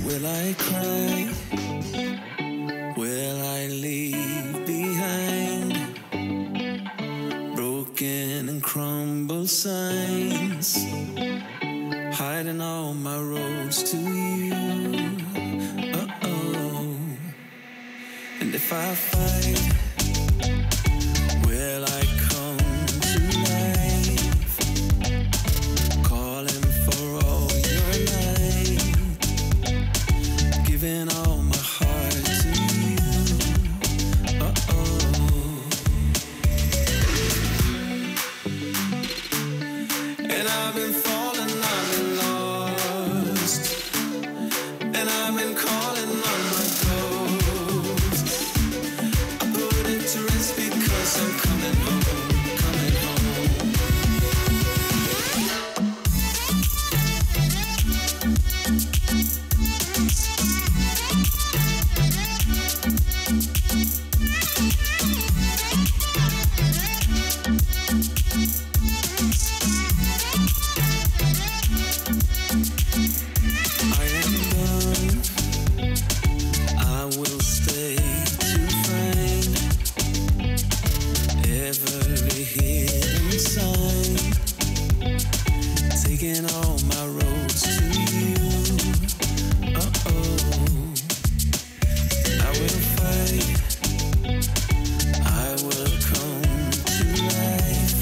Will I cry? Will I leave behind broken and crumbled signs, hiding all my roads to you? And if I fight, will I come to life, calling for all your light, giving all my heart to you? And I've been falling, I've been lost, and I've been calling on my ghost. I put it to rest because I'm coming home, coming home. I am done. I will stay to find every hidden sign, taking all my roads to you. I will fight, I will come to life,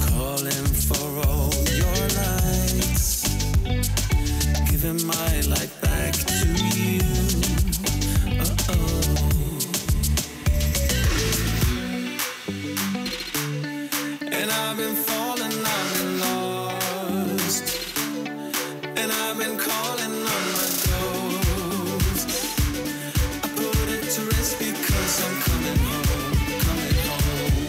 calling for all your lights, giving my life back to you. And I've been falling, I've been lost, and I've been calling on my ghost. I put it to rest because I'm coming home, coming home.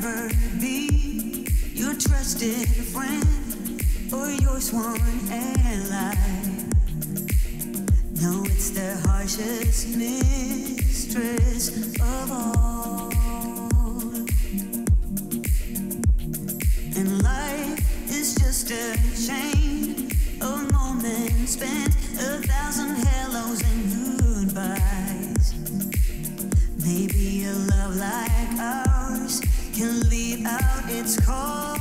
never be your trusted friend or your sworn ally. No, it's the harshest mistress of all. And life is just a chain of moments spent, 1,000 hellos and goodbyes. Maybe a love like ours can leave out its call.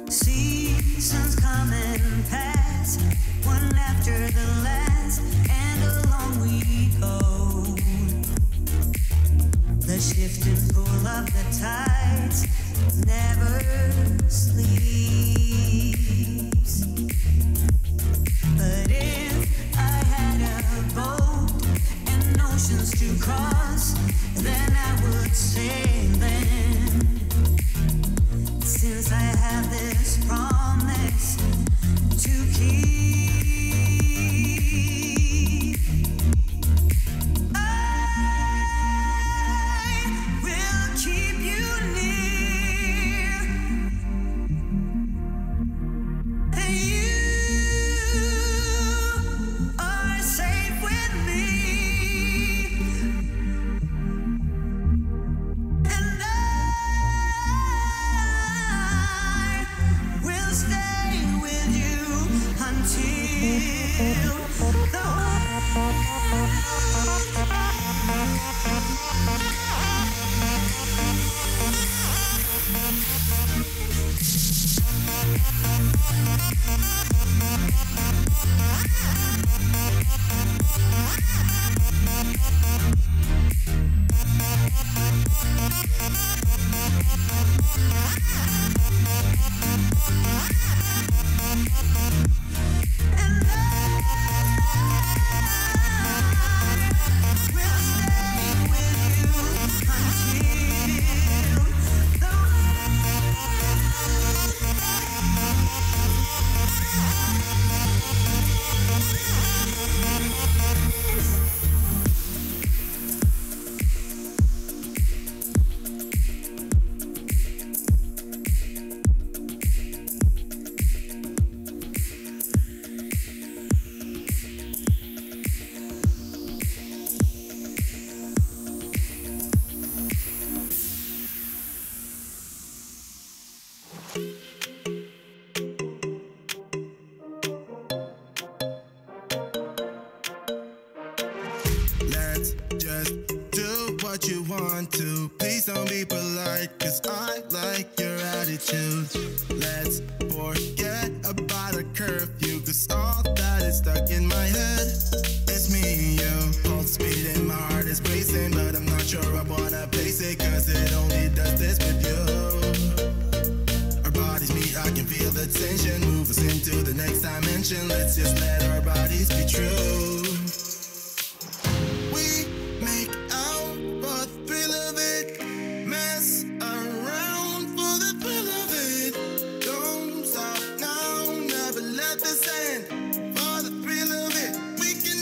Seasons come and pass, one after the last, and along we go. The shift and pull of the tides never sleeps. But if I had a boat and oceans to cross, then I would sail them. Since I have this promise to keep, I will keep you near, and you are safe with me, and we'll stay with you until the Let's just do what you want to. Please don't be polite, cause I like your attitude. Let's forget about a curfew, cause all that is stuck in my head. It's me and you, pulse speed and my heart is racing, but I'm not sure I wanna place it, cause it only does this with you. Our bodies meet, I can feel the tension, move us into the next dimension. Let's just let our bodies be true. We make out for the thrill of it, mess around for the thrill of it. Don't stop now, never let this end. For the thrill of it, we can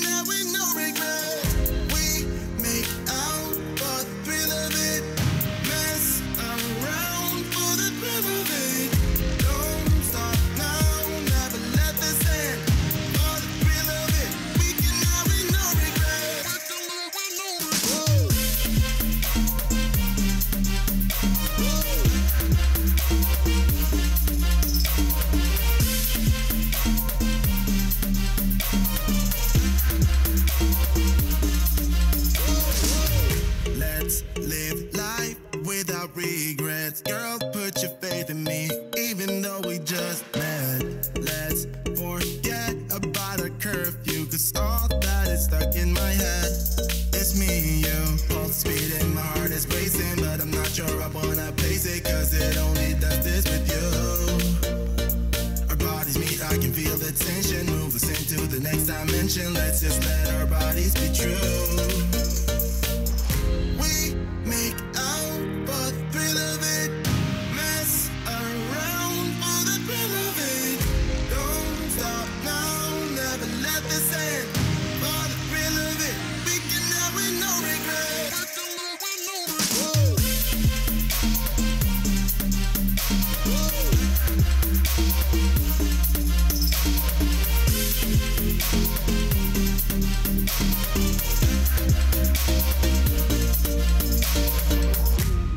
chance. Girl, put your faith in me, even though we just met. Let's forget about a curfew, cause all that is stuck in my head. It's me and you, pulse speed and my heart is racing, but I'm not sure I wanna pace it, cause it only does this with you. Our bodies meet, I can feel the tension, move us into the next dimension. Let's just let our bodies be true. We make out for the thrill of it, mess around for the thrill of it. Don't stop now, never let this end. For the thrill of it, we can have with no regret.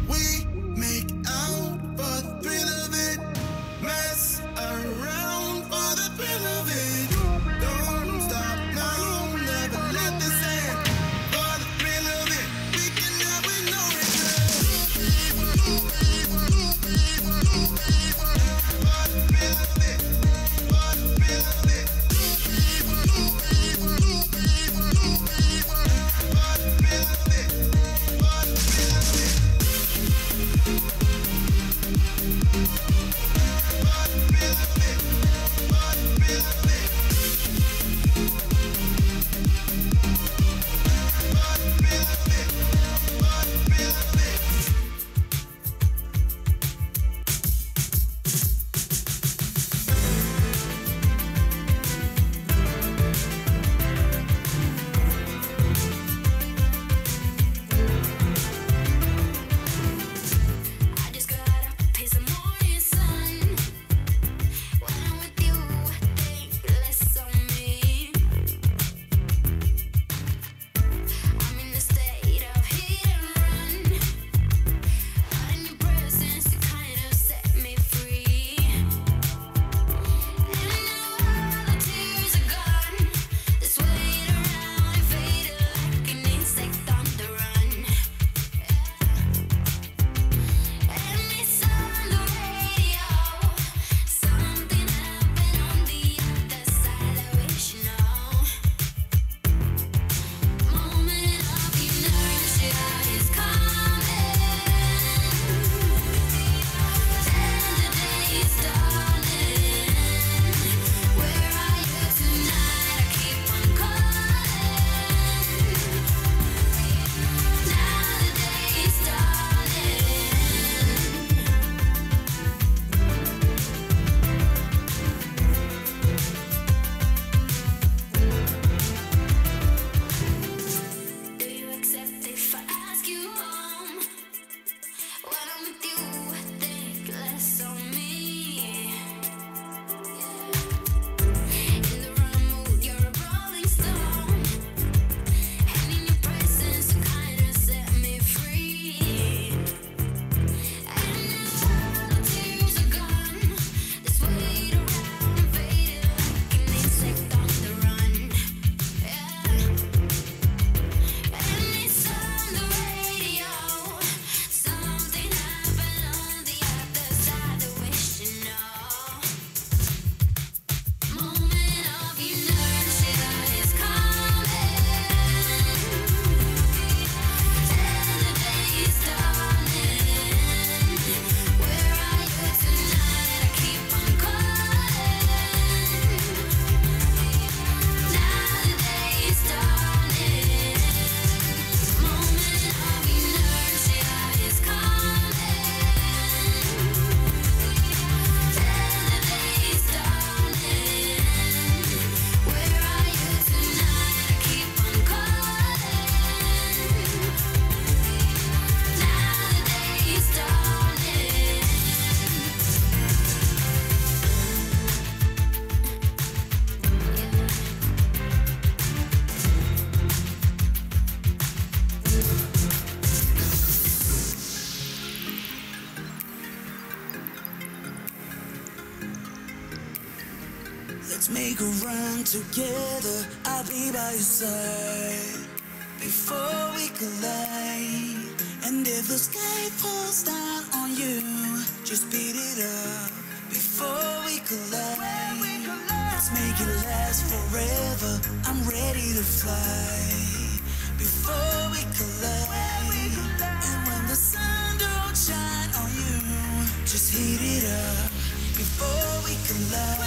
We make out for the thrill of it, mess around for the thrill of it. Don't stop now, never let this end. For the thrill of it, we can have with no regret. For the thrill of it, for the thrill of it, for the thrill of it, for the thrill of it. Let's make a run together, I'll be by your side. Before we collide, And if the sky falls down on you, just beat it up before we collide. Let's make it last forever. I'm ready to fly before we collide. And when the sun don't shine on you, just heat it up before we collide.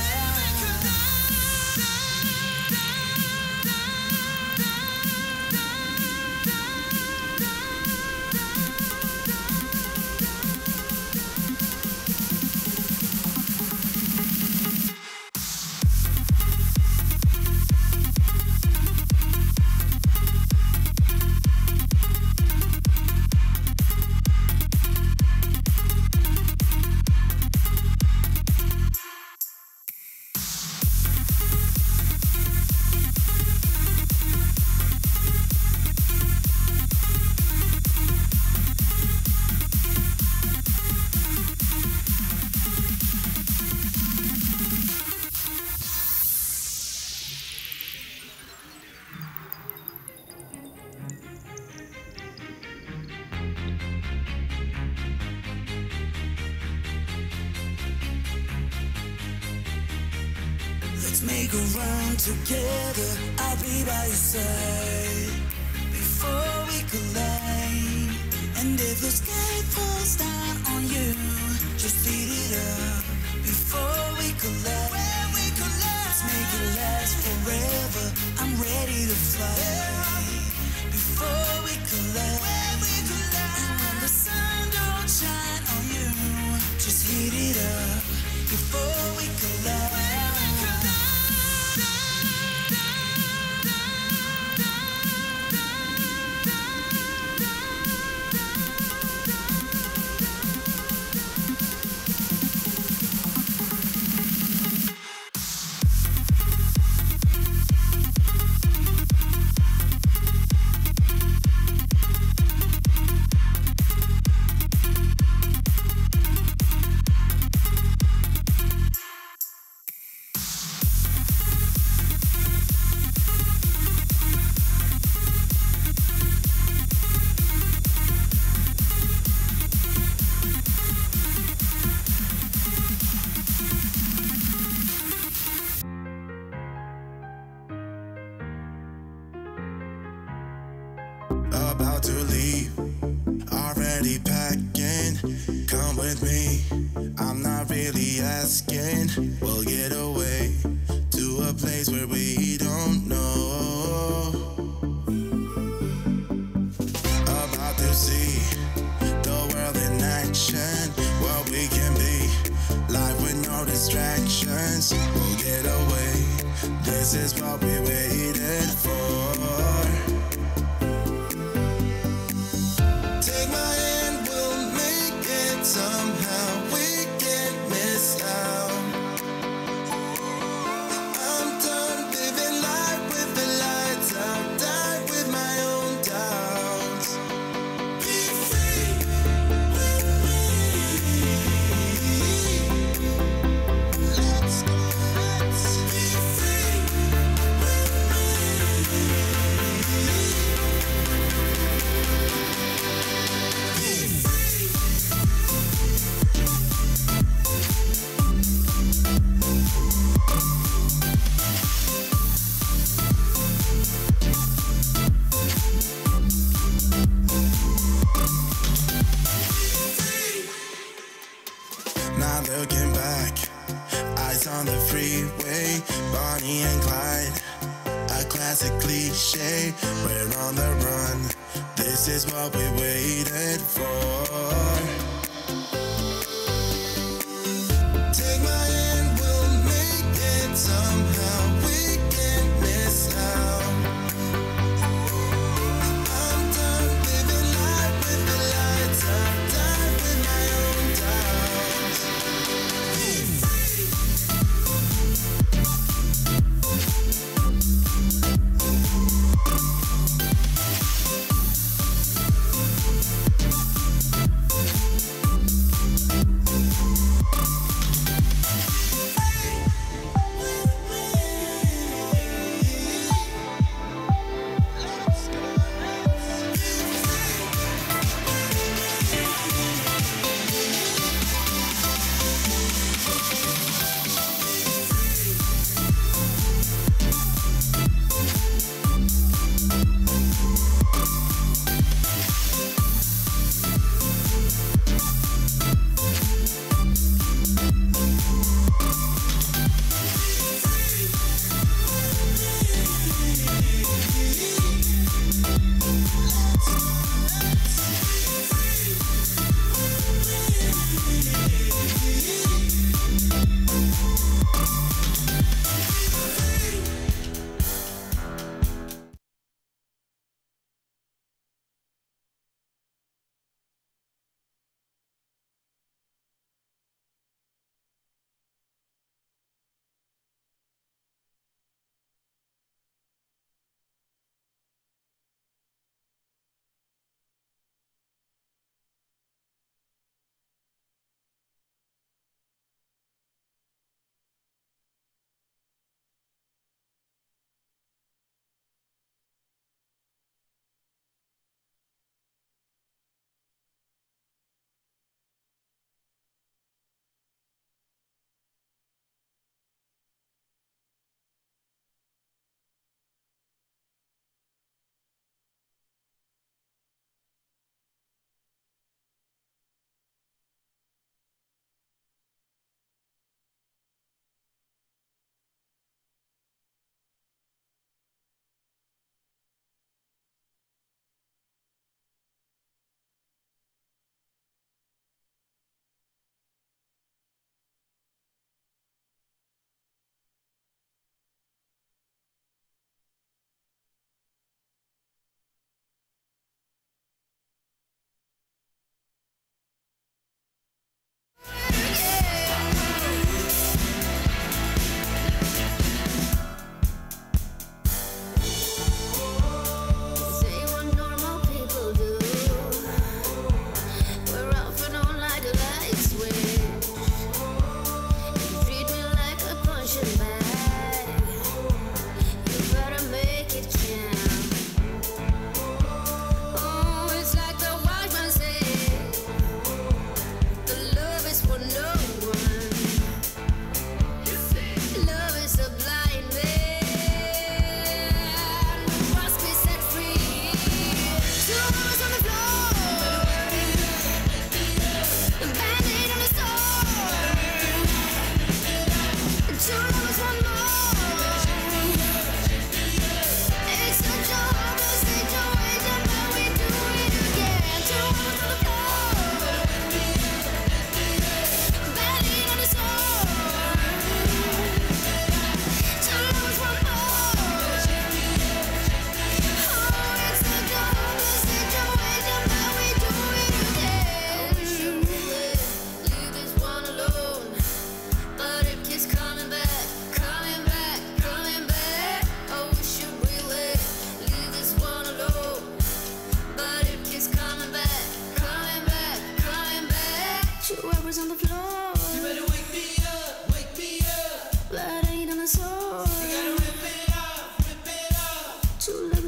Make a run together, I'll be by your side before we collide. And if the sky falls down on you, just beat it up before we collide. Let's make it last forever. I'm ready to fly before we collide. And when the sun don't shine on you, just heat it up before we collide. About to leave, already packing. Come with me, I'm not really asking. We'll get away to a place where we don't know. About to see the world in action, what we can be, life with no distractions. We'll get away, this is what we waited for. Somehow we can't miss out. I'm done living life with the lights out. Die with my own doubts. Be free with me. Let's go, let's be free with me. Not looking back, eyes on the freeway, Bonnie and Clyde, a classic cliche. We're on the run, this is what we waited for. Take my hand, we'll make it somehow. We can't miss out. I'm done living life with the lights out. Die with my own doubts. Be free.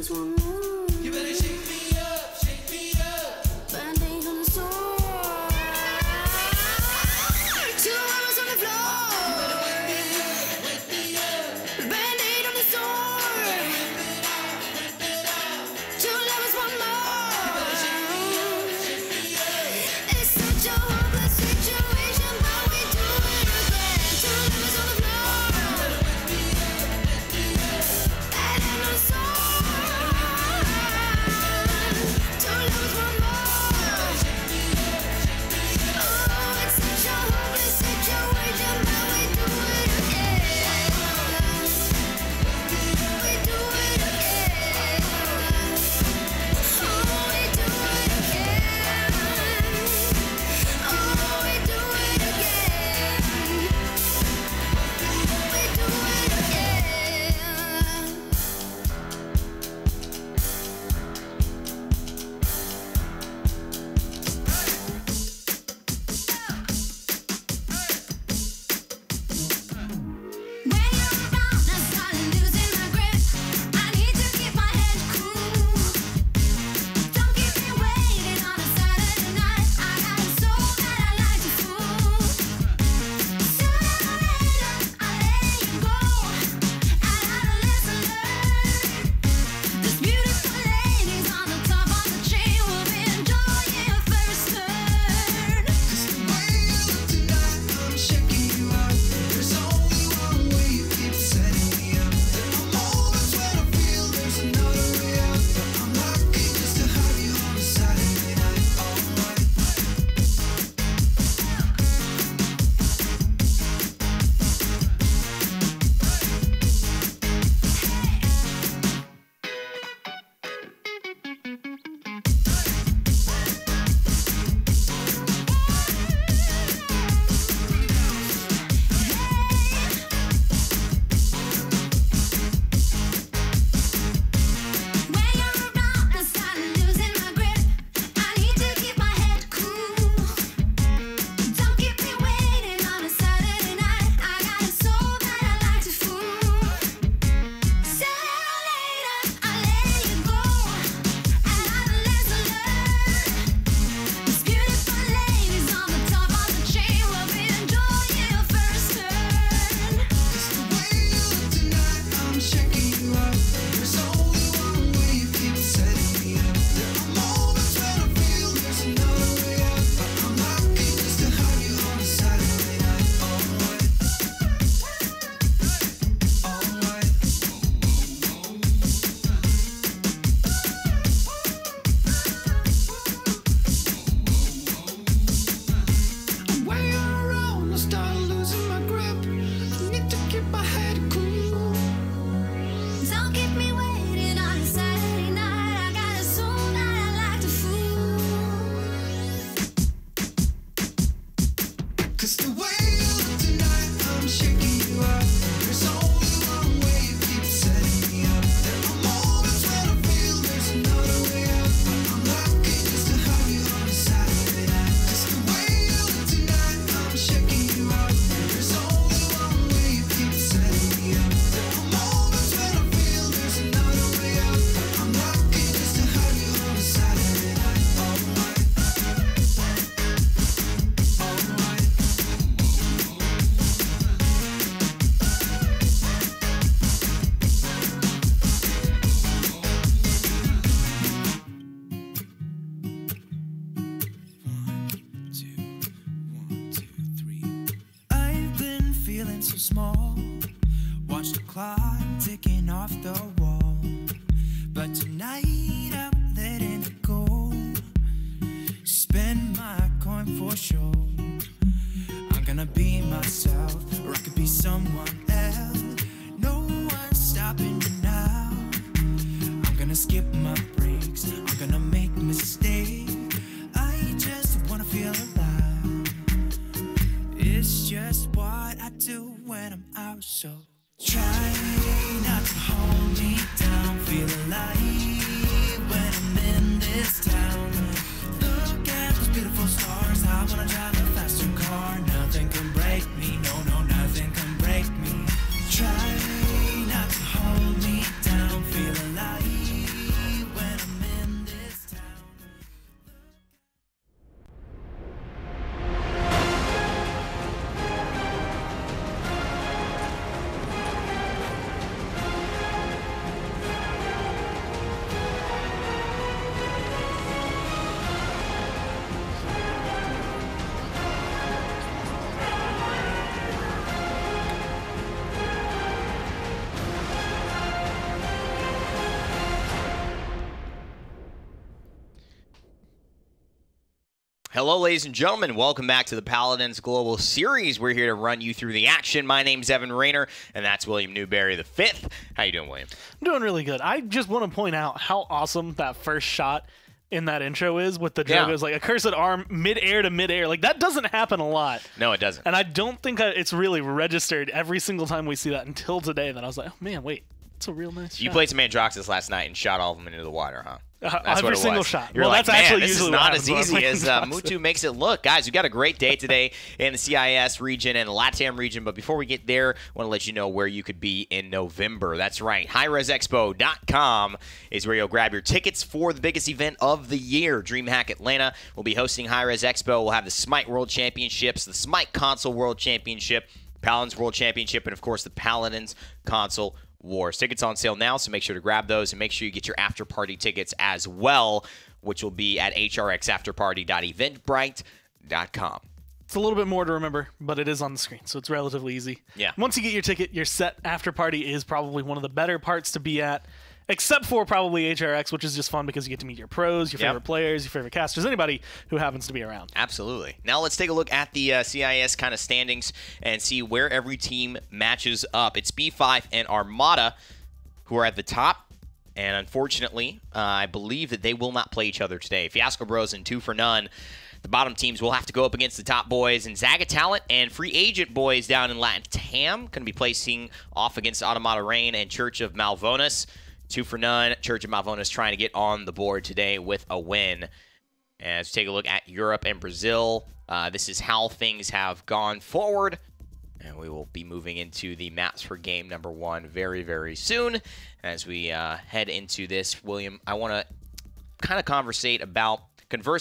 lovers want more. You better shake me up, shake me up. Band-aid on the sore. Two lovers on the floor. You better wake me up, Band-aid on the sore. rip it off. Two lovers want more. You better shake me up. It's such a hopeless situation, but we do it again. Two lovers on the floor. Band-aid on the sore. Two lovers want more. Oh, it's such a hopeless situation, but we do it again. We do it again. Oh, we do it again. Oh, we do it again. We do it again. When you're around, I start losing my grip. I need to keep my head cool. Don't keep me waiting on a Saturday night. I got a soul that I like to fool. Sooner or later, I'll let you go. And I'll listen, learn. This beautiful lady's on the top of the chain. We'll be enjoying your first turn. Cause the way you look tonight, I'm checking you out. There's only one way you keep setting me up. There are moments when I feel there's another way out, but I'm lucky just to have you on a Saturday night. Alright. When you're around, I start losing my grip. I need to keep my head cool. Don't keep me waiting on a Saturday night. I got a soul that I like to fool. Sooner or later, I'll let you go, and I'll listen, learn. This beautiful lady's on the top of the chain. We'll be enjoying your first turn. Cause the way you look tonight, I'm checking you out. There's only one way you keep setting me up. There are moments when I feel there's another way out, but I'm lucky just to have you on a Saturday night. Alright. Alright. When you're around, I start losing my grip. I need to keep my head cool. Don't keep me waiting on a Saturday night. I got a soul that I like to fool. Cause the way you look tonight, I'm checking you out. There's only one way you keep setting me up. There are moments when I feel there's another way out, but I'm lucky just to have you on a Saturday night. Cause the way you look tonight, I'm checking you out. There's only one way you keep setting me up. There are moments when I feel there's another way out, but I'm lucky just to have you on a Saturday night. Alright. Alright. I've been feeling so small. Watch the clock ticking off the wall. But tonight I'm letting it go. Spend my coin for sure. I'm gonna be myself, or I could be someone else. No one's stopping me now. I'm gonna skip my breaks. I'm gonna make mistakes. I just wanna feel alive. It's just what I do when I'm out, so try not to hold me down. Feel alive when I'm in this town. Look at those beautiful stars. I wanna drive a faster car. Nothing can break me, no, no, nothing can break me. Try not to hold me down. Feel alive Hello, ladies and gentlemen. Welcome back to the Paladins Global Series. We're here to run you through the action. My name's Evan Rayner, and that's William Newberry V. How you doing, William? I'm doing really good. I just want to point out how awesome that first shot in that intro is with the Jogo's like a cursed arm mid-air to mid-air. Like, that doesn't happen a lot. No, it doesn't. And I don't think it's really registered every single time we see that until today. Then I was like, oh, man, wait. It's a real nice shot. You played some Androxus last night and shot all of them into the water, huh? That's every single shot. You're well, like, that's man, actually this usually is not what as easy as Mutu makes it look. Guys, we got a great day today in the CIS region and the LATAM region, but before we get there, I want to let you know where you could be in November. That's right. HighResExpo.com is where you'll grab your tickets for the biggest event of the year. DreamHack Atlanta will be hosting Hi-Res Expo. We'll have the Smite World Championships, the Smite Console World Championship, Paladins World Championship, and, of course, the Paladins Console Wars. Tickets on sale now, so make sure to grab those and make sure you get your after-party tickets as well, which will be at hrxafterparty.eventbrite.com. It's a little bit more to remember, but it is on the screen, so it's relatively easy. Yeah. Once you get your ticket, your set after party is probably one of the better parts to be at, except for probably HRX, which is just fun because you get to meet your pros, your favorite players, your favorite casters, anybody who happens to be around. Absolutely. Now let's take a look at the CIS kind of standings and see where every team matches up. It's B5 and Armada who are at the top, and unfortunately, I believe that they will not play each other today. Fiasco Bros and 2 for None. The bottom teams will have to go up against the top boys, and Zaga Talent and Free Agent boys down in LATAM going to be placing off against Automata Rain and Church of Malvonas. 2 for None. Church of Malvonas trying to get on the board today with a win. As we take a look at Europe and Brazil, this is how things have gone forward. And we will be moving into the maps for game number 1 very, very soon. As we head into this, William, I want to kind of converse,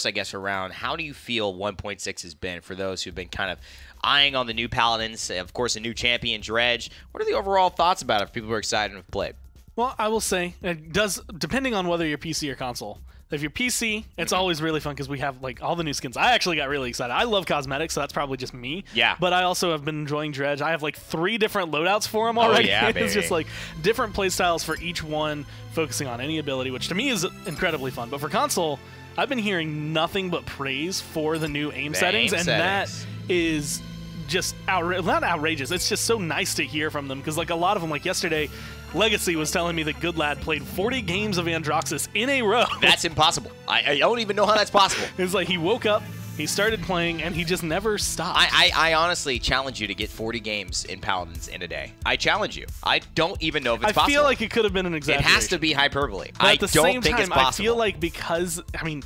I guess, around how do you feel 1.6 has been for those who've been kind of eyeing on the new Paladins, of course, a new champion, Dredge. What are the overall thoughts about it if people are excited and have played? Well, I will say, it does, depending on whether you're PC or console. If you're PC, it's always really fun because we have like all the new skins. I actually got really excited. I love cosmetics, so that's probably just me. Yeah. But I also have been enjoying Dredge. I have like 3 different loadouts for him already. Oh, yeah, It's just like different playstyles for each one, focusing on any ability, which to me is incredibly fun. But for console, I've been hearing nothing but praise for the new aim settings, and that is just not outrageous. It's just so nice to hear from them because like a lot of them, like yesterday, Legacy was telling me that Good Lad played 40 games of Androxus in a row. That's impossible. I don't even know how that's possible. It's like he woke up, he started playing, and he just never stopped. I honestly challenge you to get 40 games in Paladins in a day. I challenge you. I don't even know if it's possible. I feel like it could have been an exaggeration. It has to be hyperbole. But at the don't think it's possible. I feel like because, I mean,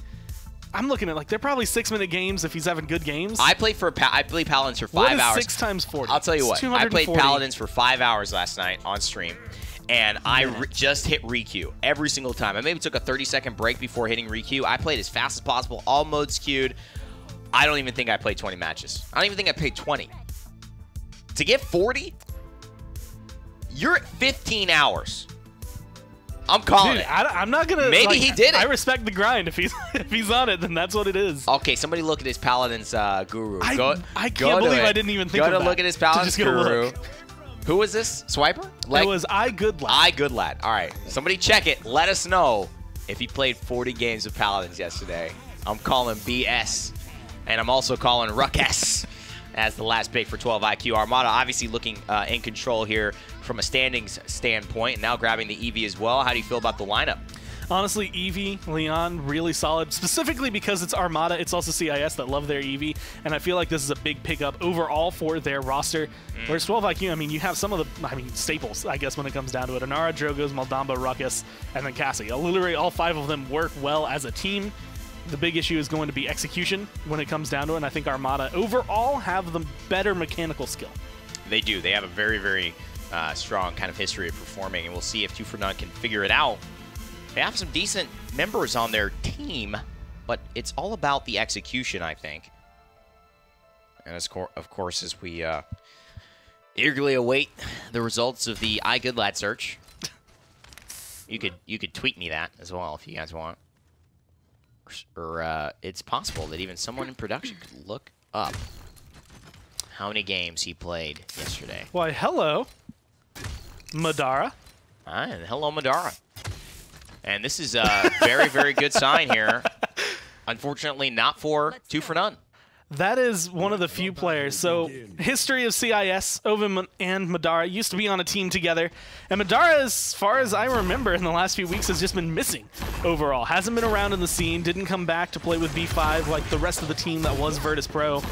I'm looking at like they're probably 6-minute games if he's having good games. I played Paladins for 5 what is hours. 6 times 40? I'll tell you what. I played 240. Paladins for 5 hours last night on stream, and I just hit requeue every single time. I maybe took a 30-second break before hitting requeue. I played as fast as possible, all modes queued. I don't even think I played 20 matches. I don't even think I played 20. To get 40, you're at 15 hours. I'm calling it. I'm not gonna. Maybe he did it. I respect the grind. If he's on it, then that's what it is. Okay, somebody look at his Paladins guru. I can't believe I didn't even think of that. Go to look at his Paladins guru. Who was this? Swiper? It was Good Lad. Good Lad. All right. Somebody check it. Let us know if he played 40 games of Paladins yesterday. I'm calling BS. And I'm also calling Ruckus as the last pick for 12 IQ. Armada obviously looking in control here from a standings standpoint, and now grabbing the Eevee as well. How do you feel about the lineup? Honestly, Eevee, Leon, really solid, specifically because it's Armada. It's also CIS that love their Eevee, and I feel like this is a big pickup overall for their roster. Whereas 12 IQ, I mean, you have some of the, staples, I guess, when it comes down to it. Anara, Drogos, Maldamba, Ruckus, and then Cassie. Literally all 5 of them work well as a team. The big issue is going to be execution when it comes down to it, and I think Armada overall have the better mechanical skill. They do. They have a very, very strong kind of history of performing, and we'll see if 2 for None can figure it out. They have some decent members on their team, but it's all about the execution, I think. And of course, as we eagerly await the results of the iGoodLad search, you could tweet me that as well if you guys want. Or it's possible that even someone in production could look up how many games he played yesterday. Why, hello, Madara. And hello, Madara. And this is a very, very good sign here. unfortunately not for 2 for none. That is one of the few players. So, history of CIS, Ovum and Madara used to be on a team together. And Madara, as far as I remember in the last few weeks, has just been missing overall. Hasn't been around in the scene, didn't come back to play with B5 like the rest of the team that was Virtus Pro.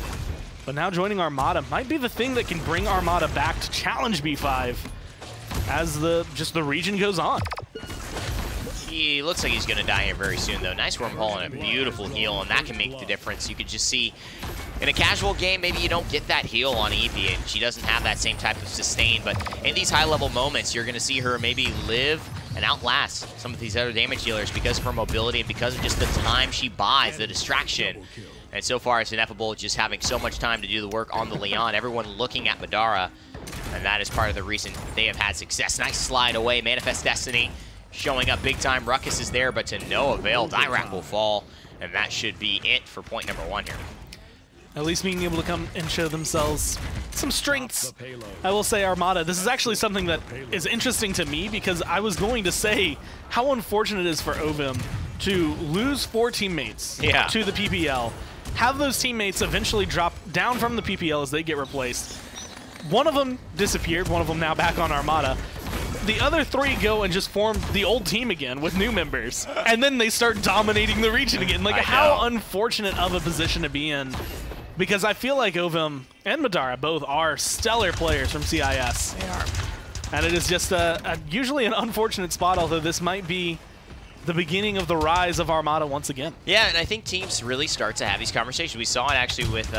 But now joining Armada might be the thing that can bring Armada back to challenge B5 as the region goes on. He looks like he's going to die here very soon, though. Nice wormhole and a beautiful heal, and that can make the difference. You could just see, in a casual game, maybe you don't get that heal on Eevee, and she doesn't have that same type of sustain, but in these high-level moments, you're going to see her maybe live and outlast some of these other damage dealers because of her mobility and because of just the time she buys, the distraction. And so far, it's Ineffable just having so much time to do the work on the Leon. Everyone looking at Madara, and that is part of the reason they have had success. Nice slide away, Manifest Destiny. Showing up big time. Ruckus is there, but to no avail. Dirac will fall, and that should be it for point number 1 here. At least being able to come and show themselves some strengths. I will say Armada, this is actually something that is interesting to me because I was going to say how unfortunate it is for Ovum to lose 4 teammates to the PPL, have those teammates eventually drop down from the PPL as they get replaced. One of them disappeared, one of them now back on Armada. The other 3 go and just form the old team again with new members. And then they start dominating the region again. Like, how unfortunate of a position to be in. Because I feel like Ovum and Madara both are stellar players from CIS. They are. And it is just usually an unfortunate spot, although this might be the beginning of the rise of Armada once again. Yeah, and I think teams really start to have these conversations. We saw it actually with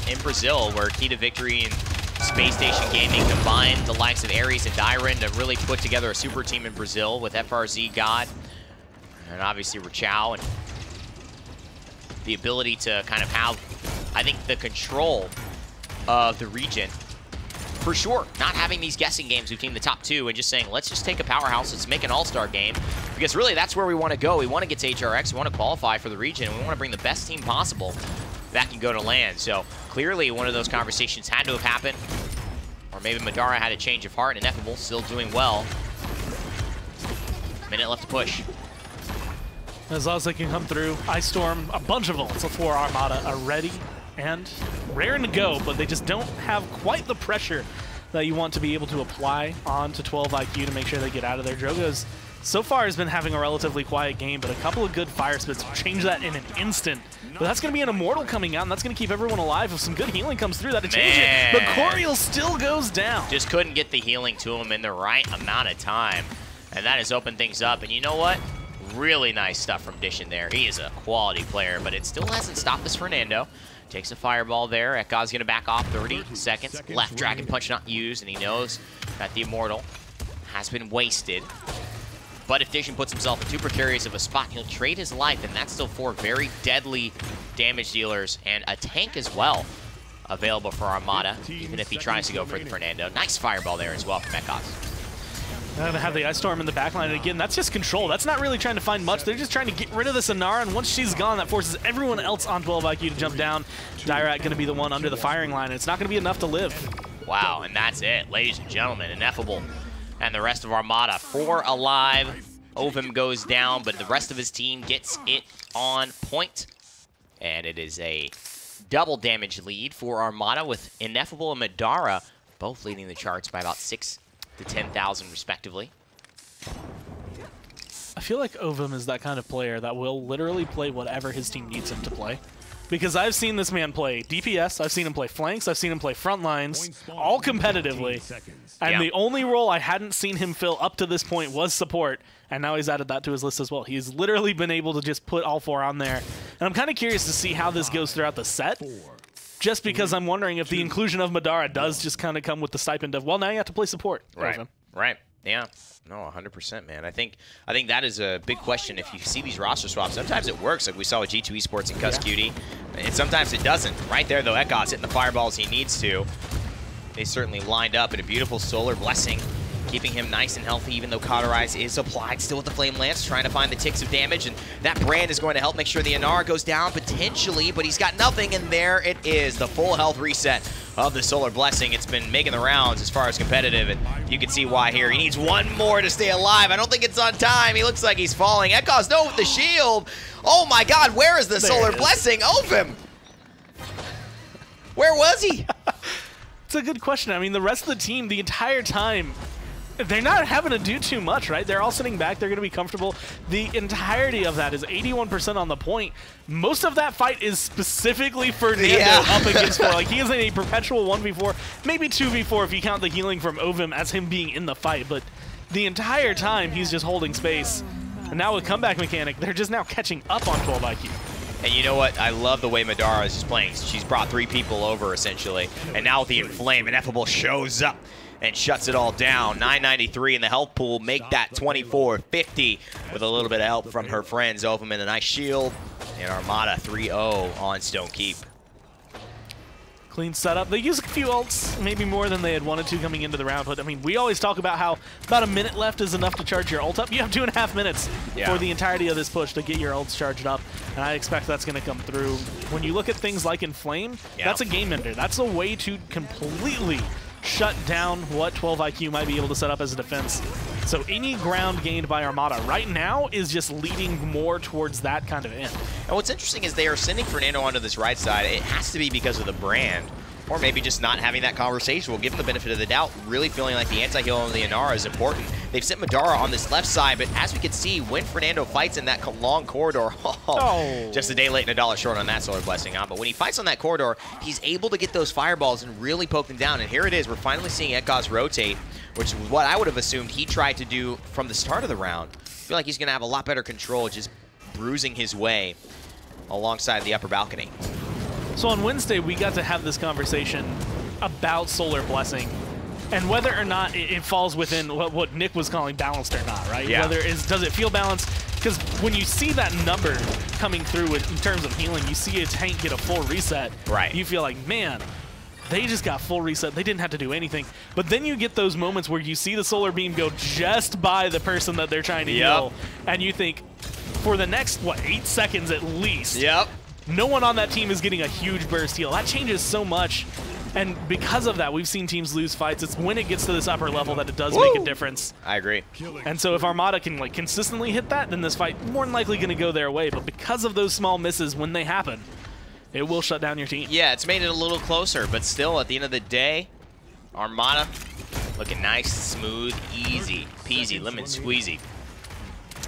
in Brazil, where Key to Victory and Space Station Gaming combined the likes of Ares and Dyron to really put together a super team in Brazil with FRZ, God, and obviously Rachao, and the ability to kind of have, I think, the control of the region. For sure, not having these guessing games between the top 2 and just saying, let's just take a powerhouse, let's make an all-star game, because really that's where we want to go. We want to get to HRX, we want to qualify for the region, and we want to bring the best team possible that can go to land. So clearly one of those conversations had to have happened, or maybe Madara had a change of heart. Ineffable still doing well. Minute left to push. As long as they can come through, Ice Storm, a bunch of ults for Armada are ready and raring to go, but they just don't have quite the pressure that you want to be able to apply onto 12 IQ to make sure they get out of there. Drogo's so far has been having a relatively quiet game, but a couple of good fire spits change that in an instant. But that's going to be an Immortal coming out, and that's going to keep everyone alive. If some good healing comes through, that'll change it. But Coriel still goes down. Just couldn't get the healing to him in the right amount of time, and that has opened things up. And you know what? Really nice stuff from Dishin there. He is a quality player, but it still hasn't stopped this Fernando. Takes a fireball there. Ekka's going to back off 30 seconds. Left Dragon Punch not used, and he knows that the Immortal has been wasted. But if Dishin puts himself in too precarious of a spot, he'll trade his life, and that's still 4 very deadly damage dealers and a tank as well available for Armada, even if he tries to go for the Fernando. Nice fireball there as well from Ekkas. Now to have the Ice Storm in the backline, and again, that's just control. That's not really trying to find much. They're just trying to get rid of the Inara, and once she's gone, that forces everyone else on 12 IQ to jump down. Dirac going to be the one under the firing line, and it's not going to be enough to live. Wow, and that's it, ladies and gentlemen. Ineffable and the rest of Armada, 4 alive. Ovum goes down, but the rest of his team gets it on point. And it is a double damage lead for Armada with Ineffable and Madara both leading the charts by about 6 to 10,000 respectively. I feel like Ovum is that kind of player that will literally play whatever his team needs him to play. Because I've seen this man play DPS, I've seen him play flanks, I've seen him play front lines, all competitively. And the only role I hadn't seen him fill up to this point was support, and now he's added that to his list as well. He's literally been able to just put all 4 on there. And I'm kind of curious to see how this goes throughout the set, just because I'm wondering if the inclusion of Madara does just kind of come with the stipend of, well, now you have to play support. Right, right, yeah. No, 100%, man. I think that is a big question. If you see these roster swaps, sometimes it works, like we saw with G2 Esports and Cuss Cutie, and sometimes it doesn't. Right there, though, Ekkas hitting the fireballs he needs to. They certainly lined up in a beautiful Solar Blessing, keeping him nice and healthy, even though Cauterize is applied still with the Flame Lance, trying to find the ticks of damage, and that brand is going to help make sure the Inara goes down potentially, but he's got nothing, and there it is, the full health reset of the Solar Blessing. It's been making the rounds as far as competitive, and you can see why here. He needs one more to stay alive. I don't think it's on time. He looks like he's falling. Ekos, no, with the shield. Oh my God, where is the Solar Blessing of him? Where was he? It's a good question. I mean, the rest of the team, the entire time, they're not having to do too much, right? They're all sitting back. They're going to be comfortable. The entirety of that is 81% on the point. Most of that fight is specifically Fernando up against 4. Like, he is in a perpetual 1v4, maybe 2v4 if you count the healing from Ovim as him being in the fight. But the entire time, he's just holding space. And now with comeback mechanic, they're just now catching up on 12 IQ. And you know what? I love the way Madara is just playing. She's brought 3 people over, essentially. And now with the Inflame, Ineffable shows up and shuts it all down. 993 in the health pool, make that 2450 with a little bit of help from her friends. Ovim in a nice shield, and Armada 3-0 on Stone Keep. Clean setup. They use a few ults, maybe more than they had wanted to coming into the round. But, I mean, we always talk about how about a minute left is enough to charge your ult up. You have 2.5 minutes for the entirety of this push to get your ults charged up. And I expect that's going to come through. When you look at things like Inflame, that's a game ender. That's a way to completely shut down what 12 IQ might be able to set up as a defense. So any ground gained by Armada right now is just leading more towards that kind of end. And what's interesting is they are sending Fernando onto this right side. It has to be because of the brand, or maybe just not having that conversation. We'll give them the benefit of the doubt, really feeling like the anti-heal on the Inara is important. They've sent Madara on this left side, but as we can see, when Fernando fights in that long corridor, just a day late and $1 short on that Solar Blessing. But when he fights on that corridor, he's able to get those fireballs and really poke them down. And here it is. We're finally seeing Ekos rotate, which is what I would have assumed he tried to do from the start of the round. I feel like he's going to have a lot better control, just bruising his way alongside the upper balcony. So on Wednesday, we got to have this conversation about Solar Blessing and whether or not it falls within what Nick was calling balanced or not, right? Yeah. Does it feel balanced? Because when you see that number coming through in terms of healing, you see a tank get a full reset. Right. You feel like, man, they just got full reset. They didn't have to do anything. But then you get those moments where you see the solar beam go just by the person that they're trying to heal, and you think, for the next, 8 seconds at least, no one on that team is getting a huge burst heal. That changes so much. And because of that, we've seen teams lose fights. It's when it gets to this upper level that it does make a difference. I agree. And so if Armada can consistently hit that, then this fight more than likely going to go their way. But because of those small misses when they happen, it will shut down your team. Yeah, it's made it a little closer, but still, at the end of the day, Armada looking nice, smooth, easy peasy, lemon squeezy.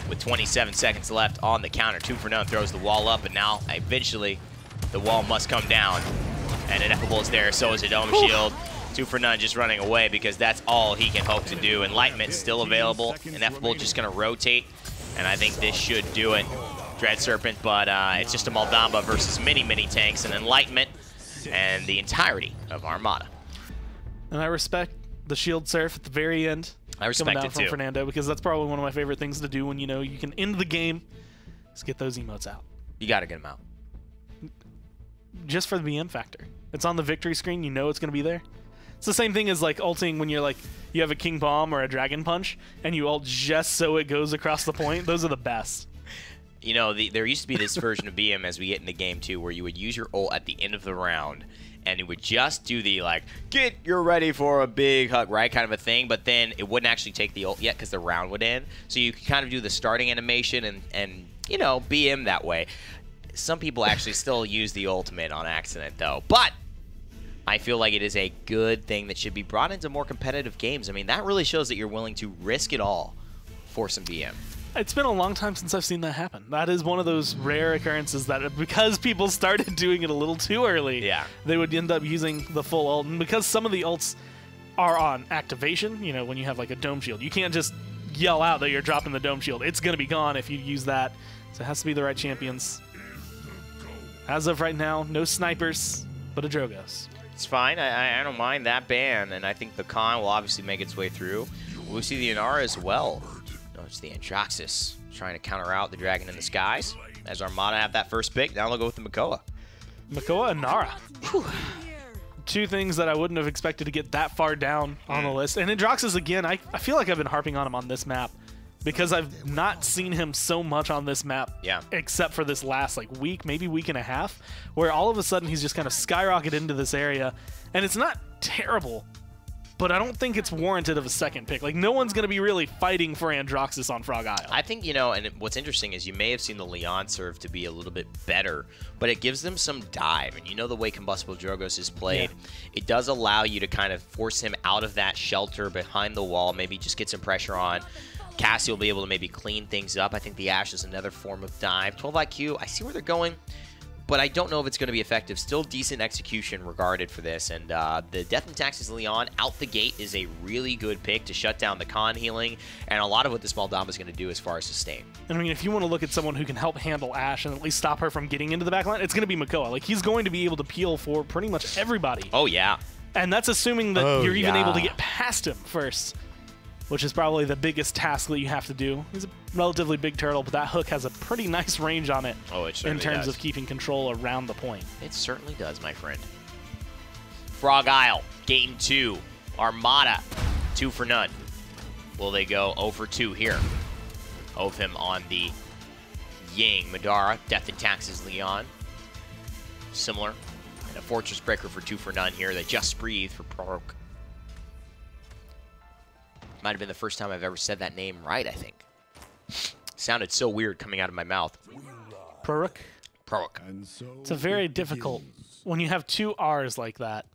With 27 seconds left on the counter, 2 for none, throws the wall up, and now eventually the wall must come down. And Ineffable is there, so is a Dome Shield. 2 for none just running away because that's all he can hope to do. Enlightenment still available. Ineffable just going to rotate, and I think this should do it. Dread Serpent, but it's just a Maldamba versus many tanks and Enlightenment and the entirety of Armada. And I respect the shield surf at the very end. I respect coming down it from too. Fernando, because that's probably one of my favorite things to do when you know you can end the game. Is get those emotes out. You got to get them out. Just for the BM factor. It's on the victory screen, you know it's going to be there. It's the same thing as like ulting when you're like, you have a King Bomb or a Dragon Punch, and you ult just so it goes across the point. Those are the best. You know, there used to be this version of BM as we get into game 2 where you would use your ult at the end of the round, and it would just do the, like, get you're ready for a big hug, right, kind of a thing, but then it wouldn't actually take the ult yet because the round would end. So you could kind of do the starting animation and you know, BM that way. Some people actually still use the ultimate on accident, though. But I feel like it is a good thing that should be brought into more competitive games. I mean, that really shows that you're willing to risk it all for some BM. It's been a long time since I've seen that happen. That is one of those rare occurrences that because people started doing it a little too early, they would end up using the full ult. And because some of the ults are on activation, you know, when you have like a Dome Shield, you can't just yell out that you're dropping the Dome Shield. It's going to be gone if you use that. So it has to be the right champions. As of right now, no snipers, but a Drogos. It's fine. I don't mind that ban, and I think the Khan will obviously make its way through. We'll see the Inara as well. No, it's the Antraxis trying to counter out the Dragon in the Skies. As Armada have that first pick, now they'll go with the Makoa. Makoa and Nara. Two things that I wouldn't have expected to get that far down on the list. And Antraxis, again, I feel like I've been harping on him on this map because I've not seen him so much on this map, except for this last like week, maybe week and a half, where all of a sudden he's just kind of skyrocketed into this area, and it's not terrible, but I don't think it's warranted of a second pick. Like, no one's going to be really fighting for Androxus on Frog Isle. I think, you know, and what's interesting is you may have seen the Leon serve to be a little bit better, but it gives them some dive. And you know the way Combustible Drogos is played, it does allow you to kind of force him out of that shelter behind the wall, maybe just get some pressure on. Cassie will be able to maybe clean things up. I think the Ash is another form of dive. 12 IQ, I see where they're going, but I don't know if it's going to be effective. Still decent execution regarded for this. And the Death and Taxes Leon out the gate is a really good pick to shut down the con healing and a lot of what the small dom is going to do as far as sustain. I mean, if you want to look at someone who can help handle Ash and at least stop her from getting into the backline, it's going to be Makoa. Like, he's going to be able to peel for pretty much everybody. Oh, yeah. And that's assuming that you're even able to get past him first, which is probably the biggest task that you have to do. He's a relatively big turtle, but that hook has a pretty nice range on it in terms of keeping control around the point. It certainly does, my friend. Frog Isle, game 2. Armada, 2 for none. Will they go 0 for 2 here? Of him on the Ying. Madara, Death and Taxes Leon. Similar. And a Fortress Breaker for 2 for none here. They just breathe for Prorok. Might have been the first time I've ever said that name right, I think. Sounded so weird coming out of my mouth. Prorok? Prorok. It's a very difficult when you have 2 R's like that.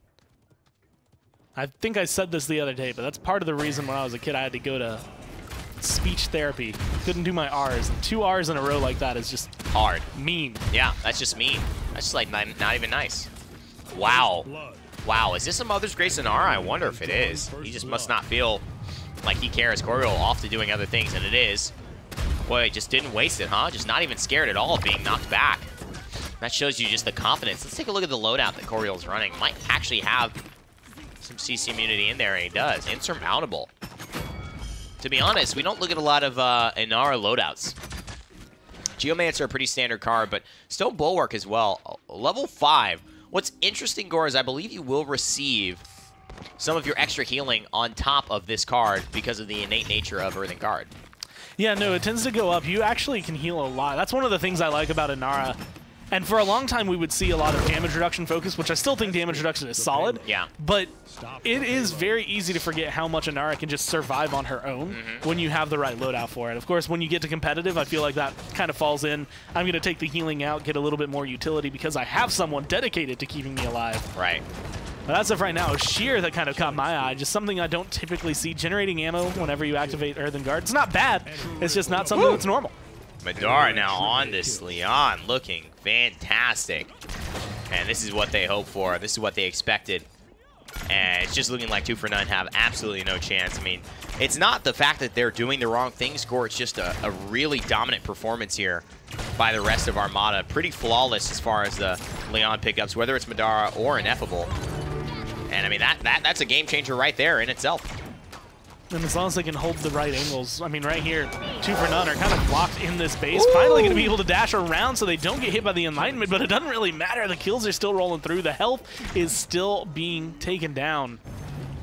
I think I said this the other day, but that's part of the reason when I was a kid I had to go to speech therapy. Couldn't do my R's. And 2 R's in a row like that is just hard. Mean. Yeah, that's just mean. That's just like not even nice. Wow. Wow, is this a Mother's Grace in R? I wonder if it is. He just must not feel like he cares. Coriol off to doing other things, and it is. Boy, just didn't waste it, huh? Just not even scared at all of being knocked back. That shows you just the confidence. Let's take a look at the loadout that Coriol's running. Might actually have some CC immunity in there, and he does. Insurmountable. To be honest, we don't look at a lot of Inara loadouts. Geomancer, a pretty standard card, but Stone Bulwark as well. Level 5. What's interesting, Gore, is I believe you will receive some of your extra healing on top of this card because of the innate nature of Earthen Guard. Yeah, no, it tends to go up. You actually can heal a lot. That's one of the things I like about Inara. And for a long time, we would see a lot of damage reduction focus, which I still think damage reduction is solid. Yeah. But it is very easy to forget how much Inara can just survive on her own when you have the right loadout for it. Of course, when you get to competitive, I feel like that kind of falls in. I'm going to take the healing out, get a little bit more utility because I have someone dedicated to keeping me alive. Right. But as of right now, Sheer that kind of caught my eye. Just something I don't typically see. Generating ammo whenever you activate Earthen Guard. It's not bad. It's just not something that's normal. Madara now on this Leon, looking fantastic. And this is what they hoped for. This is what they expected. And it's just looking like 2 for none have absolutely no chance. I mean, it's not the fact that they're doing the wrong thing, Score. It's just a really dominant performance here by the rest of Armada. Pretty flawless as far as the Leon pickups, whether it's Madara or Ineffable. And I mean, that's a game changer right there in itself. And as long as they can hold the right angles, I mean, right here, 2 for none are kind of blocked in this base. Ooh. Finally going to be able to dash around so they don't get hit by the Enlightenment, but it doesn't really matter. The kills are still rolling through. The health is still being taken down.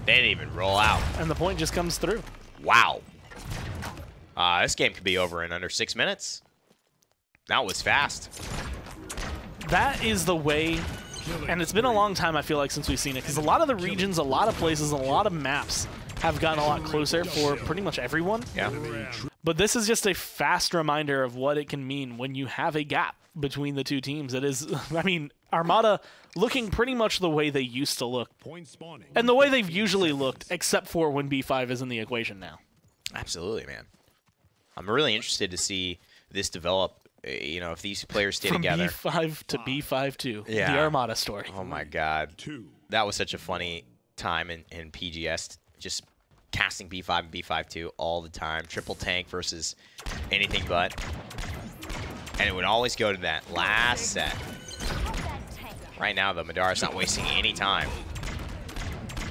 They didn't even roll out. And the point just comes through. Wow. This game could be over in under 6 minutes. That was fast. That is the way, and it's been a long time, I feel like, since we've seen it, because a lot of the regions, a lot of places, and a lot of maps have gotten a lot closer for pretty much everyone. Yeah. But this is just a fast reminder of what it can mean when you have a gap between the two teams. It is, I mean, Armada looking pretty much the way they used to look. And the way they've usually looked, except for when B5 is in the equation now. Absolutely, man. I'm really interested to see this develop. You know, if these players stay From together. From B5 to B5-2, yeah. The Armada story. Oh, my God. That was such a funny time in PGS. Just casting B5 and B5-2 all the time. Triple tank versus anything but. And it would always go to that last set. Right now, though, Madara's not wasting any time.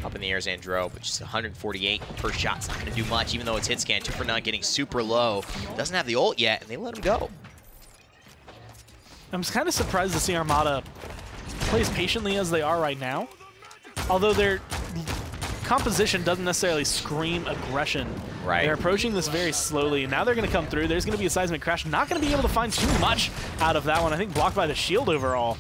Up in the air is Andro, but just 148 per shot. It's not going to do much, even though it's hit scan. 2 for none, getting super low. Doesn't have the ult yet, and they let him go. I'm just kind of surprised to see Armada play as patiently as they are right now. Although their composition doesn't necessarily scream aggression. Right. They're approaching this very slowly, and now they're going to come through. There's going to be a seismic crash. Not going to be able to find too much out of that one. I think blocked by the shield overall.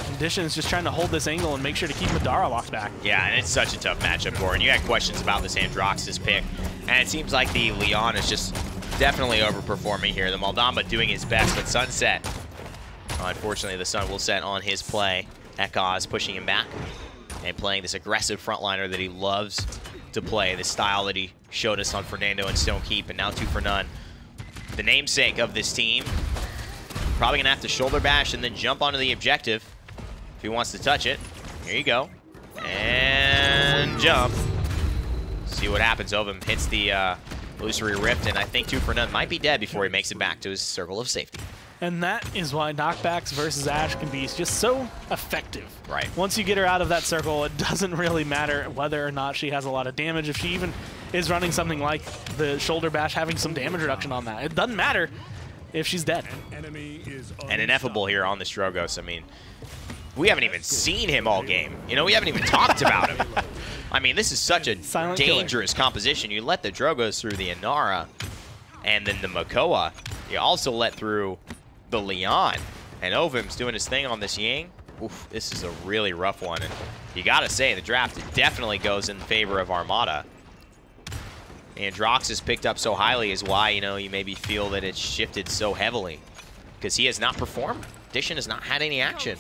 Condition is just trying to hold this angle and make sure to keep Madara locked back. Yeah, and it's such a tough matchup, Gordon. You had questions about this Androxus pick, and it seems like the Leon is just definitely overperforming here. The Moldamba doing his best, but Sunset, unfortunately, the sun will set on his play. Ekaz pushing him back and playing this aggressive frontliner that he loves to play, the style that he showed us on Fernando and Stone Keep, and now 2 for none. The namesake of this team, probably going to have to shoulder bash and then jump onto the objective if he wants to touch it. Here you go. And jump. See what happens. Ovum hits the illusory rift, and I think 2 for none might be dead before he makes it back to his circle of safety. And that is why knockbacks versus Ashe can be just so effective. Right. Once you get her out of that circle, it doesn't really matter whether or not she has a lot of damage. If she even is running something like the shoulder bash, having some damage reduction on that, it doesn't matter if she's dead. And Ineffable here on this Drogos. I mean, we haven't even seen him all game. You know, we haven't even talked about him. I mean, this is such a Silent dangerous composition. You let the Drogos through the Inara and then the Makoa. You also let through the Leon. And Ovum's doing his thing on this Ying. Oof, this is a really rough one. And you got to say, the draft definitely goes in favor of Armada. Androxus picked up so highly is why, you know, you maybe feel that it's shifted so heavily. Because he has not performed. Dishon has not had any action.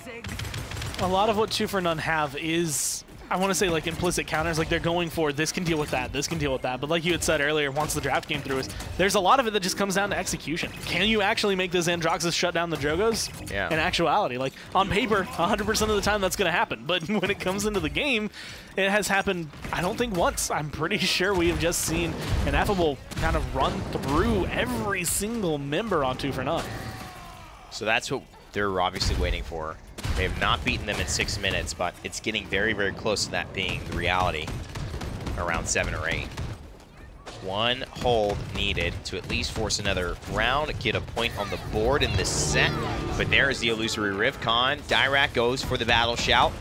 A lot of what 2 for none have is, I want to say, like implicit counters. Like they're going for this can deal with that, this can deal with that. But like you had said earlier, once the draft came through, there's a lot of it that just comes down to execution. Can you actually make this Androxus shut down the Drogos? Yeah. In actuality, like on paper, 100% of the time that's going to happen. But when it comes into the game, it has happened, I don't think once. I'm pretty sure we have just seen Ineffable kind of run through every single member on 2 for none. So that's what they're obviously waiting for. They have not beaten them in 6 minutes, but it's getting very, very close to that being the reality around 7 or 8. 1 hold needed to at least force another round, get a point on the board in this set. But there is the illusory rift. Khan, Dirac goes for the battle shout.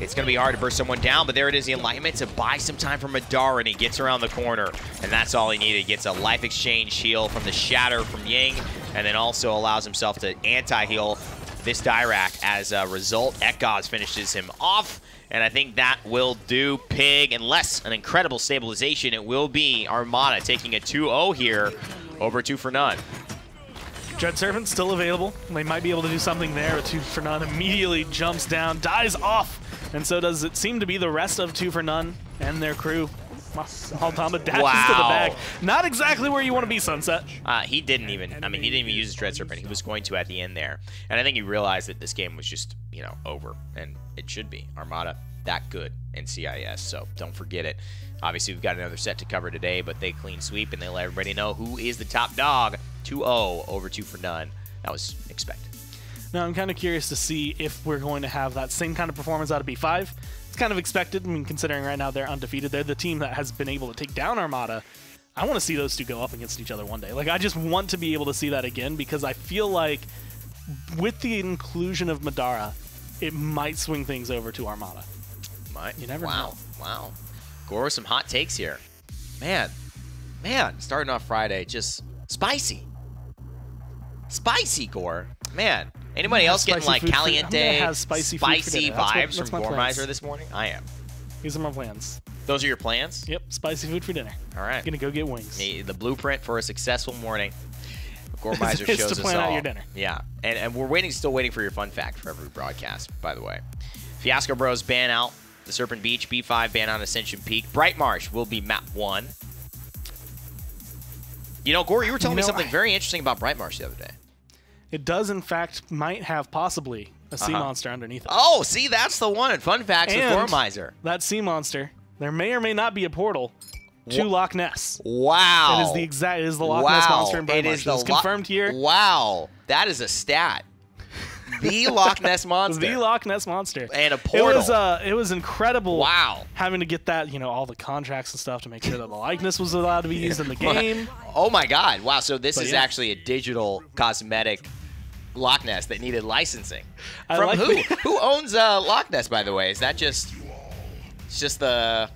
It's going to be hard to burst someone down, but there it is, the enlightenment to buy some time from Madara, and he gets around the corner, and that's all he needed. He gets a life exchange heal from the Shatter from Ying, and then also allows himself to anti-heal this Dirac. As a result, Ekaz finishes him off, and I think that will do Pig. Unless an incredible stabilization, it will be Armada taking a 2-0 here over 2 for none. Dread Serpent still available. They might be able to do something there, but 2 for none immediately jumps down, dies off, and so does it seem to be the rest of 2 for none and their crew. Moldamba dashes to the bag. Not exactly where you want to be, Sunset. He didn't even use his Dread Serpent. He was going to at the end there. And I think he realized that this game was just, you know, over. And it should be. Armada, that good in CIS, so don't forget it. Obviously, we've got another set to cover today, but they clean sweep, and they let everybody know who is the top dog. 2-0 over 2 for none. That was expected. Now, I'm kind of curious to see if we're going to have that same kind of performance out of B5. It's kind of expected. I mean, considering right now they're undefeated. They're the team that has been able to take down Armada. I want to see those two go up against each other one day. Like, I just want to be able to see that again, because I feel like with the inclusion of Madara, it might swing things over to Armada. Might. You never know. Wow. Gore with some hot takes here. Man, starting off Friday, just spicy. Spicy, Gore. Man, anybody else getting like caliente, spicy vibes from Goremizer this morning? I am. These are my plans. Those are your plans? Yep, spicy food for dinner. All right. Gonna go get wings. The blueprint for a successful morning. Goremizer It's shows to plan us all. out your dinner. Yeah, and we're still waiting for your fun fact for every broadcast, by the way. Fiasco Bros ban out the Serpent Beach, B5 ban on Ascension Peak. Bright Marsh will be map 1. You know, Gore, you were telling me something very interesting about Bright Marsh the other day. It does, in fact, might have possibly a sea monster underneath it. Oh, see, that's the one. Fun facts with Goremizer. That sea monster, there may or may not be a portal to Loch Ness. Wow. It is the Loch Ness monster in Bright Marsh. It's confirmed here. Wow. That is a stat. The Loch Ness monster. The Loch Ness monster. And a portal. It was incredible. Wow. Having to get that, all the contracts and stuff to make sure that the likeness was allowed to be used in the game. Oh my God. Wow. So this is actually a digital cosmetic Loch Ness that needed licensing. From who? Who owns Loch Ness, by the way? Is that just the...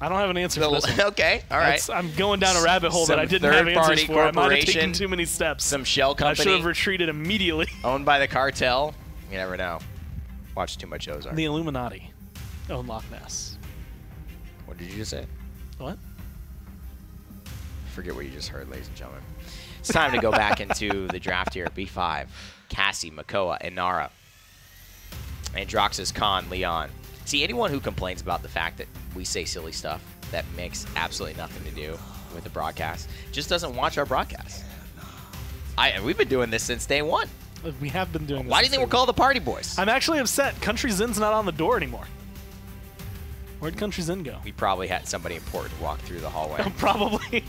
I don't have an answer for this one. Okay, all right. I'm going down a rabbit hole that I didn't have answers for. I might have taken too many steps. Some shell company. I should have retreated immediately. Owned by the cartel. You never know. Watch too much Ozark. The Illuminati own Loch Ness. What did you just say? What? Forget what you just heard, ladies and gentlemen. It's time to go back into the draft here. B5, Cassie, Makoa, Inara, Androxus, Khan, Leon. See, anyone who complains about the fact that we say silly stuff that makes absolutely nothing to do with the broadcast just doesn't watch our broadcast. We've been doing this since day one. We have been doing this. Why do you think we're called the Party Boys? I'm actually upset. Country Zin's not on the door anymore. Where'd Country Zin go? We probably had somebody important walk through the hallway. Probably.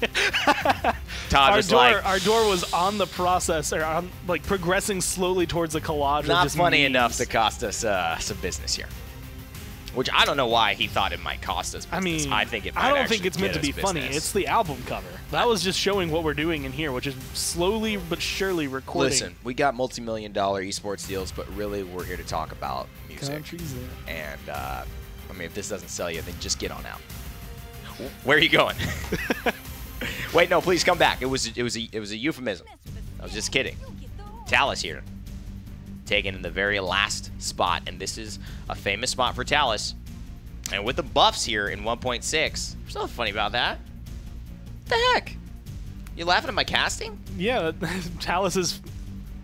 Todd was like, our door was on the process, or on, like, progressing slowly towards a collage. not of just funny memes. enough to cost us some business here. Which I don't know why he thought it might cost us business. I mean, I think it might I don't actually think it's meant to get be us funny. business. It's the album cover. That was just showing what we're doing in here, which is slowly but surely recording. Listen, we got multi-million-dollar esports deals, but really we're here to talk about music. Country Zin. And I mean, if this doesn't sell you, then just get on out. Where are you going? Wait, no, please come back. It was a euphemism. I was just kidding. Talus here, taken in the very last spot, and this is a famous spot for Talus. And with the buffs here in 1.6, there's nothing funny about that. What the heck? You laughing at my casting? Yeah, Talus's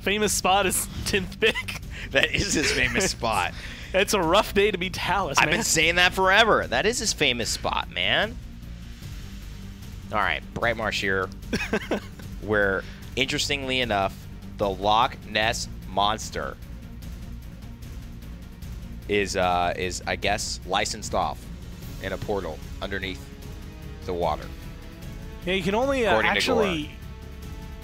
famous spot is 10th pick. That is his famous spot. It's a rough day to be Talus, man. I've been saying that forever. That is his famous spot, man. All right, Bright Marsh here, where, interestingly enough, the Loch Ness Monster is I guess, licensed off in a portal underneath the water. Yeah, you can only According to actually...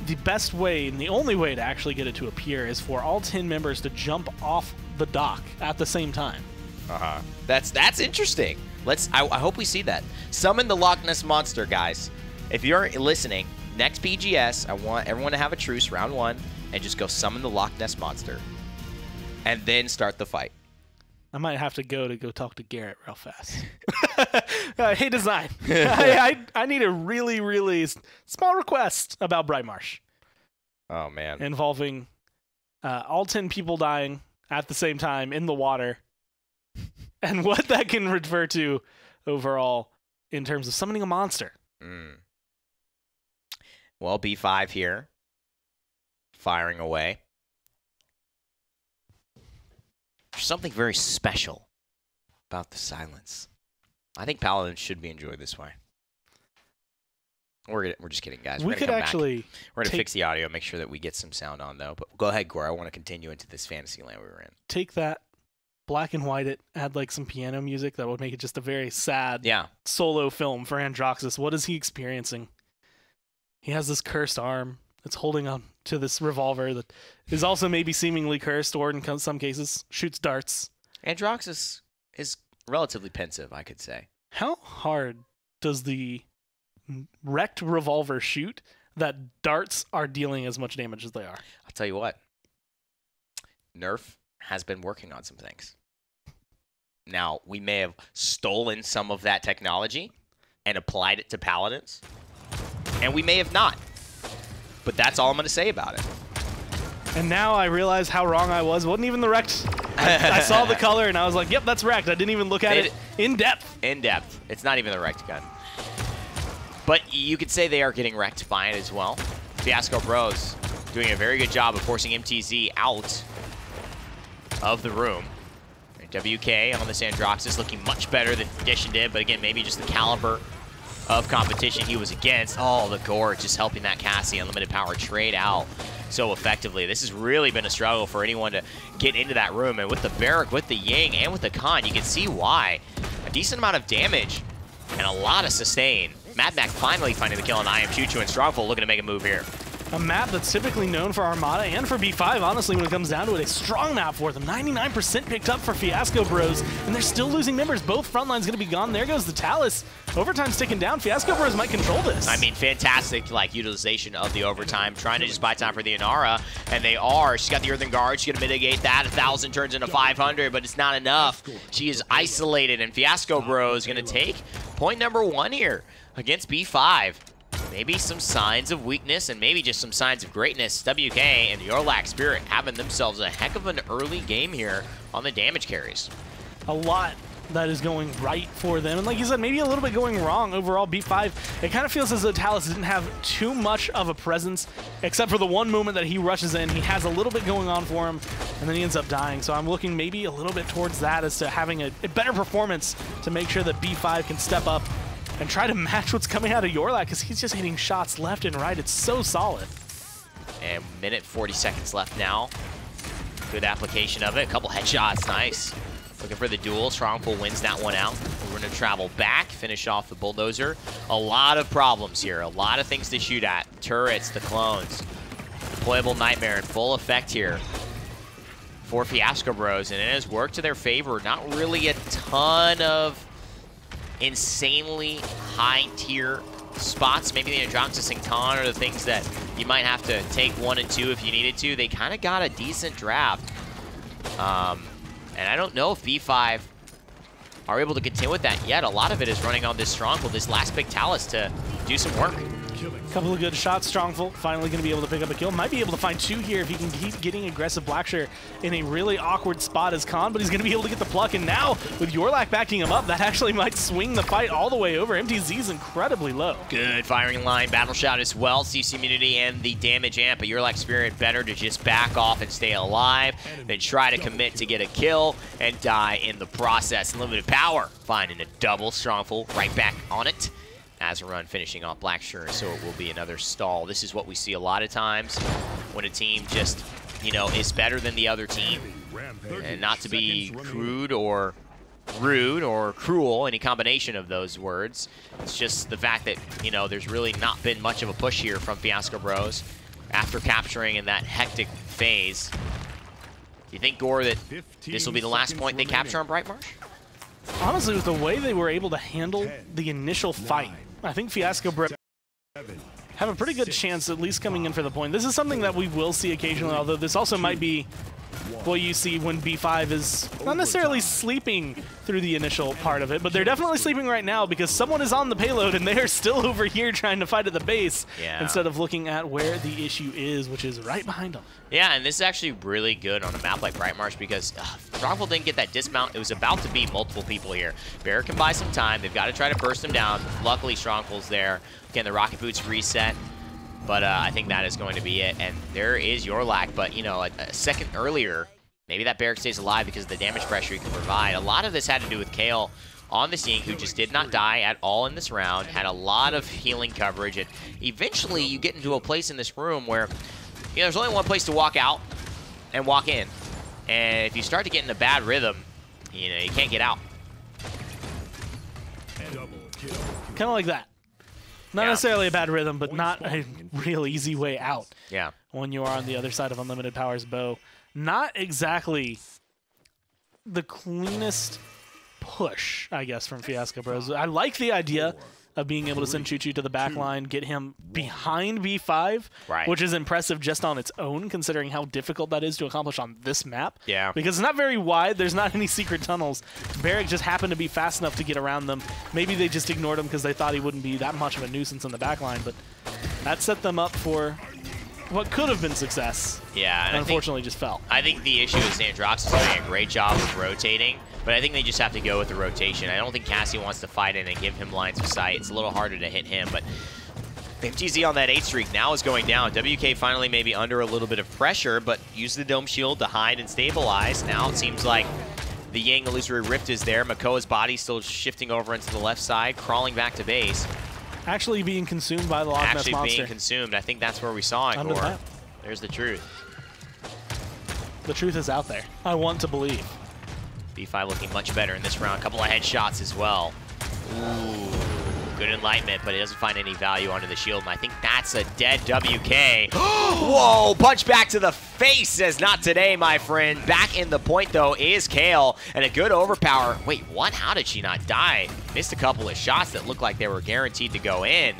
The best way, and the only way to actually get it to appear is for all 10 members to jump off the dock at the same time. Uh-huh. That's interesting. I hope we see that. Summon the Loch Ness Monster, guys. If you're listening, next BGS, I want everyone to have a truce, round 1, and just go summon the Loch Ness Monster. And then start the fight. I might have to go talk to Garrett real fast. Hey, Design. I need a really, really small request about Bright Marsh. Oh, man. Involving all 10 people dying at the same time in the water. And what that can refer to overall in terms of summoning a monster. Well, B5 here. Firing away. There's something very special about the silence. I think Paladins should be enjoyed this way. We're just kidding, guys. We could actually... We're going to fix the audio, make sure that we get some sound on, though. But go ahead, Gore. I want to continue into this fantasy land we were in. Take that, black and white it, add like some piano music that would make it just a very sad solo film for Androxus. What is he experiencing? He has this cursed arm that's holding on to this revolver that is also maybe seemingly cursed, or in some cases shoots darts. Androxus is relatively pensive, I could say. How hard does the wrecked revolver shoot that darts are dealing as much damage as they are? I'll tell you what. Nerf has been working on some things. Now, we may have stolen some of that technology and applied it to Paladins, and we may have not. But that's all I'm going to say about it. And now I realize how wrong I was. It wasn't even the wrecked. I saw the color and I was like, yep, that's wrecked. I didn't even look at it in depth. In depth. It's not even the wrecked gun. But you could say they are getting wrecked by it as well. Fiasco Bros doing a very good job of forcing MTZ out of the room. WK on this Androxus looking much better than Condition did, but again, maybe just the caliber of competition he was against. Oh, the Gore just helping that Cassie Unlimited Power trade out so effectively. This has really been a struggle for anyone to get into that room, and with the Barrack, with the Ying, and with the Khan, you can see why. A decent amount of damage and a lot of sustain. Mad Mac finally finding the kill on I Am Choo Choo, and Strongful looking to make a move here. A map that's typically known for Armada and for B5, honestly, when it comes down to it, a strong map for them. 99% picked up for Fiasco Bros, and they're still losing members. Both front lines going to be gone. There goes the Talus. Overtime's ticking down. Fiasco Bros might control this. I mean, fantastic utilization of the overtime, trying to just buy time for the Inara, and they are. She's got the Earthen Guard. She's going to mitigate that. 1,000 turns into 500, but it's not enough. She is isolated, and Fiasco Bros going to take point number 1 here against B5. Maybe some signs of weakness and maybe just some signs of greatness. WK and Yorlak Spirit having themselves a heck of an early game here on the damage carries. A lot that is going right for them. And like you said, maybe a little bit going wrong overall. B5, it kind of feels as though Talus didn't have too much of a presence, except for the one moment that he rushes in. He has a little bit going on for him, and then he ends up dying. So I'm looking maybe a little bit towards that as to having a better performance to make sure that B5 can step up and try to match what's coming out of Yorlak, because he's just hitting shots left and right. It's so solid. And minute 40 seconds left now. Good application of it. A couple headshots. Nice. Looking for the duel. Strongful wins that one out. We're going to travel back, finish off the bulldozer. A lot of problems here. A lot of things to shoot at. Turrets, the clones. Deployable Nightmare in full effect here for Fiasco Bros. And it has worked to their favor. Not really a ton of insanely high-tier spots. Maybe the Androxus and Khan are the things that you might have to take 1 and 2 if you needed to. They kind of got a decent draft. And I don't know if B5 are able to contend with that yet. A lot of it is running on this Strongful, this last pick Talus, to do some work. Couple of good shots. Strongful finally going to be able to pick up a kill. Might be able to find 2 here if he can keep getting aggressive. Blackshear in a really awkward spot as Khan, but he's going to be able to get the pluck. And now with Yorlak backing him up, that actually might swing the fight all the way over. MTZ's incredibly low. Good firing line, battle shot as well. CC immunity and the damage amp. But Yorlak Spirit better to just back off and stay alive than try to commit to get a kill and die in the process. Limited power, finding a double. Strongful right back on it. Azarun finishing off Blackshear, so it will be another stall. This is what we see a lot of times when a team just, you know, is better than the other team. And not to be crude or rude or cruel, any combination of those words. It's just the fact that, you know, there's really not been much of a push here from Fiasco Bros after capturing in that hectic phase. Do you think, Gore, that this will be the last point they capture on Bright Marsh? Honestly, with the way they were able to handle the initial fight, I think Fiasco Bros have a pretty good chance at least coming in for the point. This is something that we will see occasionally, although this also might be what you see when B5 is not necessarily sleeping through the initial part of it, but they're definitely sleeping right now because someone is on the payload and they are still over here trying to fight at the base instead of looking at where the issue is, which is right behind them. Yeah, and this is actually really good on a map like Bright Marsh because Strongful didn't get that dismount. It was about to be multiple people here. Bear can buy some time. They've got to try to burst him down. Luckily, Strongful's there. Again, the rocket boots reset. But I think that is going to be it. And there is Yorlak. But, you know, a second earlier, maybe that Barrack stays alive because of the damage pressure he can provide. A lot of this had to do with Kale on the scene, who just did not die at all in this round, had a lot of healing coverage. And eventually, you get into a place in this room where, you know, there's only one place to walk out and walk in. And if you start to get in a bad rhythm, you know, you can't get out. Kind of like that. Not necessarily a bad rhythm, but not a real easy way out. Yeah. When you are on the other side of Unlimited Power's bow. Not exactly the cleanest push, I guess, from Fiasco Bros. I like the idea of being able to send Choo Choo to the back line, get him behind B5, which is impressive just on its own, considering how difficult that is to accomplish on this map. Yeah. Because it's not very wide. There's not any secret tunnels. Barrack just happened to be fast enough to get around them. Maybe they just ignored him because they thought he wouldn't be that much of a nuisance in the back line, but that set them up for what could have been success. Yeah, and unfortunately just fell. I think the issue is Androx is doing a great job of rotating, but I think they just have to go with the rotation. I don't think Cassie wants to fight in and give him lines of sight. It's a little harder to hit him, but MTZ on that 8 streak now is going down. WK finally maybe under a little bit of pressure, but use the Dome Shield to hide and stabilize. Now it seems like the Yang Illusory Rift is there. Makoa's body still shifting over into the left side, crawling back to base. Actually being consumed by the Loch Ness Monster. Actually being consumed. I think that's where we saw it, Gore. There's the truth. The truth is out there. I want to believe. B5 looking much better in this round. A couple of headshots as well. Ooh, good enlightenment, but it doesn't find any value under the shield, and I think that's a dead WK. Whoa, punch back to the face says not today, my friend. Back in the point, though, is Kale, and a good overpower. Wait, what? How did she not die? Missed a couple of shots that looked like they were guaranteed to go in,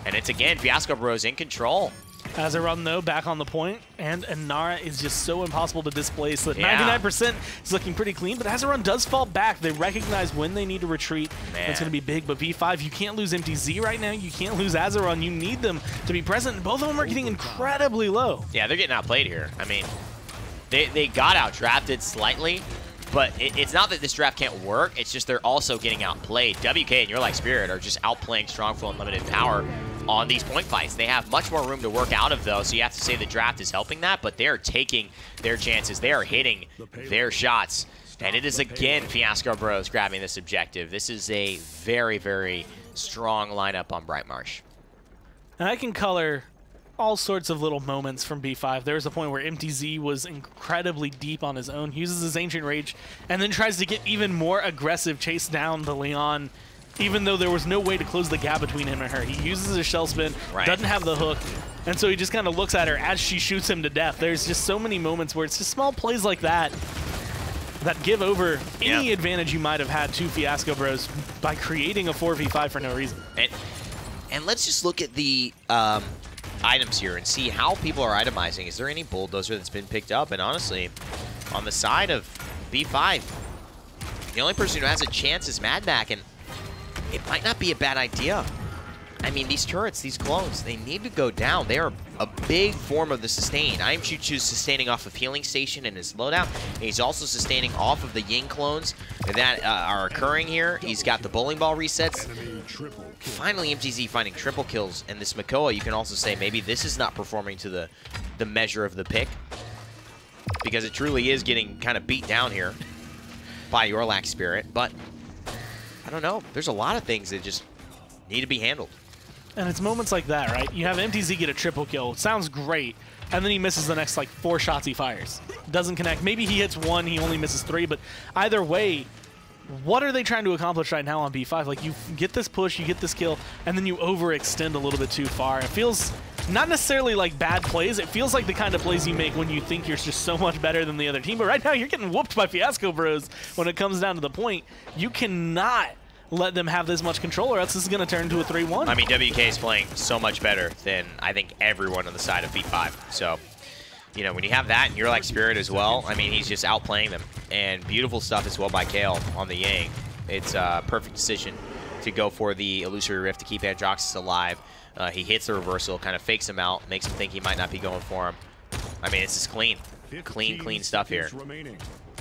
and it's, again, Fiasco Bros in control. As a run, though, back on the point, and Inara is just so impossible to displace that 99% is looking pretty clean, but as a run does fall back. They recognize when they need to retreat. It's going to be big, but V5, you can't lose MTZ right now. You can't lose Azeron. You need them to be present, and both of them are getting incredibly low. Yeah, they're getting outplayed here. I mean, they got out-drafted slightly, but it's not that this draft can't work. It's just they're also getting outplayed. WK and Your Like Spirit are just outplaying Strongful and Limited Power on these point fights. They have much more room to work out of, though, so you have to say the draft is helping that, but they're taking their chances. They are hitting their shots, and it is again Fiasco Bros grabbing this objective. This is a very, very strong lineup on Bright Marsh. And I can color all sorts of little moments from B5. There was a point where MTZ was incredibly deep on his own, uses his Ancient Rage, and then tries to get even more aggressive, chase down the Leon, even though there was no way to close the gap between him and her. He uses a shell spin, doesn't have the hook, and so he just kind of looks at her as she shoots him to death. There's just so many moments where it's just small plays like that that give over any advantage you might have had to Fiasco Bros by creating a 4v5 for no reason. And let's just look at the items here and see how people are itemizing. Is there any Bulldozer that's been picked up? And honestly, on the side of B5, the only person who has a chance is Madback, and it might not be a bad idea. I mean, these turrets, these clones, they need to go down. They are a big form of the sustain. I am Choo-Choo's sustaining off of Healing Station in his loadout. And he's also sustaining off of the Ying clones that are occurring here. He's got the bowling ball resets. Finally, MTZ finding triple kills. And this Makoa, you can also say maybe this is not performing to the measure of the pick, because it truly is getting kind of beat down here by Your Lack Spirit. But I don't know. There's a lot of things that just need to be handled. And it's moments like that, right? You have MTZ get a triple kill. Sounds great. And then he misses the next, like, 4 shots he fires. Doesn't connect. Maybe he hits 1, he only misses 3. But either way, what are they trying to accomplish right now on B5? Like, you get this push, you get this kill, and then you overextend a little bit too far. It feels not necessarily like bad plays. It feels like the kind of plays you make when you think you're just so much better than the other team. But right now, you're getting whooped by Fiasco Bros when it comes down to the point. You cannot let them have this much control, or else this is going to turn into a 3-1. I mean, WK is playing so much better than I think everyone on the side of B5. So, you know, when you have that and you're like Spirit as well, I mean, he's just outplaying them. And beautiful stuff as well by Kale on the Yang. It's a perfect decision to go for the Illusory Rift to keep Androxus alive. He hits the reversal, kind of fakes him out, makes him think he might not be going for him. I mean, it's just clean. Clean stuff here.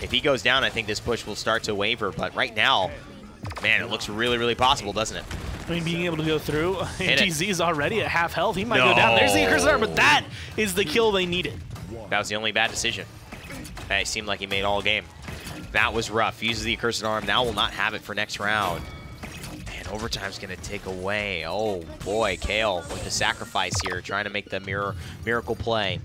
If he goes down, I think this push will start to waver. But right now, man, it looks really, really possible, doesn't it? I mean, being able to go through, MTZ is already at half health. He might go down. There's the Accursed Arm, but that is the kill they needed. That was the only bad decision. It seemed like he made all game. That was rough. Uses the Accursed Arm. Now will not have it for next round. And overtime's going to take away. Oh, boy, Kale with the sacrifice here, trying to make the miracle play.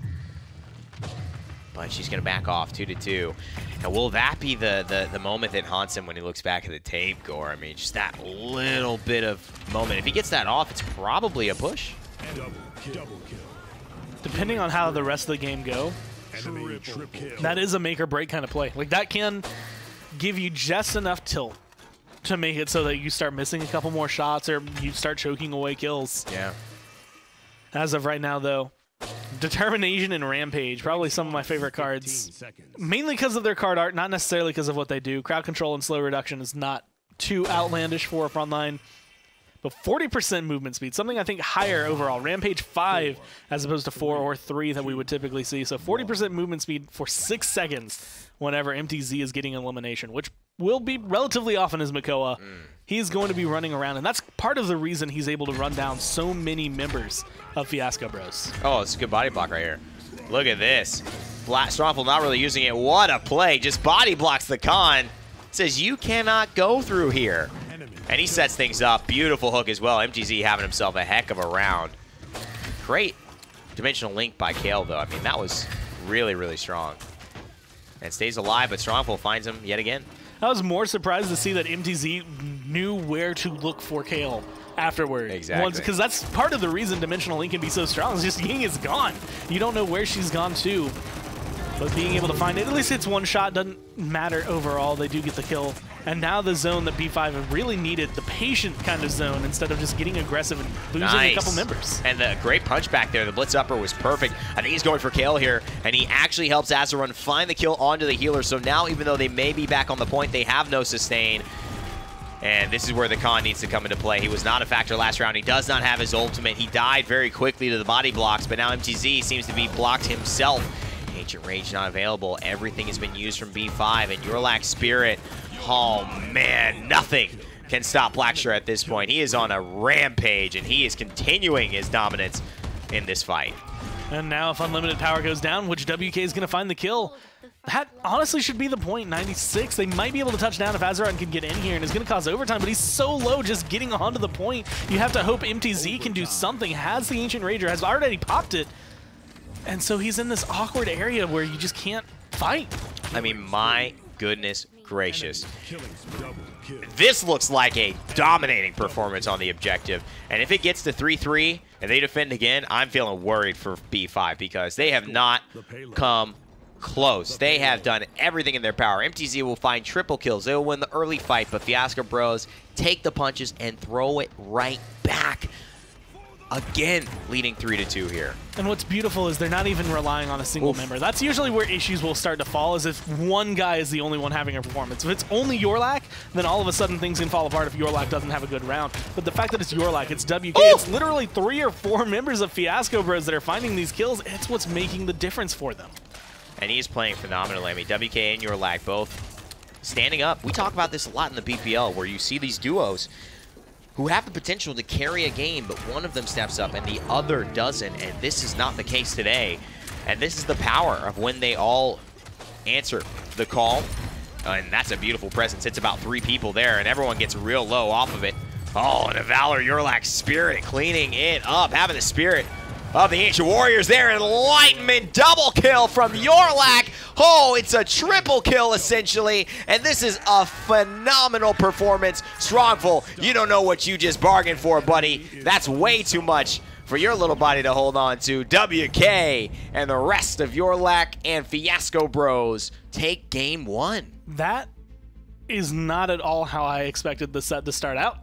But she's going to back off 2-2. Now, will that be the moment that haunts him when he looks back at the tape, Gore? I mean, just that little bit of moment. If he gets that off, it's probably a push. Double kill. Depending on how the rest of the game go, that is a make or break kind of play. Like, that can give you just enough tilt to make it so that you start missing a couple more shots or you start choking away kills. Yeah. As of right now, though, Determination and Rampage, probably some of my favorite cards. Mainly because of their card art, not necessarily because of what they do. Crowd control and slow reduction is not too outlandish for a frontline. But 40% movement speed, something I think higher overall. Rampage 5 as opposed to 4 or 3 that we would typically see. So 40% movement speed for 6 seconds whenever MTZ is getting elimination, which will be relatively often as Makoa. He's going to be running around, and that's part of the reason he's able to run down so many members of Fiasco Bros. Oh, it's a good body block right here. Look at this. Strongful not really using it. What a play. Just body blocks the con. Says you cannot go through here. And he sets things up. Beautiful hook as well. MTZ having himself a heck of a round. Great dimensional link by Kale, though. I mean, that was really, really strong. And stays alive, but Strongful finds him yet again. I was more surprised to see that MTZ knew where to look for Kale afterward. Exactly. Because that's part of the reason Dimensional Link can be so strong. It's just Ying is gone. You don't know where she's gone to. But being able to find it, at least it's one shot, doesn't matter overall. They do get the kill And now the zone that B5 have really needed, the patient kind of zone, instead of just getting aggressive and losing a couple members. And the great punch back there, the blitz upper was perfect. I think he's going for kill here, and he actually helps Azarun find the kill onto the healer. So now, even though they may be back on the point, they have no sustain. And this is where the con needs to come into play. He was not a factor last round. He does not have his ultimate. He died very quickly to the body blocks, but now MTZ seems to be blocked himself. Ancient Rage not available. Everything has been used from B5, and Yorlak Spirit, oh man, nothing can stop Blackstar at this point. He is on a rampage, and he is continuing his dominance in this fight. And now if Unlimited Power goes down, which WK is going to find the kill? That honestly should be the point, 96. They might be able to touch down if Azarun can get in here, and it's going to cause overtime, but he's so low just getting onto the point. You have to hope MTZ can do something. Has the Ancient Rager, has already popped it. And so he's in this awkward area where you just can't fight. I mean, my goodness gracious. This looks like a dominating performance on the objective. And if it gets to 3-3 and they defend again, I'm feeling worried for B5 because they have not come close. They have done everything in their power. MTZ will find triple kills. They will win the early fight, but Fiasco Bros take the punches and throw it right back. Again, leading 3-2 here. And what's beautiful is they're not even relying on a single member. That's usually where issues will start to fall, is if one guy is the only one having a performance. If it's only Yorlak, then all of a sudden things can fall apart if Yorlak doesn't have a good round. But the fact that it's Yorlak, it's WK, it's literally 3 or 4 members of Fiasco Bros that are finding these kills. It's what's making the difference for them. And he's playing phenomenally. I mean, WK and Yorlak both standing up. We talk about this a lot in the BPL, where you see these duos who have the potential to carry a game, but one of them steps up and the other doesn't, and this is not the case today. And this is the power of when they all answer the call, and that's a beautiful presence. It's about 3 people there, and everyone gets real low off of it. Oh, and a Valor Yorlak Spirit cleaning it up, having the spirit of the Ancient Warriors there. Enlightenment double kill from Yorlak. Oh, it's a triple kill essentially, and this is a phenomenal performance. Strongful, you don't know what you just bargained for, buddy. That's way too much for your little body to hold on to. WK and the rest of Yorlak and Fiasco Bros take game 1. That is not at all how I expected the set to start out.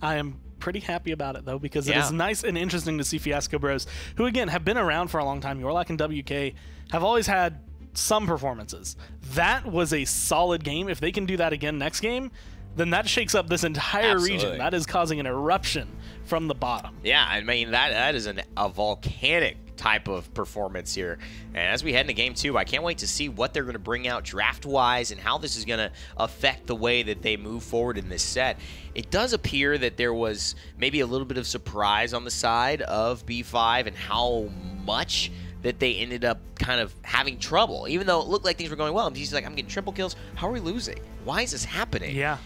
I am pretty happy about it though, because it is nice and interesting to see Fiasco Bros, who again have been around for a long time. Yorlak and WK have always had some performances. That was a solid game. If they can do that again next game, then that shakes up this entire region. That is causing an eruption from the bottom. Yeah, I mean, that is a volcanic type of performance here. And as we head into game 2, I can't wait to see what they're going to bring out draft-wise and how this is going to affect the way that they move forward in this set. It does appear that there was maybe a little bit of surprise on the side of B5 and how much that they ended up kind of having trouble. Even though it looked like things were going well, he's like, I'm getting triple kills. How are we losing? Why is this happening? Yeah.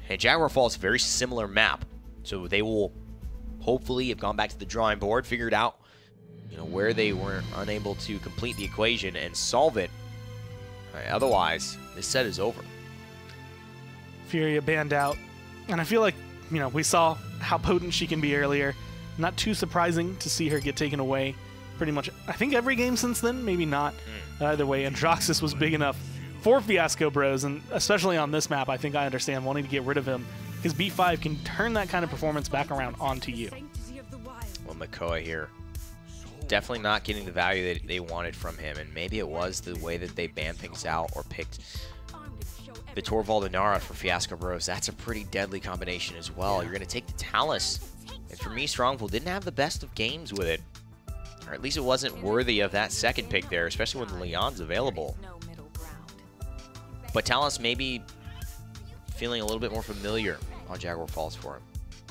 And Jaguar Falls, a very similar map. So they will hopefully have gone back to the drawing board, figured out where they were unable to complete the equation and solve it. Otherwise, this set is over. Furia banned out. And I feel like, we saw how potent she can be earlier. Not too surprising to see her get taken away pretty much, I think, every game since then. Maybe not. Either way, Androxus was big enough for Fiasco Bros, and especially on this map, I think I understand wanting to get rid of him, because B5 can turn that kind of performance back around onto you. Well, Makoa here, definitely not getting the value that they wanted from him, and maybe it was the way that they banned things out or picked the Torvald and Nara for Fiasco Bros. That's a pretty deadly combination as well. You're going to take the Talus, and for me, Strongful didn't have the best of games with it, or at least it wasn't worthy of that second pick there, especially when Leon's available. But Talus maybe feeling a little bit more familiar on Jaguar Falls for him.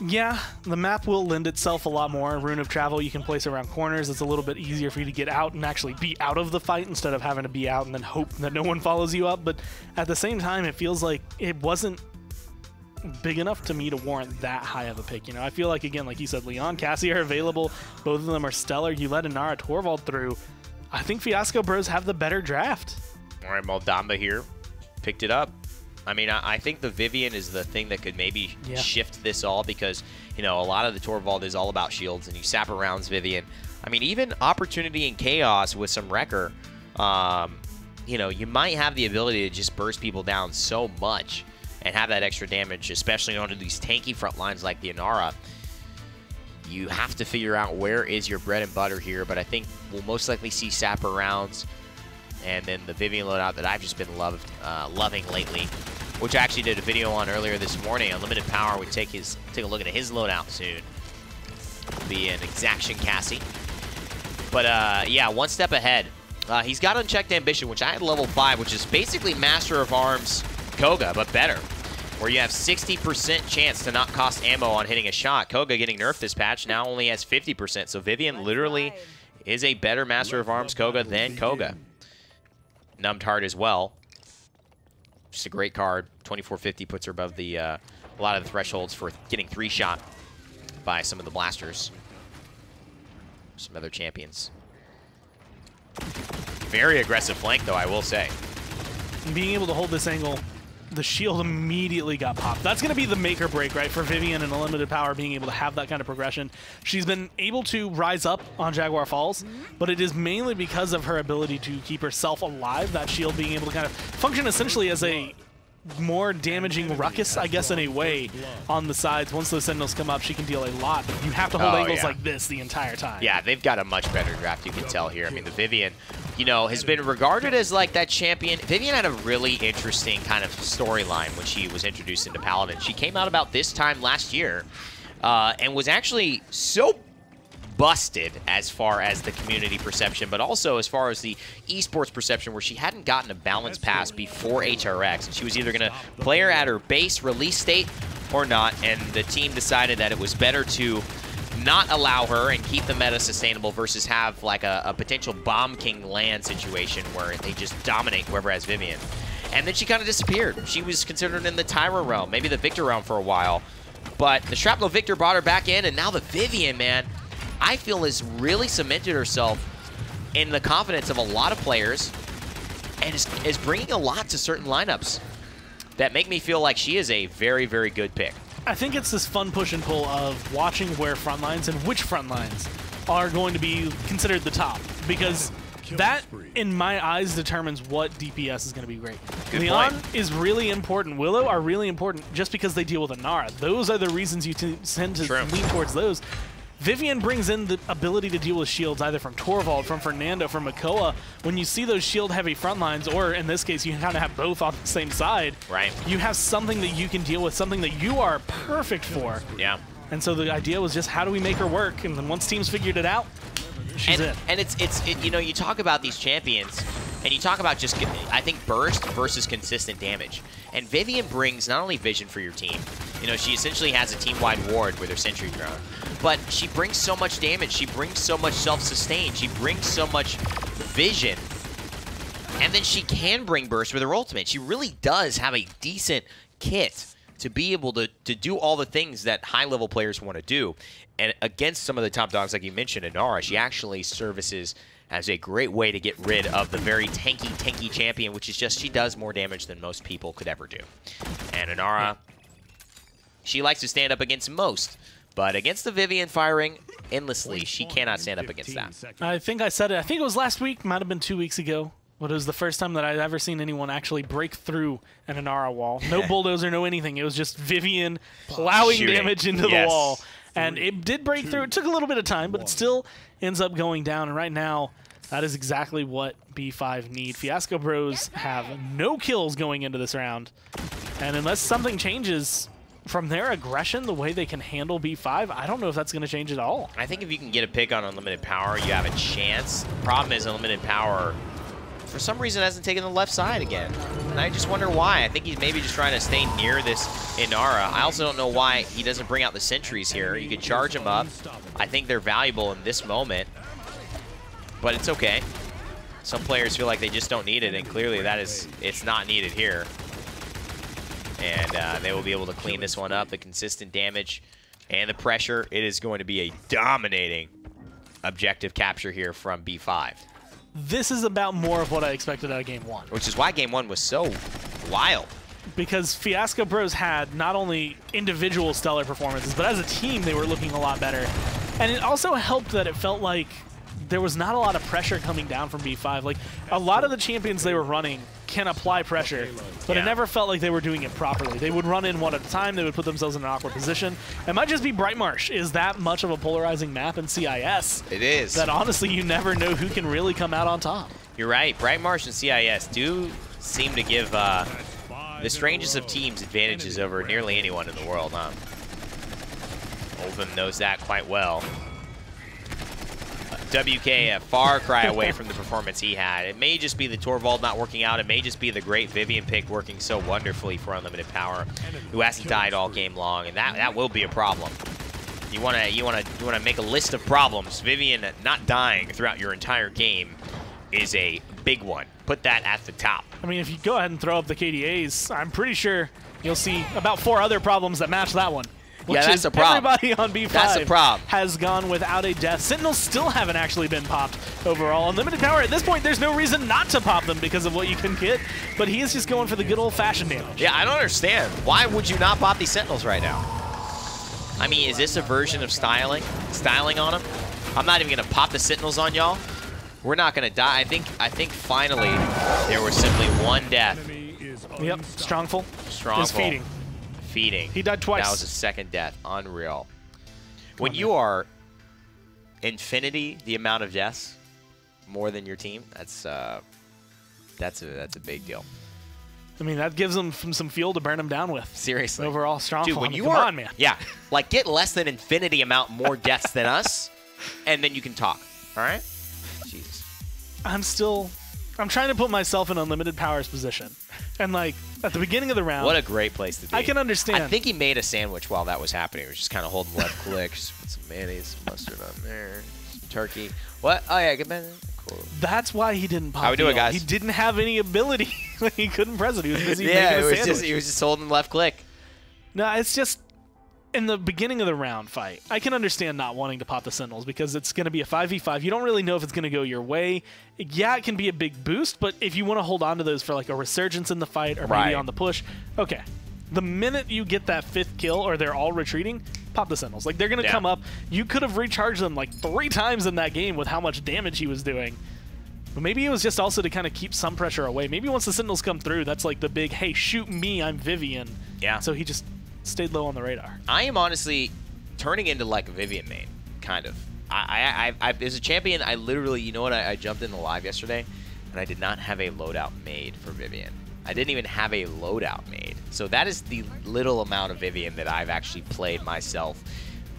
Yeah, the map will lend itself a lot more. Rune of Travel you can place around corners. It's a little bit easier for you to get out and actually be out of the fight instead of having to be out and then hope that no one follows you up. But at the same time, it feels like it wasn't big enough to me to warrant that high of a pick. I feel like, again, like you said, Leon, Cassie are available. Both of them are stellar. You let Inara Torvald through. I think Fiasco Bros have the better draft. All right, Moldamba here picked it up. I mean, I think the Vivian is the thing that could maybe shift this all, because, a lot of the Torvald is all about shields, and you sap around Vivian. I mean, even Opportunity and Chaos with some Wrecker, you might have the ability to just burst people down so much and have that extra damage, especially onto these tanky front lines like the Inara, you have to figure out where is your bread and butter here. But I think we'll most likely see Sapper rounds, and then the Vivian loadout that I've just been loving lately, which I actually did a video on earlier this morning. Unlimited Power would take a look at his loadout soon. It'll be an Exaction Cassie. But yeah, one step ahead. He's got Unchecked Ambition, which I had level 5, which is basically Master of Arms Koga, but better. Where you have 60% chance to not cost ammo on hitting a shot. Koga getting nerfed this patch now only has 50%. So Vivian literally is a better Master of Arms Koga than Koga. Numbed Heart as well. Just a great card. 2450 puts her above the a lot of the thresholds for getting 3-shot by some of the blasters. Some other champions. Very aggressive flank, though, I will say. And being able to hold this angle, the shield immediately got popped. That's going to be the make or break, right, for Vivian and Unlimited Power, being able to have that kind of progression. She's been able to rise up on Jaguar Falls, but it is mainly because of her ability to keep herself alive, that shield being able to kind of function essentially as a more damaging ruckus, I guess, in a way, on the sides. Once those Sentinels come up, she can deal a lot, but you have to hold angles like this the entire time. Yeah, they've got a much better draft, you can tell here. I mean, the Vivian, you know, has been regarded as like that champion. Vivian had a really interesting kind of storyline when she was introduced into Paladins. She came out about this time last year and was actually so busted as far as the community perception, but also as far as the esports perception, where she hadn't gotten a balance pass before HRX, and she was either going to play her at her base release state or not, and the team decided that it was better to not allow her and keep the meta sustainable versus have like a potential Bomb King land situation where they just dominate whoever has Vivian. And then she kind of disappeared. She was considered in the Tyra realm, maybe the Victor realm for a while, but the Shrapnel Victor brought her back in, and now the Vivian, man, I feel has really cemented herself in the confidence of a lot of players and is bringing a lot to certain lineups that make me feel like she is a very, very good pick. I think it's this fun push and pull of watching where front lines and which front lines are going to be considered the top, because that, in my eyes, determines what DPS is going to be great. Good Leon point. is really important. Willow are really important just because they deal with Inara. Those are the reasons you tend to lean towards those. Vivian brings in the ability to deal with shields either from Torvald, from Fernando, from Makoa. When you see those shield-heavy front lines, or in this case, you kind of have both on the same side, right? You have something that you can deal with, something that you are perfect for. Yeah. And so the idea was just, how do we make her work? And then once teams figured it out, she's in. And it's you know, you talk about these champions, and you talk about just, I think, burst versus consistent damage. And Vivian brings not only vision for your team, you know, she essentially has a team-wide ward with her Sentry Drone, but she brings so much damage, she brings so much self-sustain, she brings so much vision, and then she can bring burst with her ultimate. She really does have a decent kit to be able to do all the things that high-level players want to do. And against some of the top dogs, like you mentioned, Inara, she actually services as a great way to get rid of the very tanky champion, which is just she does more damage than most people could ever do. And Inara, she likes to stand up against most, but against the Vivian firing endlessly, she cannot stand up against that. I think I said it. I think it was last week, might have been 2 weeks ago, but it was the first time that I'd ever seen anyone actually break through an Inara wall. No bulldozer, no anything. It was just Vivian plowing damage into the wall. And it did break through. It took a little bit of time, but it still ends up going down. And right now, that is exactly what B5 need. Fiasco Bros have no kills going into this round. And unless something changes from their aggression, the way they can handle B5, I don't know if that's going to change at all. I think if you can get a pick on Unlimited Power, you have a chance. The problem is Unlimited Power, for some reason, hasn't taken the left side again. And I just wonder why. I think he's maybe just trying to stay near this Inara. I also don't know why he doesn't bring out the sentries here. You could charge them up. I think they're valuable in this moment. But it's okay. Some players feel like they just don't need it, and clearly it's not needed here. And they will be able to clean this one up. The consistent damage and the pressure. It is going to be a dominating objective capture here from B5. This is about more of what I expected out of Game 1. Which is why Game 1 was so wild. Because Fiasco Bros had not only individual stellar performances, but as a team they were looking a lot better. And it also helped that it felt like there was not a lot of pressure coming down from B5. Like, a lot of the champions they were running can apply pressure, but it never felt like they were doing it properly. They would run in one at a time. They would put themselves in an awkward position. It might just be Bright Marsh is that much of a polarizing map in CIS. It is. That honestly, you never know who can really come out on top. You're right. Bright Marsh and CIS do seem to give the strangest of teams advantages over nearly anyone in the world, huh? Oldham knows that quite well. WK a far cry away from the performance he had. It may just be the Torvald not working out. It may just be the great Vivian pick working so wonderfully for Unlimited Power, who hasn't died all game long, and that will be a problem. You wanna make a list of problems. Vivian not dying throughout your entire game is a big one. Put that at the top. I mean, if you go ahead and throw up the KDAs, I'm pretty sure you'll see about 4 other problems that match that one. Yeah, that's a problem. Everybody on B5 That's a problem. has gone without a death. Sentinels still haven't actually been popped overall. Unlimited Power, at this point, there's no reason not to pop them because of what you can get, but he is just going for the good old-fashioned damage. Yeah, I don't understand. Why would you not pop these Sentinels right now? I mean, is this a version of styling on them? I'm not even going to pop the Sentinels on y'all. We're not going to die. I think finally there was simply one death. Yep, Strongful. Strongful. Is feeding. Feeding. He died twice. That was his second death. Unreal. When you are infinity, the amount of deaths, more than your team, that's a big deal. I mean, that gives them some fuel to burn them down with. Seriously. Overall, Strongful. Dude, when you come on, man. Yeah, like get less than infinity amount more deaths than us, and then you can talk. All right? Jesus. I'm trying to put myself in Unlimited Power's position. And, like, at the beginning of the round... What a great place to be. I can understand. I think he made a sandwich while that was happening. He was just kind of holding left click, just put some mayonnaise, some mustard on there, some turkey. What? Oh, yeah, good man. Cool. That's why he didn't pop How we doing, guys? He didn't have any ability. He couldn't press it. He was busy yeah, making a sandwich. he was just holding left click. No, it's just... In the beginning of the round fight, I can understand not wanting to pop the Sentinels because it's going to be a 5v5. You don't really know if it's going to go your way. Yeah, it can be a big boost, but if you want to hold on to those for like a resurgence in the fight or maybe on the push, okay. The minute you get that 5th kill or they're all retreating, pop the Sentinels. Like, they're going to come up. You could have recharged them like 3 times in that game with how much damage he was doing. But maybe it was just also to kind of keep some pressure away. Maybe once the Sentinels come through, that's like the big, hey, shoot me, I'm Vivian. Yeah. So he just stayed low on the radar. I am honestly turning into like a Vivian main, kind of. I as a champion, I literally, you know what, I jumped in the live yesterday, and I did not have a loadout made for Vivian. I didn't even have a loadout made. So that is the little amount of Vivian that I've actually played myself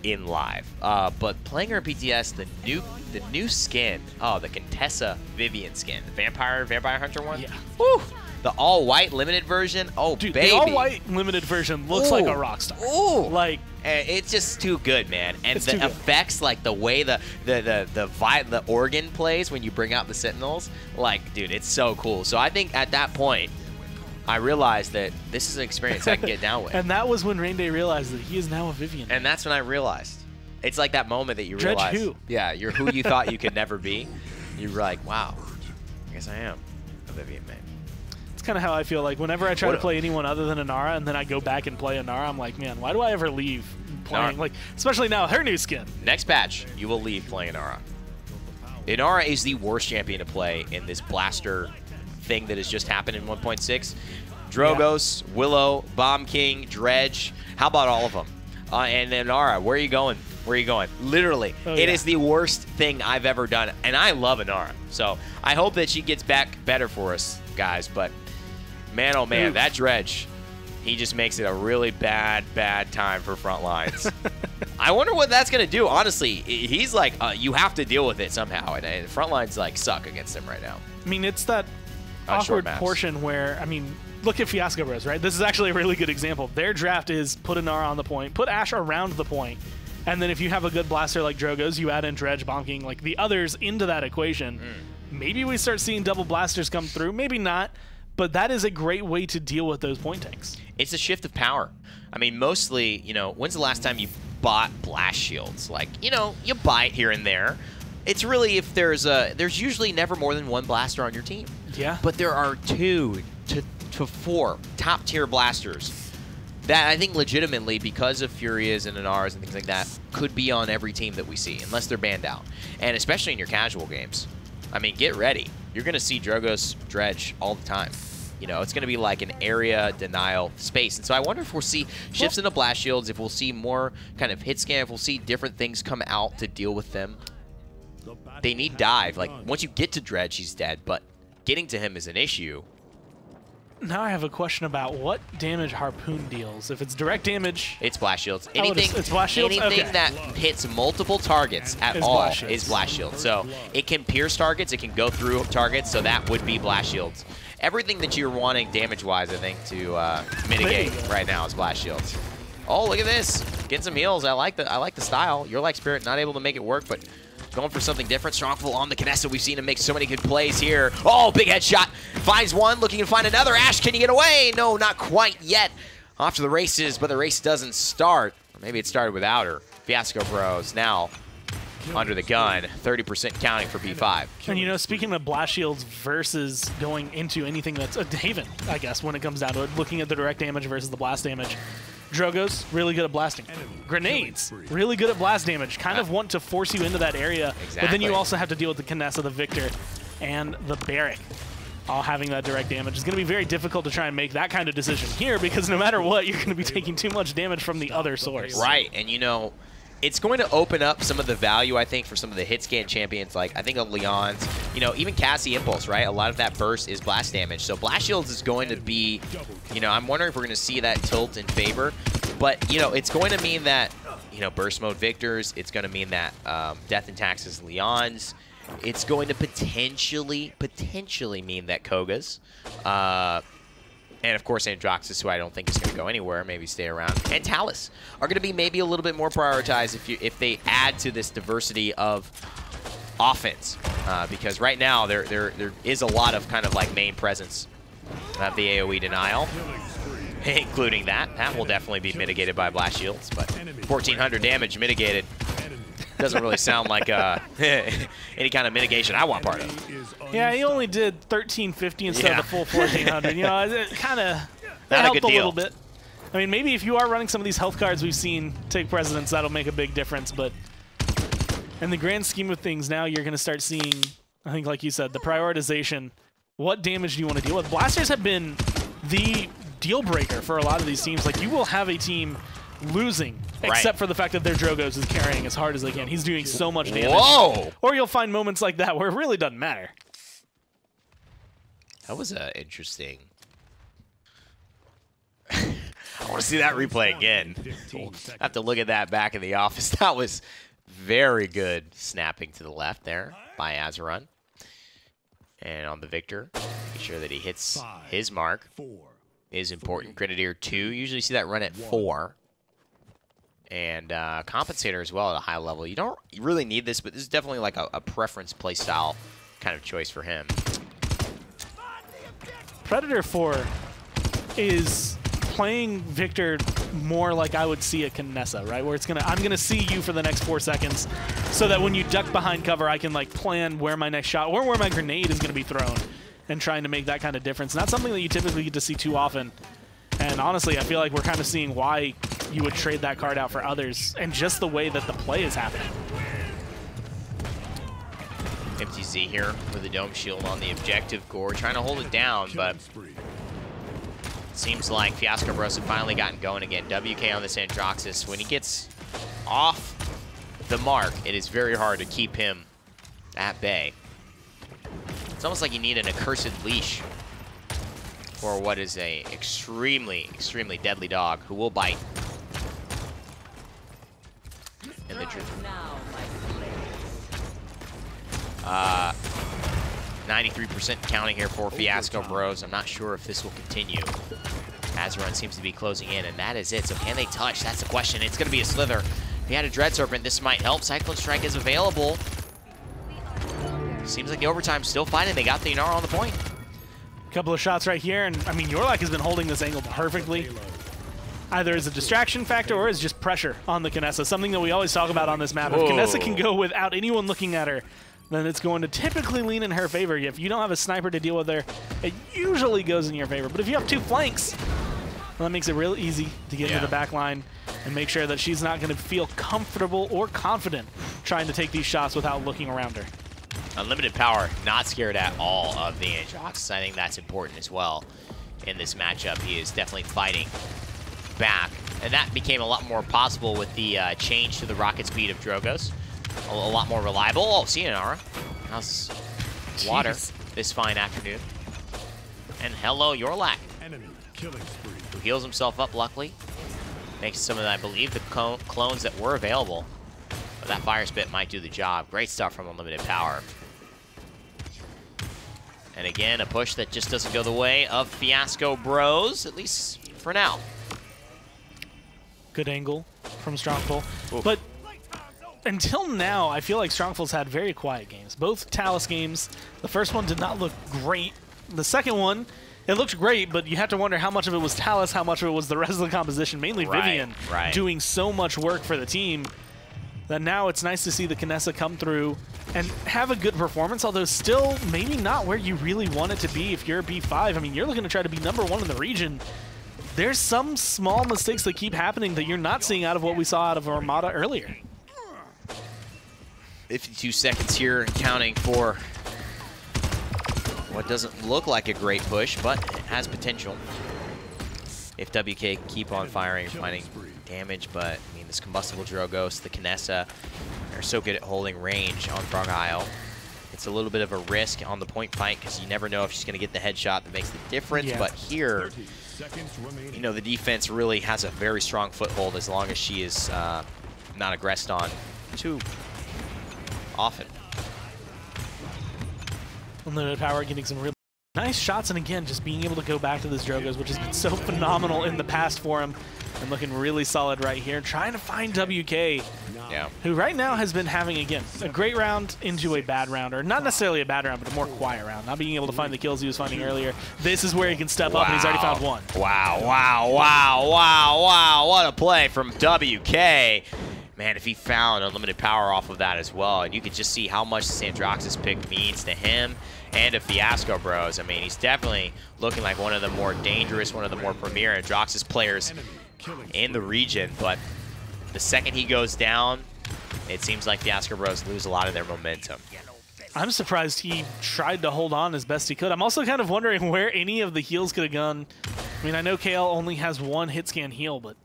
in live. But playing her in PTS, the new skin, the Contessa Vivian skin, the Vampire Hunter one. Yeah. Woo! The all-white limited version, Dude, baby. the all-white limited version looks like a rock star. Ooh. Like, it's just too good, man. And it's the too good. effects, like the way the organ plays when you bring out the Sentinels, like, dude, it's so cool. So I think at that point, I realized that this is an experience I can get down with. And that was when Rain Day realized that he is now a Vivian. And that's when I realized. It's like that moment that you Dredge realize. who? Yeah, you're who you thought you could never be. You're like, wow, I guess I am a Vivian man. It's kind of how I feel like whenever I try to play anyone other than Inara and then I go back and play Inara, I'm like, man, why do I ever leave playing? Inara. Like, especially now, her new skin. Next patch, you will leave playing Inara. Inara is the worst champion to play in this blaster thing that has just happened in 1.6. Drogos, Willow, Bomb King, Dredge. How about all of them? And Inara, where are you going? Where are you going? Literally, it is the worst thing I've ever done. And I love Inara. So I hope that she gets back better for us, guys. But man, oh man, that Dredge, he just makes it a really bad time for front lines. I wonder what that's going to do. Honestly, he's like, you have to deal with it somehow. And front lines like suck against him right now. I mean, it's that awkward portion where, I mean, look at Fiasco Bros, right? This is actually a really good example. Their draft is put Inara on the point, put Ashe around the point, and then if you have a good blaster like Drogo's, you add in Dredge, Bomb King, like the others into that equation. Maybe we start seeing double blasters come through. Maybe not, but that is a great way to deal with those point tanks. It's a shift of power. I mean, mostly, you know, when's the last time you bought blast shields? Like, you know, you buy it here and there. It's really if there's usually never more than one blaster on your team. Yeah. But there are 2 to 4 top tier blasters that I think legitimately, because of Furias and Inaras and things like that, could be on every team that we see, unless they're banned out. And especially in your casual games. I mean, get ready. You're going to see Drogos Dredge all the time. You know, it's going to be like an area denial space. And so I wonder if we'll see shifts into blast shields, if we'll see more kind of hit scan, if we'll see different things come out to deal with them. They need dive. Like, once you get to Dredge, he's dead, but getting to him is an issue. Now I have a question about what damage Harpoon deals. If it's direct damage, it's blast shields. Oh, it's blast shields? Anything Okay. that hits multiple targets at Is all blast shields. is blast shield. So it can pierce targets, it can go through targets, so that would be blast shields. Everything that you're wanting damage-wise, I think, to mitigate right now is blast shields. Oh, look at this. Getting some heals. I like the style. You're like Spirit, not able to make it work, but going for something different. Strongful on the Kinessa. We've seen him make so many good plays here. Oh, big headshot. Finds one, looking to find another. Ash, can you get away? No, not quite yet. Off to the races, but the race doesn't start. Or maybe it started without her. Fiasco Bros now under the gun. 30% counting for B5. and you know, speaking of blast shields versus going into anything that's a Haven, I guess, when it comes down to it, looking at the direct damage versus the blast damage. Drogos, really good at blasting. Grenades, really good at blast damage. Kind of want to force you into that area, but then you Exactly. also have to deal with the Kinessa, the Victor, and the Barrack. All having that direct damage. It's going to be very difficult to try and make that kind of decision here because no matter what, you're going to be taking too much damage from the other source. Right, and you know, it's going to open up some of the value, I think, for some of the hit scan champions, like I think of Leon's, you know, even Cassie Impulse, right? A lot of that burst is blast damage. So blast shields is going to be, you know, I'm wondering if we're going to see that tilt in favor. But, you know, it's going to mean that, you know, burst mode Victors, it's going to mean that Death and Taxes Leon's, it's going to potentially mean that Koga's, and of course Androxus, who I don't think is going to go anywhere, maybe stay around, and Talus are going to be maybe a little bit more prioritized if they add to this diversity of offense, because right now there is a lot of kind of like main presence of the AoE denial, including that. That will definitely be mitigated by blast shields, but 1,400 damage mitigated doesn't really sound like any kind of mitigation I want part of. Yeah, he only did 1350 instead of the full 1400. You know, it kind of Not a helped good a deal. little bit. I mean, maybe if you are running some of these health cards we've seen take precedence, that'll make a big difference. But in the grand scheme of things, now you're going to start seeing, I think, like you said, the prioritization. What damage do you want to deal with? Blasters have been the deal breaker for a lot of these teams. Like, you will have a team losing, except for the fact that their Drogos is carrying as hard as they can. He's doing so much damage. Whoa! Or you'll find moments like that where it really doesn't matter. That was interesting. I want to see that replay again. We'll have to look at that back in the office. That was very good snapping to the left there by Azeron. And on the Victor, make sure that he hits his mark is important. Grenadier 2, usually see that run at 4. And Compensator as well at a high level. You don't really need this, but this is definitely like a preference play style kind of choice for him. Predator 4 is playing Victor more like I would see a Kinessa, right? Where it's I'm gonna see you for the next 4 seconds, so that when you duck behind cover, I can like plan where my next shot or where my grenade is gonna be thrown, and trying to make that kind of difference. Not something that you typically get to see too often. And honestly, I feel like we're kind of seeing why you would trade that card out for others, and just the way that the play is happening. MTZ here with a dome shield on the objective core, trying to hold it down, but it seems like Fiasco Bros have finally gotten going again. WK on this Androxus. When he gets off the mark, it is very hard to keep him at bay. It's almost like you need an accursed leash for what is a extremely, extremely deadly dog who will bite. And the 93% counting here for Fiasco Bros. I'm not sure if this will continue. Azeron seems to be closing in, and that is it. So can they touch? That's the question. It's going to be a Slither. If he had a Dread Serpent, this might help. Cyclone Strike is available. Seems like the overtime's still fighting. They got the Inara on the point. Couple of shots right here, and I mean, Yorlak has been holding this angle perfectly. Either as a distraction factor or as just pressure on the Kinessa, something that we always talk about on this map. If Kinessa can go without anyone looking at her, then it's going to typically lean in her favor. If you don't have a sniper to deal with her, it usually goes in your favor. But if you have 2 flanks, well, that makes it real easy to get into the back line and make sure that she's not going to feel comfortable or confident trying to take these shots without looking around her. Unlimited power, not scared at all of the Androxus. I think that's important as well. in this matchup. He is definitely fighting back. And that became a lot more possible with the change to the rocket speed of Drogos. A lot more reliable. Oh, Sayonara. How's water this fine afternoon? And hello, Yorlak. Who heals himself up, luckily. Makes some of, I believe, the clones that were available. But that Fire Spit might do the job. Great stuff from Unlimited Power. And again, a push that just doesn't go the way of Fiasco Bros, at least for now. Good angle from Strongful. But until now, I feel like Strongful's had very quiet games. Both Talus games, the first one did not look great. The second one, it looked great, but you have to wonder how much of it was Talus, how much of it was the rest of the composition, mainly Vivian, doing so much work for the team. That now it's nice to see the Kinessa come through and have a good performance, although still maybe not where you really want it to be if you're a B5. I mean, you're looking to try to be #1 in the region. There's some small mistakes that keep happening that you're not seeing out of what we saw out of Armada earlier. 52 seconds here and counting for what doesn't look like a great push, but it has potential. If WK can keep on firing and finding damage, but I mean, this combustible Drogos, the Kinessa, are so good at holding range on Frogile. It's a little bit of a risk on the point fight because you never know if she's going to get the headshot that makes the difference, but here, you know, the defense really has a very strong foothold as long as she is not aggressed on too often. Unlimited Power getting some really nice shots, and again, just being able to go back to this Drogos, which has been so phenomenal in the past for him, and looking really solid right here, trying to find WK, who right now has been having, again, a great round into a bad round, or not necessarily a bad round, but a more quiet round, not being able to find the kills he was finding earlier. This is where he can step up, and he's already found one. Wow, what a play from WK. Man, if he found Unlimited Power off of that as well, and you could just see how much the Sandroxis pick means to him and to Fiasco Bros. I mean, he's definitely looking like one of the more dangerous, one of the more premier Androxis players in the region, but the second he goes down, it seems like Fiasco Bros lose a lot of their momentum. I'm surprised he tried to hold on as best he could. I'm also kind of wondering where any of the heals could have gone. I mean, I know KL only has one hit scan heal, but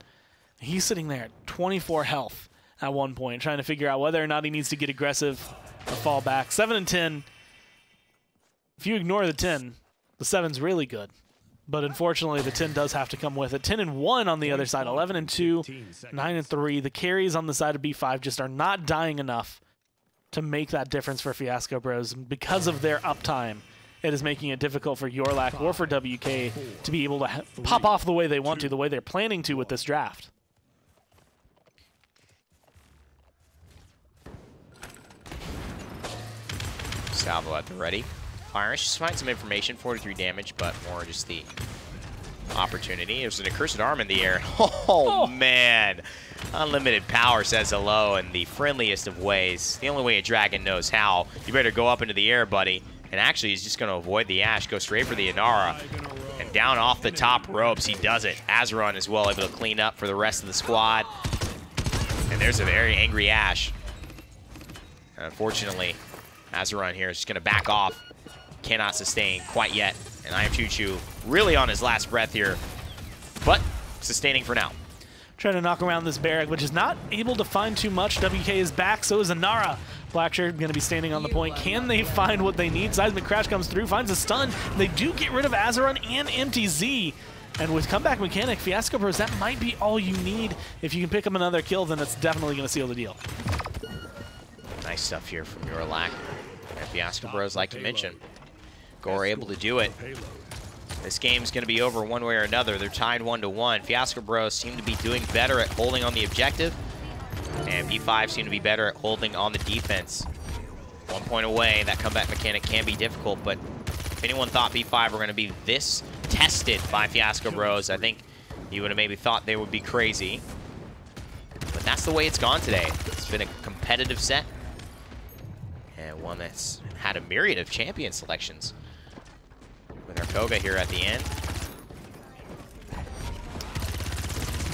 he's sitting there at 24 health at one point, trying to figure out whether or not he needs to get aggressive or fall back. 7 and 10. If you ignore the 10, the 7's really good. But unfortunately, the 10 does have to come with it. 10 and 1 on the other side. 11 and 2, 9 and 3. The carries on the side of B5 just are not dying enough to make that difference for Fiasco Bros. Because of their uptime, it is making it difficult for Yorlak or for WK to be able to pop off the way they want to, the way they're planning to with this draft. Salvo at the ready. Irish just find some information, 43 damage, but more just the opportunity. There's an accursed arm in the air. Oh, man. Unlimited Power says hello in the friendliest of ways. The only way a dragon knows how. You better go up into the air, buddy. And actually, he's just going to avoid the Ash, go straight for the Inara. And down off the top ropes, he does it. Azeron as well, able to clean up for the rest of the squad. And there's a very angry Ash. And unfortunately, Azeron here is just going to back off. Cannot sustain quite yet. And I am Choo Choo really on his last breath here, but sustaining for now. Trying to knock around this barrack, which is not able to find too much. WK is back, so is Inara. Blackshirt going to be standing on the point. Can they find what they need? Seismic Crash comes through, finds a stun. They do get rid of Azeron and Empty Z. And with comeback mechanic, Fiasco Bros, that might be all you need. If you can pick up another kill, then it's definitely going to seal the deal. Nice stuff here from Yorlak. And Fiasco Bros, like you mentioned, are able to do it. This game's going to be over one way or another. They're tied 1-1. Fiasco Bros seem to be doing better at holding on the objective, and B5 seem to be better at holding on the defense. 1 point away. That comeback mechanic can be difficult, but if anyone thought B5 were going to be this tested by Fiasco Bros, I think you would have maybe thought they would be crazy. But that's the way it's gone today. It's been a competitive set, and one that's had a myriad of champion selections. With our Koga here at the end.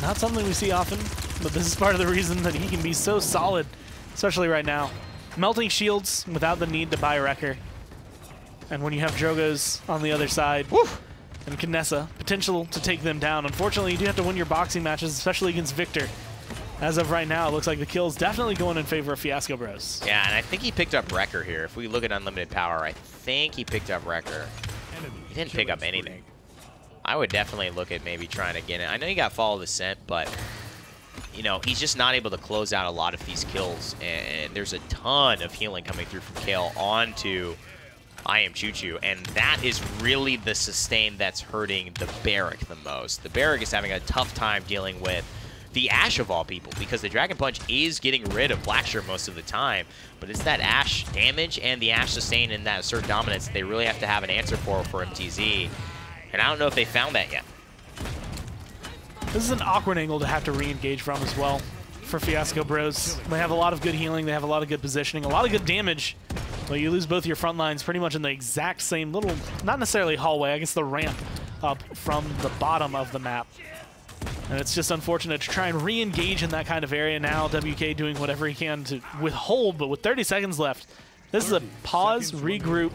Not something we see often, but this is part of the reason that he can be so solid, especially right now. Melting shields without the need to buy a Wrecker. And when you have Drogos on the other side, and Knessa. Potential to take them down. Unfortunately, you do have to win your boxing matches, especially against Victor. As of right now, it looks like the kill's definitely going in favor of Fiasco Bros. Yeah, and I think he picked up Wrecker here. If we look at Unlimited Power, I think he picked up Wrecker. He didn't pick up anything. I would definitely look at maybe trying to get it. I know you got Follow the Scent, but you know, he's just not able to close out a lot of these kills, and there's a ton of healing coming through from Kale onto I Am Choo Choo, and that is really the sustain that's hurting the Barrack the most. The Barrack is having a tough time dealing with the Ashe of all people, because the Dragon Punch is getting rid of Blackshirt most of the time, but it's that Ashe damage and the Ashe sustain and that Assert Dominance they really have to have an answer for MTZ, and I don't know if they found that yet. This is an awkward angle to have to re-engage from as well for Fiasco Bros. They have a lot of good healing, they have a lot of good positioning, a lot of good damage, but you lose both your front lines pretty much in the exact same little, not necessarily hallway, I guess the ramp up from the bottom of the map. And it's just unfortunate to try and re-engage in that kind of area now. WK doing whatever he can to withhold, but with 30 seconds left, this is a pause, regroup,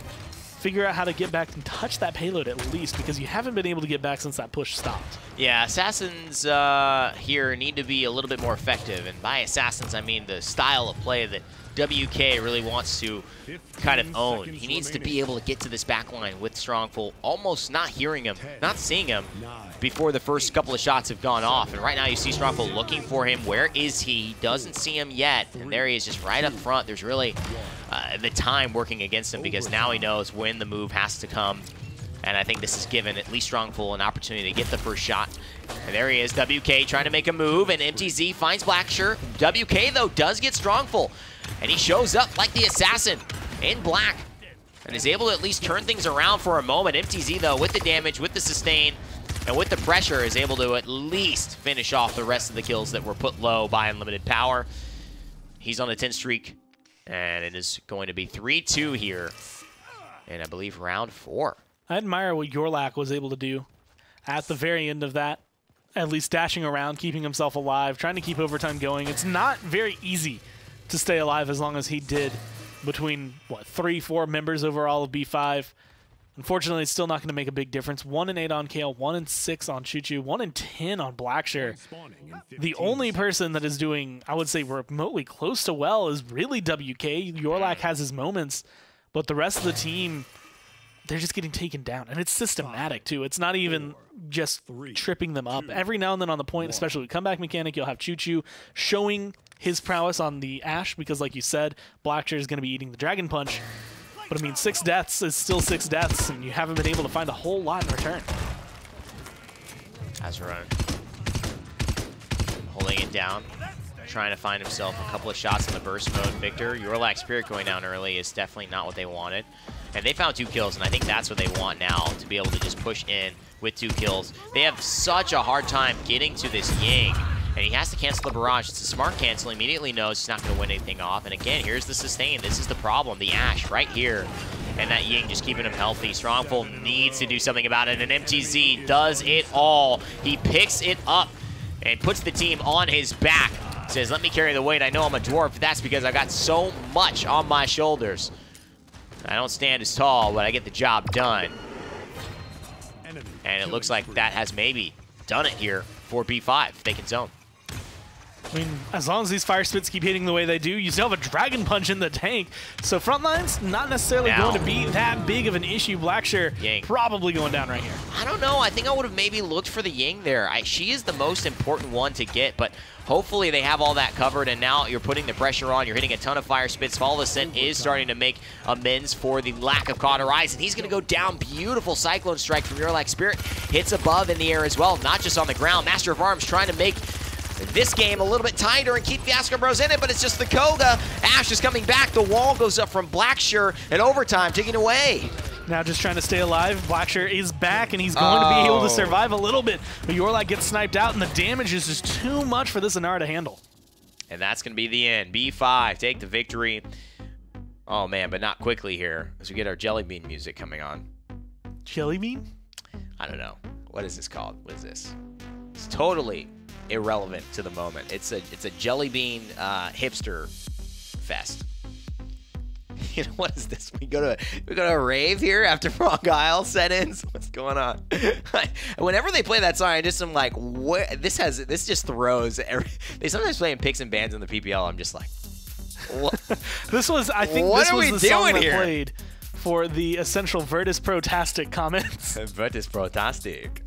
figure out how to get back and touch that payload at least, because you haven't been able to get back since that push stopped. Yeah, Assassins here need to be a little bit more effective, and by Assassins I mean the style of play that WK really wants to kind of own. He needs to be able to get to this backline with Strongful, almost not hearing him, not seeing him before the first couple of shots have gone off. And right now you see Strongful looking for him. Where is he? He doesn't see him yet. And there he is, just right up front. There's really the time working against him, because now he knows when the move has to come. And I think this has given at least Strongful an opportunity to get the first shot. And there he is, WK trying to make a move, and MTZ finds Blackshirt. WK, though, does get Strongful, and he shows up like the assassin in black and is able to at least turn things around for a moment. MTZ, though, with the damage, with the sustain, and with the pressure, is able to at least finish off the rest of the kills that were put low by Unlimited Power. He's on a 10 streak, and it is going to be 3-2 here in, I believe, round 4. I admire what Yorlak was able to do at the very end of that, at least dashing around, keeping himself alive, trying to keep overtime going. It's not very easy to stay alive as long as he did between, what, 3-4 members overall of B5. Unfortunately, it's still not going to make a big difference. 1-8 on Kale, 1-6 on Choo Choo, 1-10 on Blackshirt. The only person that is doing, I would say, remotely close to well is really WK. Yorlak has his moments, but the rest of the team, they're just getting taken down. And it's systematic, too. It's not even just tripping them up. Every now and then on the point, especially with comeback mechanic, you'll have Choo Choo showing his prowess on the Ashe, because like you said, Blackshirt is going to be eating the Dragon Punch. But I mean, 6 deaths is still 6 deaths, and you haven't been able to find a whole lot in return. Azaron holding it down, trying to find himself a couple of shots in the burst mode. Victor, Yorlak Spirit going down early is definitely not what they wanted. And they found 2 kills, and I think that's what they want now, to be able to just push in with 2 kills. They have such a hard time getting to this Ying, and he has to cancel the barrage. It's a smart cancel. Immediately knows he's not going to win anything off. And again, here's the sustain. This is the problem. The Ashe right here. And that Ying just keeping him healthy. Strongful needs to do something about it, and MTZ does it all. He picks it up and puts the team on his back. Says, let me carry the weight. I know I'm a dwarf. That's because I got so much on my shoulders. I don't stand as tall, but I get the job done. And it looks like that has maybe done it here for B5. They can zone. I mean, as long as these fire spits keep hitting the way they do, you still have a Dragon Punch in the tank. So front lines, not necessarily going to be that big of an issue. Blackshirt probably going down right here. I don't know. I think I would have maybe looked for the Ying there. She is the most important one to get, but hopefully they have all that covered, and now you're putting the pressure on. You're hitting a ton of fire spits. Follow the Scent is starting to make amends for the lack of cauterize, and he's going to go down. Beautiful Cyclone Strike from Yorlak Spirit. Hits above in the air as well, not just on the ground. Master of Arms trying to make this game a little bit tighter and keep Fiasco Bros in it, but it's just the Koga. Ashe is coming back. The wall goes up from Blackshirt, and overtime taken away. Now just trying to stay alive. Blackshirt is back, and he's going to be able to survive a little bit. But Yorlak gets sniped out, and the damage is just too much for this Inara to handle. And that's going to be the end. B5 take the victory. Oh, man, but not quickly here, as we get our Jelly Bean music coming on. Jelly Bean? I don't know. What is this called? What is this? It's totally irrelevant to the moment. It's a Jelly Bean hipster fest. You know, what is this? We go to a rave here after Frog Isle set-ins? What's What's going on? Whenever they play that song, I just am like, what? This just throws. They sometimes play in picks and bands in the PPL. I'm just like, what? I think What this are was we the song doing that here? played for the essential Virtus Protastic comments. Virtus Protastic.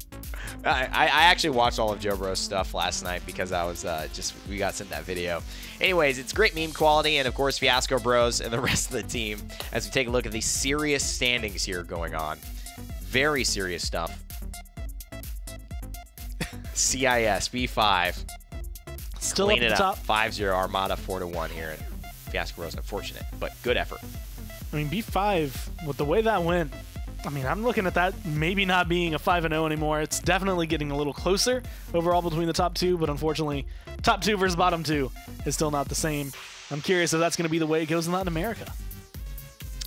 I actually watched all of Joe Bro's stuff last night because I was we got sent that video. Anyways, it's great meme quality, and of course Fiasco Bros and the rest of the team as we take a look at these serious standings here going on. Very serious stuff. CIS B5 Still up clean at it the up. top. 5-0 Armada 4-1 here, and Fiasco Bros unfortunate, but good effort. I mean, B5, with the way that went, I mean, I'm looking at that maybe not being a 5-0 anymore. It's definitely getting a little closer overall between the top two, but unfortunately, top two versus bottom two is still not the same. I'm curious if that's going to be the way it goes in Latin America.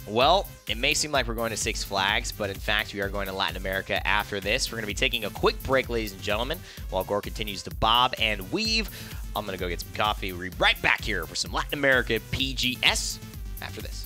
Well, it may seem like we're going to Six Flags, but in fact, we are going to Latin America after this. We're going to be taking a quick break, ladies and gentlemen, while Gore continues to bob and weave. I'm going to go get some coffee. We'll be right back here for some Latin America PGS after this.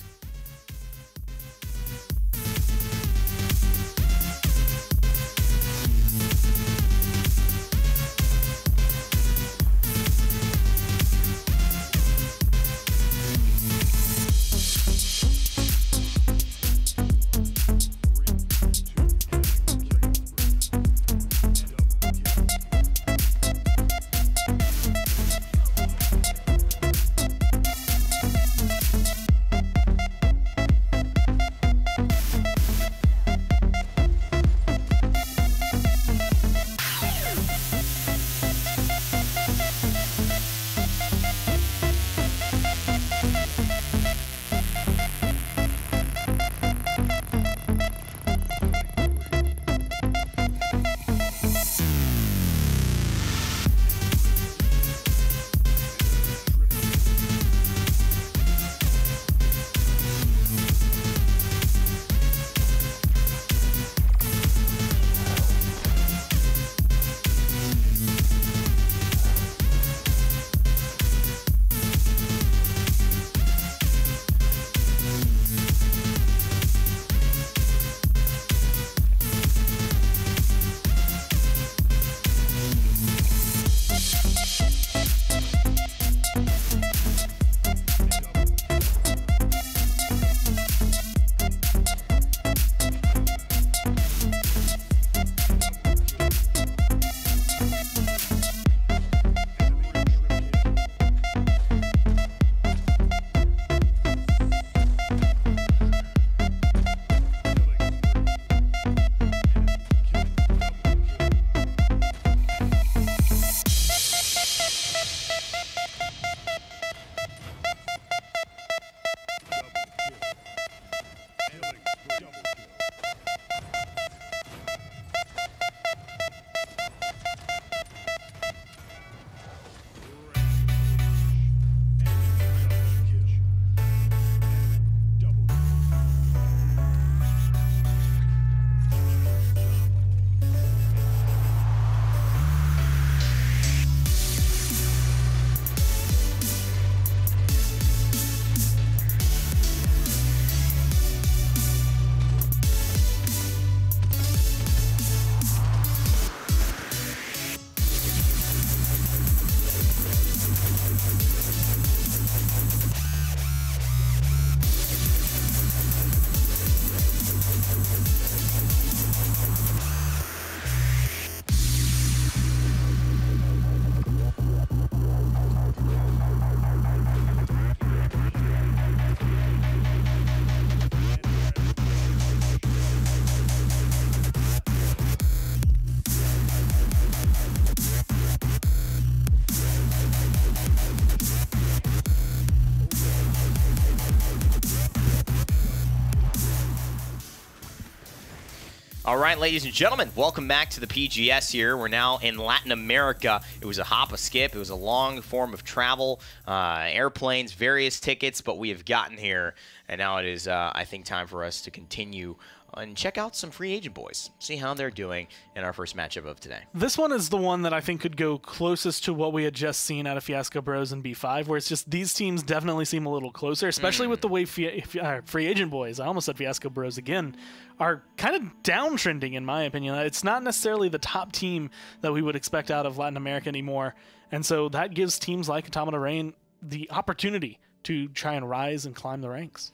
All right, ladies and gentlemen, welcome back to the PGS here. We're now in Latin America. It was a hop, a skip. It was a long form of travel, airplanes, various tickets, but we have gotten here, and now it is, I think, time for us to continue and check out some free agent boys. See how they're doing in our first matchup of today. This one is the one that I think could go closest to what we had just seen out of Fiasco Bros and B5, where it's just these teams definitely seem a little closer, especially with the way free agent boys, I almost said Fiasco Bros again, are kind of downtrending in my opinion. It's not necessarily the top team that we would expect out of Latin America anymore, and so that gives teams like Automata Rain the opportunity to try and rise and climb the ranks.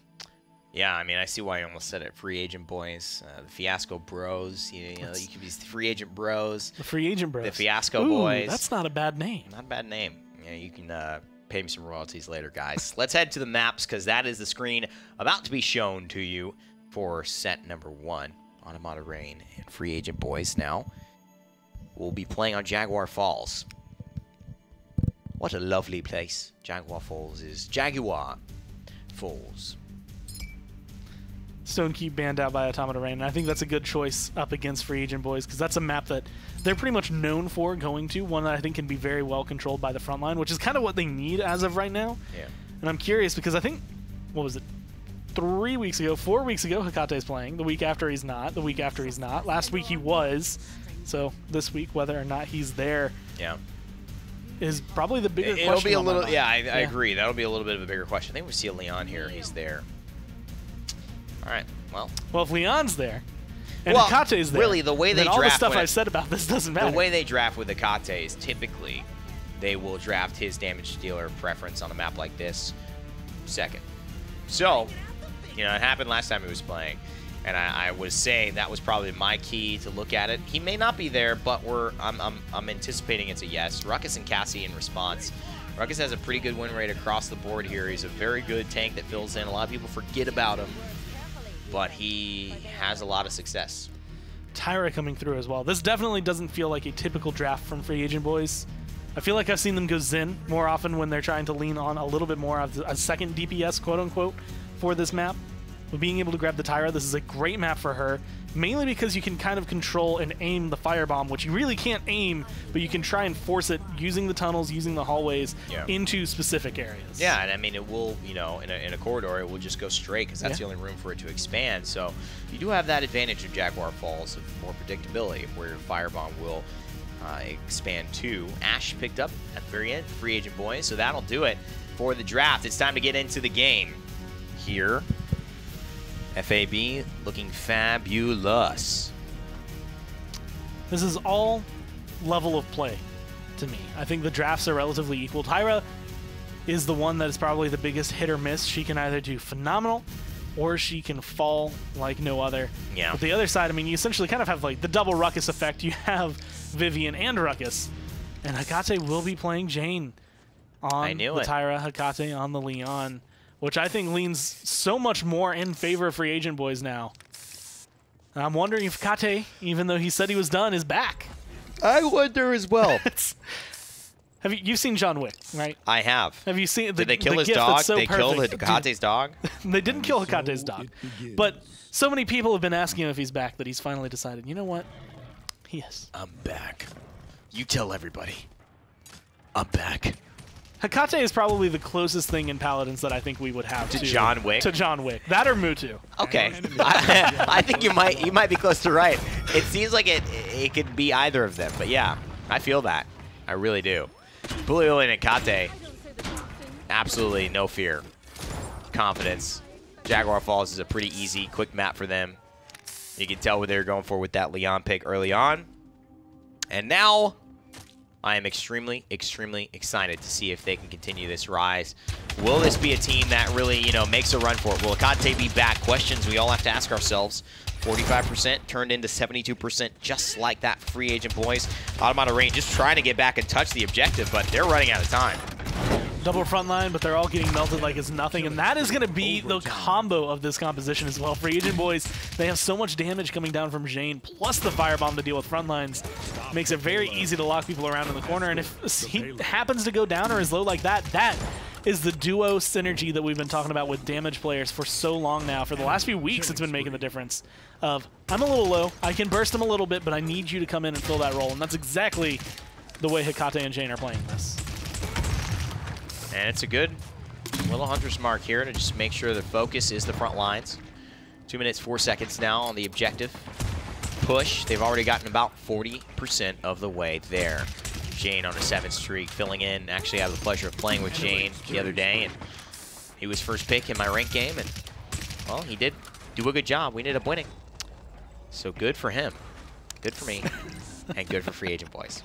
Yeah, I mean, I see why you almost said it. Free agent boys, the Fiasco Bros. You know, you can be free agent bros. The free agent bros. The Fiasco Ooh, boys. That's not a bad name. Not a bad name. Yeah, you can pay me some royalties later, guys. Let's head to the maps because that is the screen about to be shown to you for set number 1. Automata Rain and free agent boys now. We'll be playing on Jaguar Falls. What a lovely place. Jaguar Falls is Jaguar Falls. Stonekeep banned out by Automata Rain, and I think that's a good choice up against Free Agent Boys because that's a map that they're pretty much known for going to, one that I think can be very well controlled by the front line, which is kind of what they need as of right now. Yeah. And I'm curious because I think, what was it, 4 weeks ago, Hekate's playing. The week after he's not. The week after he's not. Last week he was. So this week, whether or not he's there, Yeah. is probably the bigger question. It'll be a on my little, mind. yeah, I agree. That'll be a little bit of a bigger question. I think we see a Leon here. He's there. All right. Well, if Leon's there and Well, Hekate's there, really, the way they then all the draft stuff when I've said about this doesn't matter. The way they draft with Hekate is typically they will draft his damage dealer preference on a map like this second. So, you know, it happened last time he was playing, and I was saying that was probably my key to look at it. He may not be there, but I'm anticipating it's a yes. Ruckus and Cassie in response. Ruckus has a pretty good win rate across the board here. He's a very good tank that fills in. A lot of people forget about him, but he has a lot of success. Tyra coming through as well. This definitely doesn't feel like a typical draft from Free Agent Boys. I feel like I've seen them go Zen more often when they're trying to lean on a little bit more of a second DPS, quote-unquote, for this map. But being able to grab the Tyra, this is a great map for her, mainly because you can kind of control and aim the firebomb, which you really can't aim, but you can try and force it using the tunnels, using the hallways, into specific areas. Yeah, and I mean, it will, you know, in a corridor, it will just go straight because that's the only room for it to expand. So you do have that advantage of Jaguar Falls of more predictability of where your firebomb will expand to. Ash picked up at the very end, Free Agent Boys, so that'll do it for the draft. It's time to get into the game here. FAB looking fabulous. This is all level of play to me. I think the drafts are relatively equal. Tyra is the one that is probably the biggest hit or miss. She can either do phenomenal or she can fall like no other. Yeah. But the other side, I mean, you essentially kind of have like the double Ruckus effect. You have Vivian and Ruckus. And Hekate will be playing Jane on the Tyra, Hekate on the Leon, which I think leans so much more in favor of Free Agent Boys now. And I'm wondering if Hekate, even though he said he was done, is back. I wonder as well. Have you've seen John Wick, right? I have. Have you seen? Did they kill his dog? They killed Hekate's dog? They didn't kill Hekate's dog. But so many people have been asking him if he's back that he's finally decided, you know what? He is. I'm back. You tell everybody. I'm back. Hekate is probably the closest thing in Paladins that I think we would have to John Wick. To John Wick, that or Mutu. Okay, I think you might be close to right. It seems like it could be either of them, but yeah, I feel that. I really do. Julio and Hekate, absolutely no fear, confidence. Jaguar Falls is a pretty easy, quick map for them. You can tell what they were going for with that Leon pick early on, and now I am extremely, extremely excited to see if they can continue this rise. Will this be a team that really, you know, makes a run for it? Will Hekate be back? Questions we all have to ask ourselves. 45% turned into 72%, just like that Free Agent Boys. Automata Rain just trying to get back and touch the objective, but they're running out of time. Double front line, but they're all getting melted like it's nothing, and that is going to be the combo of this composition as well. Free Agent Boys, they have so much damage coming down from Jane, plus the firebomb to deal with front lines. Makes it very easy to lock people around in the corner, and if he happens to go down or is low like that, that is the duo synergy that we've been talking about with damage players for so long now. For the last few weeks, it's been making the difference of, I'm a little low, I can burst him a little bit, but I need you to come in and fill that role, and that's exactly the way Hekate and Jane are playing this. And it's a good little hunter's mark here to just make sure the focus is the front lines. 2 minutes, 4 seconds now on the objective. Push. They've already gotten about 40% of the way there. Jane on a 7 streak, filling in. Actually, I had the pleasure of playing with Jane the other day, and he was first pick in my ranked game, and, well, he did do a good job. We ended up winning. So good for him. Good for me. And good for Free Agent Boys.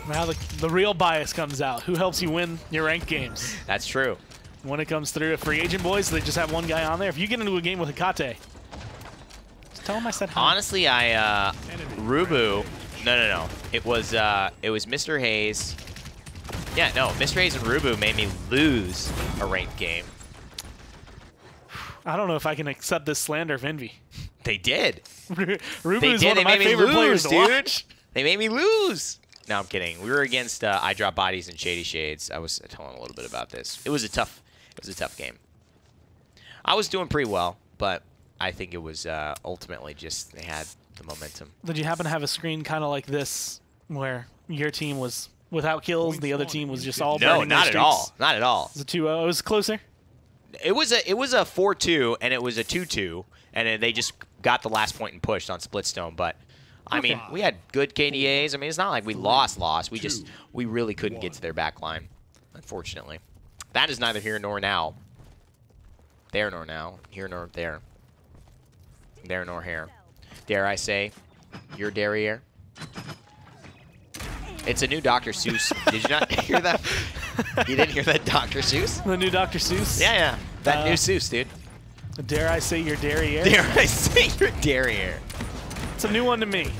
Now the real bias comes out. Who helps you win your ranked games? That's true. When it comes through to Free Agent Boys, they just have one guy on there. If you get into a game with Hecate, just tell him I said hi. Honestly, Rubu. No. It was Mr. Hayes. Yeah, no, Mr. Hayes and Rubu made me lose a ranked game. I don't know if I can accept this slander of envy. They did. Rubu's one of my favorite players to watch. They made me lose. No, I'm kidding. We were against I Drop Bodies and Shady Shades. I was telling a little bit about this. It was a tough game. I was doing pretty well, but I think it was ultimately just they had the momentum. Did you happen to have a screen kind of like this where your team was without kills, the other team was just all burning their not streaks? at all. Not at all. It was a 2-0. It was closer. It was a 4-2 and it was a 2-2, and then they just got the last point and pushed on Splitstone. But I mean, we had good KDAs. I mean, it's not like we lost. We really couldn't get to their back line, unfortunately. That is neither here nor now. There nor now. Here nor there. There nor here. Dare I say, your derriere? It's a new Dr. Seuss. Did you not hear that? You didn't hear that, Dr. Seuss? The new Dr. Seuss? Yeah. That new Seuss, dude. Dare I say your derriere? Dare I say your derriere? It's a new one to me.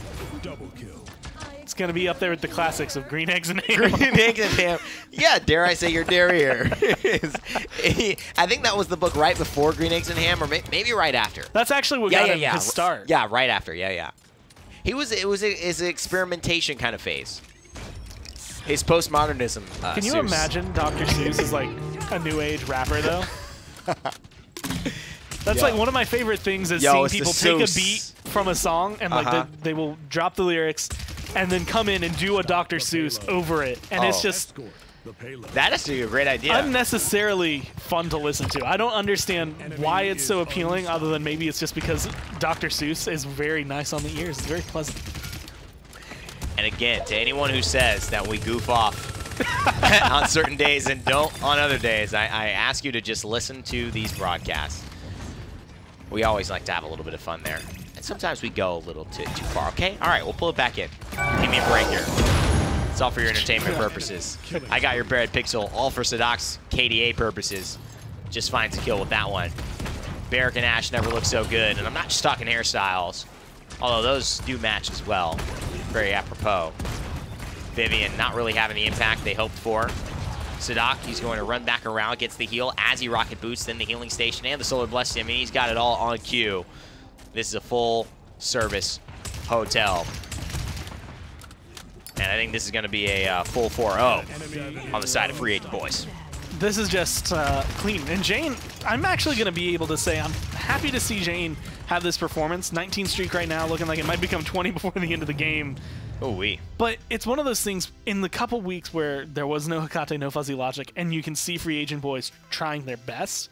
It's going to be up there with the classics of Green Eggs and Ham. Green Eggs and Ham. Yeah, dare I say your derriere? I think that was the book right before Green Eggs and Ham, or maybe right after. That's actually what got him his start. Yeah, right after. Yeah. It was his experimentation kind of phase. His postmodernism. Can you imagine Dr. Seuss is like a new age rapper though? That's like one of my favorite things is seeing people take a beat from a song and like they will drop the lyrics and then come in and do a Dr. Seuss over it, and it's just that is a great idea. Unnecessarily fun to listen to. I don't understand why it's so appealing, other than maybe it's just because Dr. Seuss is very nice on the ears. It's very pleasant. And again, to anyone who says that we goof off on certain days and don't on other days, I ask you to just listen to these broadcasts. We always like to have a little bit of fun there. And sometimes we go a little too far, okay? All right, we'll pull it back in. Give me a break here. It's all for your entertainment purposes. I got your Barrett Pixel, all for Sadoc's KDA purposes. Just finds a kill with that one. Barrick and Ash never look so good, and I'm not just talking hairstyles, although those do match as well. Very apropos. Vivian not really having the impact they hoped for. Sadoc, he's going to run back around, gets the heal as he rocket boots, then the healing station and the solar blessing. I mean, he's got it all on cue. This is a full service hotel. And I think this is going to be a full 4-0 on the side of Free Agent Boys. This is just clean. And Jane, I'm actually going to be able to say I'm happy to see Jane have this performance. 19 streak right now, looking like it might become 20 before the end of the game. Ooh-wee. But it's one of those things, in the couple weeks where there was no Hecate, no Fuzzy Logic, and you can see Free Agent Boys trying their best,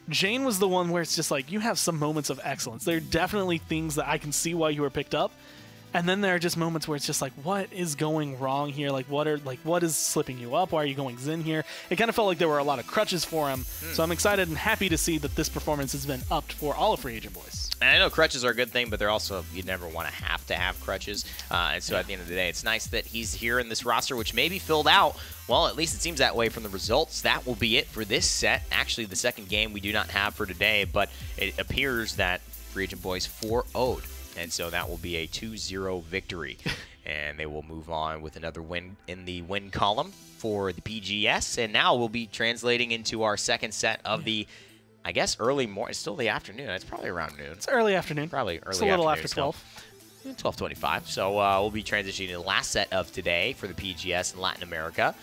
Jane was the one where it's just like, you have some moments of excellence. There are definitely things that I can see why you were picked up. And then there are just moments where it's just like, what is going wrong here? Like, what is slipping you up? Why are you going Zen here? It kind of felt like there were a lot of crutches for him. So I'm excited and happy to see that this performance has been upped for all of Free Agent Boys. And I know crutches are a good thing, but they're also, you never want to have crutches. And so at the end of the day, it's nice that he's here in this roster, which may be filled out. Well, at least it seems that way from the results. That will be it for this set. Actually, the second game we do not have for today, but it appears that Free Agent Boys 4-0'd. And so that will be a 2-0 victory. And they will move on with another win in the win column for the PGS. And now we'll be translating into our second set of the, I guess, early morning. It's still the afternoon. It's probably around noon. It's early afternoon. Probably early afternoon. It's a little after 12. 12:25. So we'll be transitioning to the last set of today for the PGS in Latin America.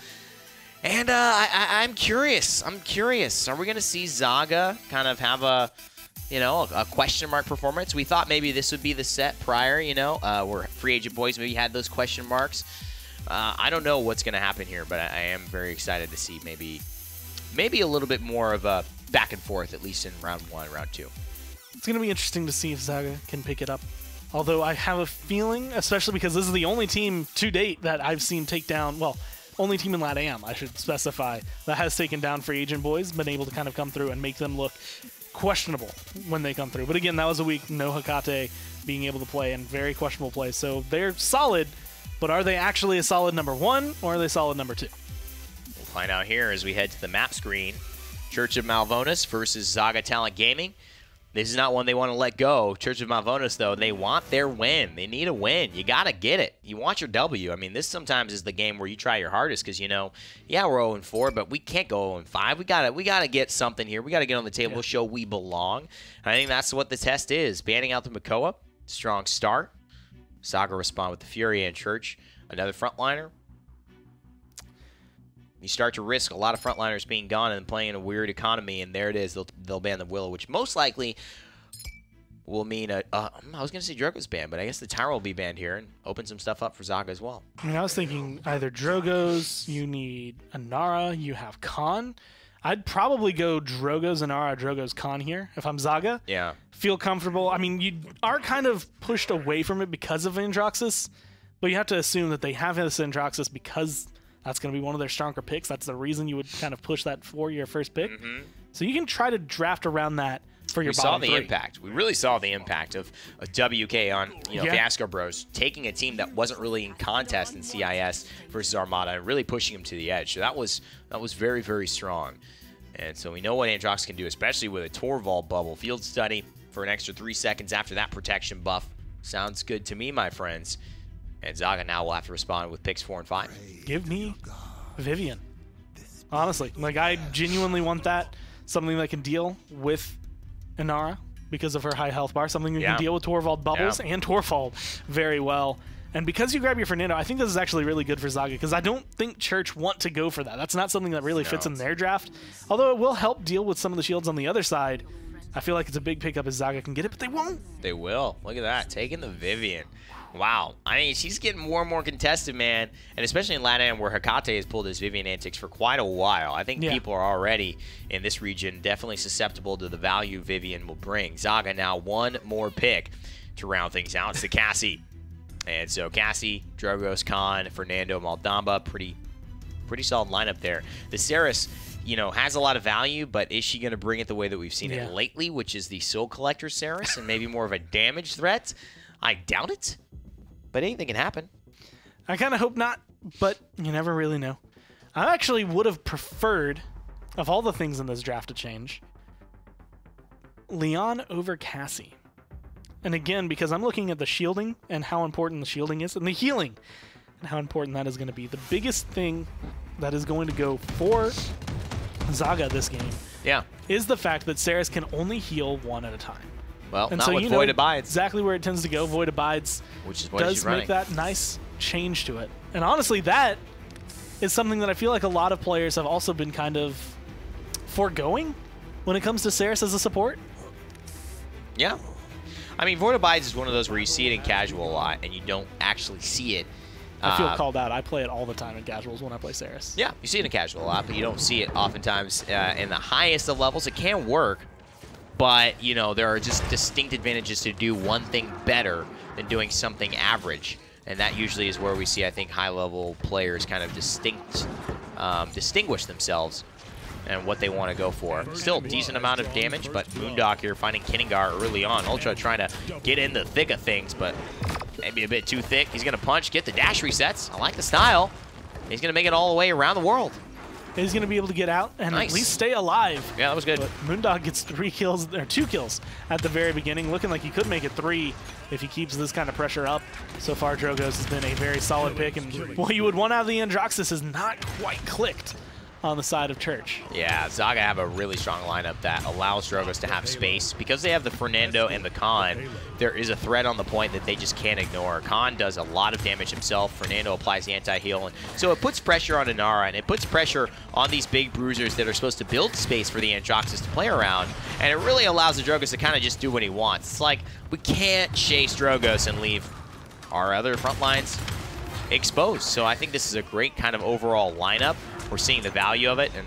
And I'm curious. Are we going to see Zaga kind of have a question mark performance? We thought maybe this would be the set prior, where Free Agent Boys maybe had those question marks. I don't know what's going to happen here, but I am very excited to see maybe a little bit more of a back and forth, at least in round 1, round 2. It's going to be interesting to see if Zaga can pick it up. Although I have a feeling, especially because this is the only team to date that I've seen take down, well, only team in LATAM, I should specify, that has taken down free agent boys, been able to kind of come through and make them look questionable when they come through. But again, that was a week, no Hecate being able to play, and very questionable play. So they're solid, but are they actually a solid number 1, or are they solid number 2? We'll find out here as we head to the map screen. Church of Malvonas versus Zaga Talent Gaming. This is not one they want to let go. Church of Malvonas, though, they want their win. They need a win. You got to get it. You want your W. I mean, this sometimes is the game where you try your hardest because, you know, yeah, we're 0-4, but we can't go 0-5. We gotta get something here. We got to get on the table, show we belong. And I think that's what the test is. Banning out the Makoa, strong start. Zaga respond with the Fury and Church, another frontliner. You start to risk a lot of frontliners being gone and playing in a weird economy, and there it is. They'll ban the Willow, which most likely will mean I was going to say Drogo's banned, but I guess the Tower will be banned here and open some stuff up for Zaga as well. I mean, I was thinking either Drogo's, you need Inara, you have Khan. I'd probably go Drogo's Inara, Drogo's Khan here if I'm Zaga. Yeah. Feel comfortable. I mean, you are kind of pushed away from it because of Androxus, but you have to assume that they have this Androxus because that's going to be one of their stronger picks. That's the reason you would kind of push that for your first pick. So you can try to draft around that for your bottom three. We saw the impact. We really saw the impact of a WK on Fiasco Bros taking a team that wasn't really in contest in CIS versus Armada and really pushing them to the edge. So that was very, very strong. And so we know what Androx can do, especially with a Torvald bubble. Field study for an extra 3 seconds after that protection buff. Sounds good to me, my friends. And Zaga now will have to respond with picks 4 and 5. Give me Vivian. Honestly, like I genuinely want that. Something that can deal with Inara because of her high health bar. Something that can deal with Torvald bubbles and Torvald very well. And because you grab your Fernando, I think this is actually really good for Zaga because I don't think Church want to go for that. That's not something that really fits in their draft. Although it will help deal with some of the shields on the other side. I feel like it's a big pickup as Zaga can get it, but they won't. They will. Look at that. Taking the Vivian. Wow. I mean, she's getting more and more contested, man. And especially in LATAM where Hecate has pulled his Vivian antics for quite a while. I think people are already in this region definitely susceptible to the value Vivian will bring. Zaga now one more pick to round things out. It's the Cassie. And so Cassie, Drogos, Khan, Fernando, Maldamba, pretty solid lineup there. The Ceres, you know, has a lot of value, but is she going to bring it the way that we've seen it lately, which is the Soul Collector Ceres and maybe more of a damage threat? I doubt it. But anything can happen. I kind of hope not, but you never really know. I actually would have preferred, of all the things in this draft to change, Leon over Cassie. And again, because I'm looking at the shielding and how important the shielding is, and the healing, and how important that is going to be. The biggest thing that is going to go for Zaga this game is the fact that Ceres can only heal one at a time. Well, and not so with Void Abides. Exactly where it tends to go. Void Abides which is what does make that nice change to it. And honestly, that is something that I feel like a lot of players have also been kind of foregoing when it comes to Ceres as a support. Yeah. I mean, Void Abides is one of those where you see it in casual a lot and you don't actually see it. I feel called out. I play it all the time in casuals when I play Ceres. Yeah, you see it in casual a lot, but you don't see it oftentimes in the highest of levels. It can work. But, you know, there are just distinct advantages to do one thing better than doing something average. And that usually is where we see, I think, high-level players kind of distinguish themselves and what they want to go for. Still a decent amount of damage, but Moondog here finding Kinningar early on. Ultra trying to get in the thick of things, but maybe a bit too thick. He's going to punch, get the dash resets. I like the style. He's going to make it all the way around the world. He's going to be able to get out and at least stay alive. Yeah, that was good. But Moondog gets 2 kills at the very beginning, looking like he could make it 3 if he keeps this kind of pressure up. So far, Drogos has been a very solid pick, and what you would want out of the Androxus has not quite clicked on the side of Church. Yeah, Zaga have a really strong lineup that allows Drogos to have space. Because they have the Fernando and the Khan, there is a threat on the point that they just can't ignore. Khan does a lot of damage himself. Fernando applies the anti-heal. And so it puts pressure on Inara, and it puts pressure on these big bruisers that are supposed to build space for the Androxus to play around. And it really allows the Drogos to kind of just do what he wants. It's like, we can't chase Drogos and leave our other front lines exposed. So I think this is a great kind of overall lineup. We're seeing the value of it, and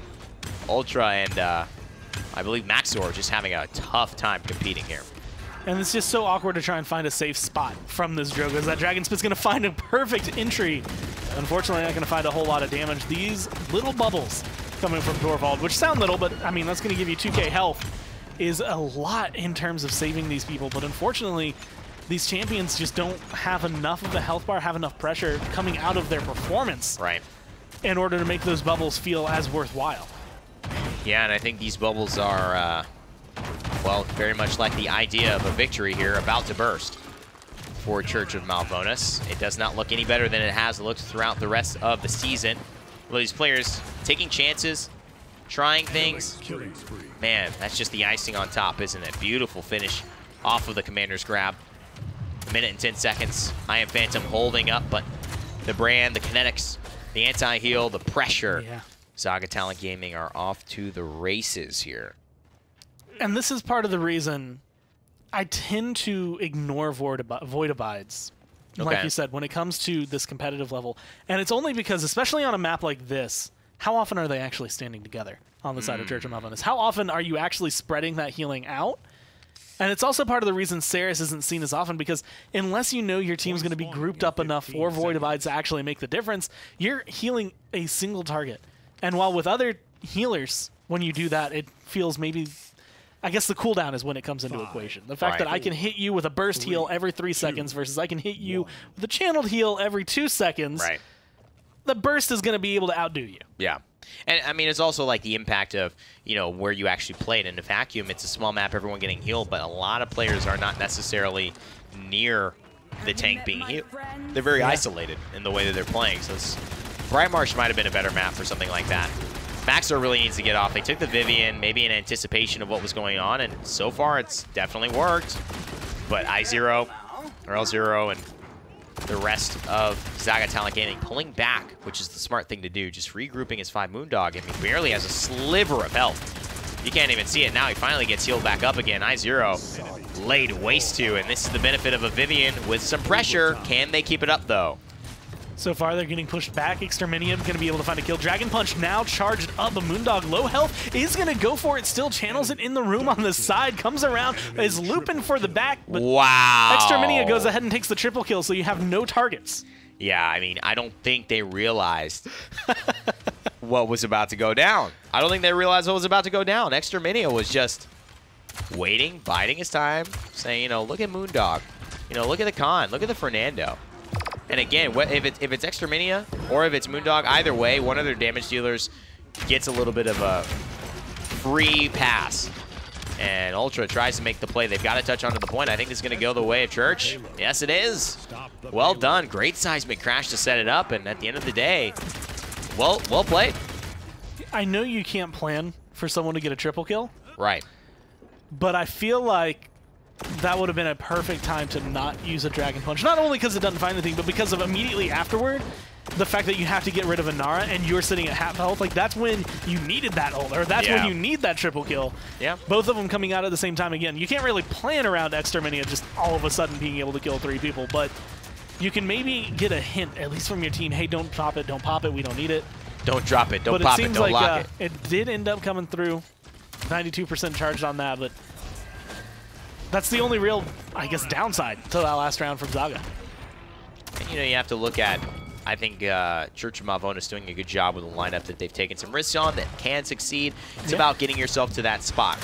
Ultra and I believe Maxor just having a tough time competing here. And it's just so awkward to try and find a safe spot from this Drogo, because that Dragon Spit's going to find a perfect entry. Unfortunately, not going to find a whole lot of damage. These little bubbles coming from Torvald, which sound little, but I mean, that's going to give you 2k health, is a lot in terms of saving these people. But unfortunately, these champions just don't have enough of a health bar, have enough pressure coming out of their performance in order to make those bubbles feel as worthwhile. Yeah, and I think these bubbles are, well, very much like the idea of a victory here about to burst for Church of Malvonis. It does not look any better than it has looked throughout the rest of the season. Well, these players taking chances, trying things. Man, that's just the icing on top, isn't it? Beautiful finish off of the Commander's grab. A minute and 10 seconds. I Am Phantom holding up, but the brand, the kinetics, the anti-heal, the pressure. Yeah. Zaga Talent Gaming are off to the races here. And this is part of the reason I tend to ignore Void Abides, like you said, when it comes to this competitive level. And it's only because, especially on a map like this, how often are they actually standing together on the side of Church of Malvonis? How often are you actually spreading that healing out? And it's also part of the reason CIS isn't seen as often, because unless you know your team's going to be grouped up enough for Void Abides to actually make the difference, you're healing a single target. And while with other healers, when you do that, it feels maybe... I guess the cooldown is when it comes into equation. The fact that I can hit you with a burst heal every 3 seconds versus I can hit you with a channeled heal every 2 seconds, the burst is going to be able to outdo you. Yeah. And, I mean, it's also like the impact of, you know, where you actually play it in a vacuum. It's a small map, everyone getting healed, but a lot of players are not necessarily near the tank being healed. They're very isolated in the way that they're playing. So Bright Marsh might have been a better map for something like that. Maxor really needs to get off. They took the Vivian, maybe in anticipation of what was going on, and so far it's definitely worked. But I0, or L0, and the rest of Zaga Talent Gaming pulling back, which is the smart thing to do, just regrouping his 5 Moondog. I mean, barely has a sliver of health. You can't even see it now. He finally gets healed back up again. I0 laid waste to, and this is the benefit of a Vivian with some pressure. Can they keep it up, though? So far, they're getting pushed back. Exterminium going to be able to find a kill. Dragon Punch now charged up. A Moondog, low health, is going to go for it. Still channels it in the room on the side. Comes around, is looping for the back. But Exterminia goes ahead and takes the triple kill, so you have no targets. Yeah, I mean, I don't think they realized what was about to go down. I don't think they realized what was about to go down. Exterminia was just waiting, biding his time, saying, you know, look at Moondog. You know, look at the Khan. Look at the Fernando. And again, if it's Exterminia or if it's Moondog, either way, one of their damage dealers gets a little bit of a free pass. And Ultra tries to make the play. They've got to touch onto the point. I think this is going to go the way of Church. Yes, it is. Well done. Great seismic crash to set it up. And at the end of the day, well played. I know you can't plan for someone to get a triple kill. Right. But I feel like that would have been a perfect time to not use a Dragon Punch. Not only because it doesn't find anything, but because of immediately afterward, the fact that you have to get rid of Inara and you're sitting at half health, like that's when you needed that ult, or that's when you need that triple kill. Yeah. Both of them coming out at the same time again. You can't really plan around Exterminia just all of a sudden being able to kill 3 people, but you can maybe get a hint, at least from your team, hey, don't pop it, we don't need it. Don't drop it, don't but pop it it, seems don't like, lock it. It did end up coming through. 92% charged on that, but that's the only real, I guess, downside to that last round from Zaga. And, you know, you have to look at, I think Church of Malvonis doing a good job with the lineup that they've taken some risks on that can succeed. It's about getting yourself to that spot.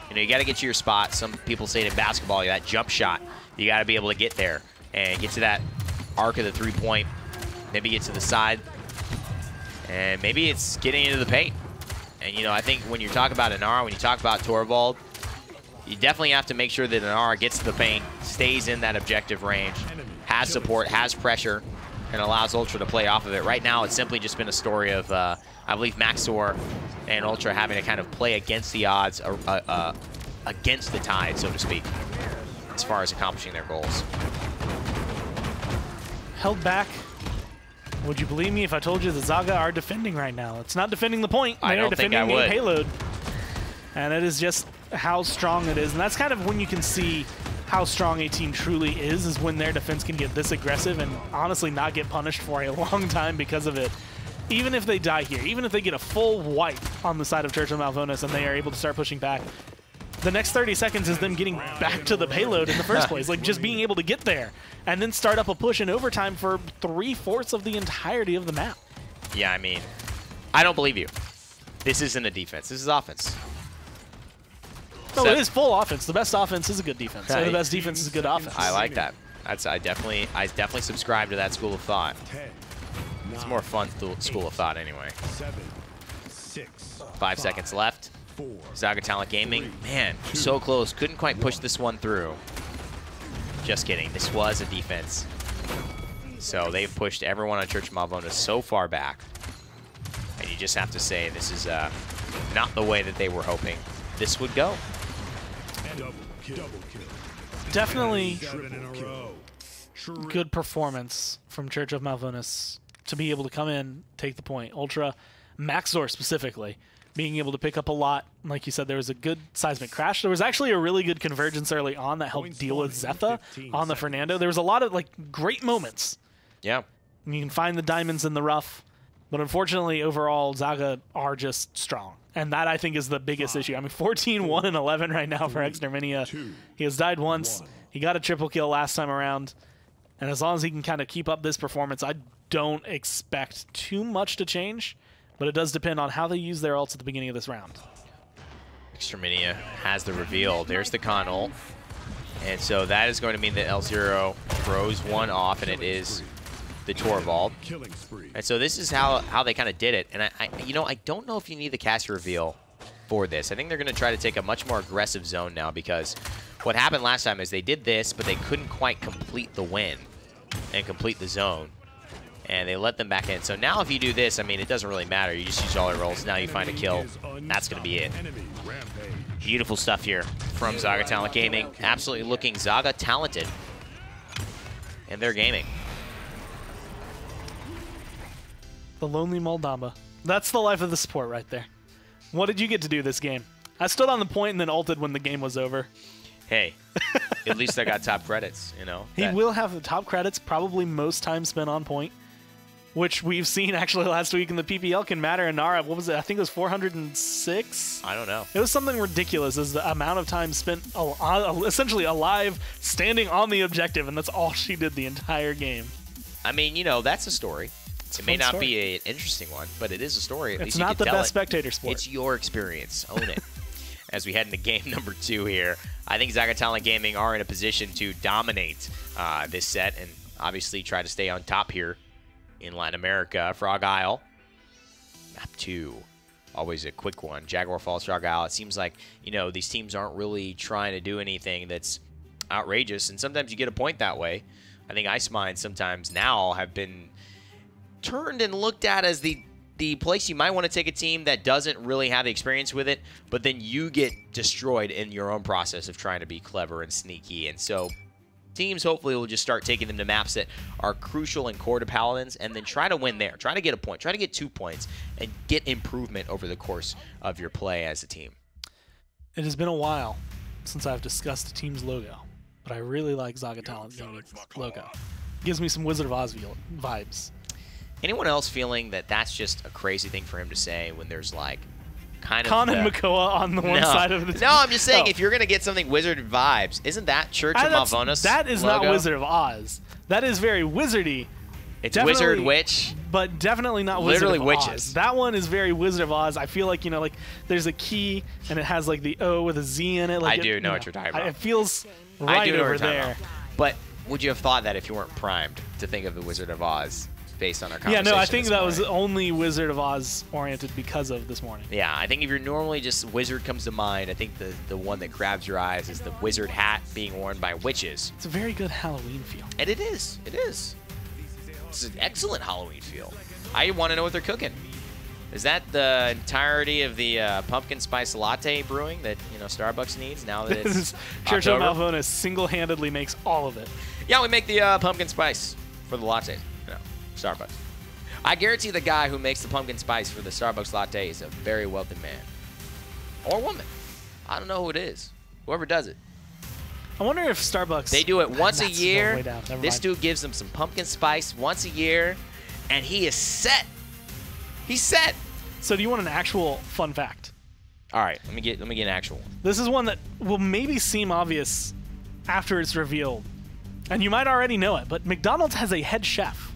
You know, you got to get to your spot. Some people say it in basketball, that jump shot. You got to be able to get there and get to that arc of the 3-point. Maybe get to the side. And maybe it's getting into the paint. And, you know, I think when you talk about Inara, when you talk about Torvald, you definitely have to make sure that Inara gets to the paint, stays in that objective range, has support, has pressure, and allows Ultra to play off of it. Right now, it's simply just been a story of, I believe, Maxor and Ultra having to kind of play against the odds, against the tide, so to speak, as far as accomplishing their goals. Held back. Would you believe me if I told you the Zaga are defending right now? It's not defending the point. I don't think I defending would. a payload. And it is just how strong it is. And that's kind of when you can see how strong a team truly is when their defense can get this aggressive and honestly not get punished for a long time because of it. even if they die here, even if they get a full wipe on the side of Church of Malvonis and they are able to start pushing back, the next 30 seconds is them getting back to the payload in the first place, like just being able to get there and then start up a push in overtime for 3/4 of the entirety of the map. Yeah, I mean, I don't believe you. This isn't a defense. This is offense. No, it is full offense. The best offense is a good defense. And the best defense is a good offense. I like that. I definitely subscribe to that school of thought. It's a more fun school of thought anyway. 5 seconds left. Zaga Talent Gaming, man, so close. Couldn't quite push this one through. Just kidding. This was a defense. So they've pushed everyone on Church of Malvonis so far back. And you just have to say this is not the way that they were hoping this would go. Definitely good performance from Church of Malvonis to be able to come in, take the point. Ultra, Maxor specifically, being able to pick up a lot. Like you said, there was a good seismic crash. There was actually a really good convergence early on that helped deal with Zetha on the Fernando. There was a lot of like great moments. Yeah. And you can find the diamonds in the rough. But unfortunately, overall, Zaga are just strong. And that, I think, is the biggest issue. I mean, 14-1 and 11 right now for Exterminia. He has died once. He got a triple kill last time around. And as long as he can kind of keep up this performance, I don't expect too much to change. But it does depend on how they use their ults at the beginning of this round. Exterminia has the reveal. There's the con ult. And so that is going to mean that L0 throws one off, and it is the Torvald. And so this is how they kind of did it. And I don't know if you need the cast reveal for this. I think they're going to try to take a much more aggressive zone now, because what happened last time is they did this, but they couldn't quite complete the win and complete the zone. And they let them back in. So now if you do this, I mean, it doesn't really matter. You just use all your rolls. Now you find a kill. That's going to be it. Beautiful stuff here from Zaga Talent Gaming. Absolutely looking Zaga talented in their gaming. The lonely Moldamba. That's the life of the sport right there. What did you get to do this game? I stood on the point and then ulted when the game was over. Hey, at least I got top credits, you know. He will have the top credits, probably most time spent on point, which we've seen actually last week in the PPL can matter. And Nara, what was it? I think it was 406? I don't know. It was something ridiculous as the amount of time spent essentially alive, standing on the objective, and that's all she did the entire game. I mean, you know, that's a story. It may not be an interesting one, but it is a story. At least it's not the best spectator sport. It's your experience. Own it. As we head into game number 2 here, I think Zaga Talent Gaming are in a position to dominate this set and obviously try to stay on top here in Latin America. Frog Isle, map 2. Always a quick one. Jaguar Falls, Frog Isle. It seems like, you know, these teams aren't really trying to do anything that's outrageous, and sometimes you get a point that way. I think Ice Mines sometimes now have been turned and looked at as the place you might want to take a team that doesn't really have the experience with it, but then you get destroyed in your own process of trying to be clever and sneaky. And so teams hopefully will just start taking them to maps that are crucial and core to Paladins, and then try to win there. Try to get a point. Try to get 2 points and get improvement over the course of your play as a team. It has been a while since I've discussed a team's logo, but I really like Zaga Talent Gaming's logo. Gives me some Wizard of Oz vibes. Anyone else feeling that that's just a crazy thing for him to say when there's like kind of Khan and Makoa on the one side of the team? No, I'm just saying if you're going to get something Wizard vibes, isn't that Church of Malvonis That is logo? Not Wizard of Oz. That is very wizardy. It's Wizard Witch. But definitely not Wizard Literally of witches. Oz. That one is very Wizard of Oz. I feel like, you know, like there's a key and it has like the O with a Z in it. Like I do know what you're talking about. It feels I right do know what over you're talking there. about. But would you have thought that if you weren't primed to think of the Wizard of Oz based on our Yeah, conversation? no, I think this that was morning? only Wizard of Oz oriented because of this morning. Yeah, I think if you're normally just Wizard comes to mind, I think the one that grabs your eyes is the Wizard hat being worn by witches. It's a very good Halloween feel. And it is. It is. It's an excellent Halloween feel. I want to know what they're cooking. Is that the entirety of the pumpkin spice latte brewing that, you know, Starbucks needs now that This it's is Church of October? Malvonis single-handedly makes all of it. Yeah, we make the pumpkin spice for the latte. No, Starbucks. I guarantee the guy who makes the pumpkin spice for the Starbucks latte is a very wealthy man. Or woman. I don't know who it is. Whoever does it. I wonder if Starbucks... They do it once a That's no year. way down. Never This mind. dude gives them some pumpkin spice once a year, and he is set He's set. So do you want an actual fun fact? All right, let me get an actual one. This is one that will maybe seem obvious after it's revealed. And you might already know it, but McDonald's has a head chef.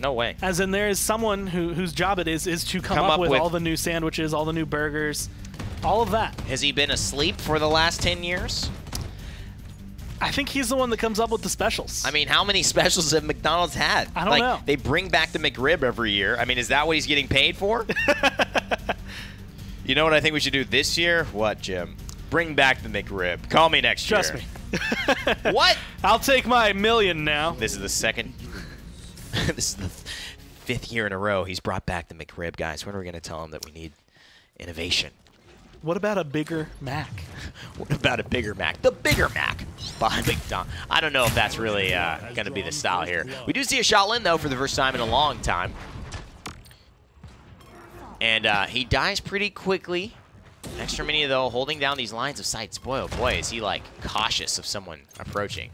No way. As in there is someone whose job it is to come up with all the new sandwiches, all the new burgers, all of that. Has he been asleep for the last 10 years? I think he's the one that comes up with the specials. I mean, how many specials have McDonald's had? I don't know. They bring back the McRib every year. I mean, is that what he's getting paid for? You know what I think we should do this year? What, Jim? Bring back the McRib. Call me next year. Trust me. What? I'll take my million now. This is the second. This is the 5th year in a row he's brought back the McRib, guys. When are we going to tell him that we need innovation? What about a bigger Mac? What about a bigger Mac? The bigger Mac behind McDonald's. I don't know if that's really going to be the style here. We do see a Shaolin, though, for the first time in a long time. And he dies pretty quickly. Extra Mini, though, holding down these lines of sight. Boy, oh boy, is he, like, cautious of someone approaching.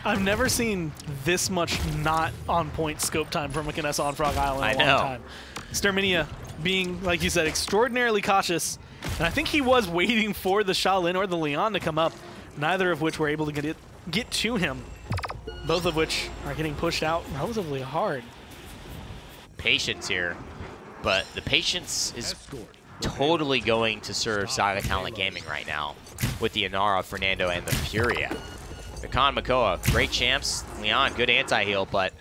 I've never seen this much not on-point scope time from Macanessa on Frog Island in a long time. Sterminia being, like you said, extraordinarily cautious. And I think he was waiting for the Shaolin or the Leon to come up, neither of which were able to get to him. Both of which are getting pushed out relatively hard. Patience here. But the patience is totally going to serve Saga Talent Gaming right now with the Inara, Fernando, and the Furia. Khan Makoa, great champs. Leon, good anti-heal, but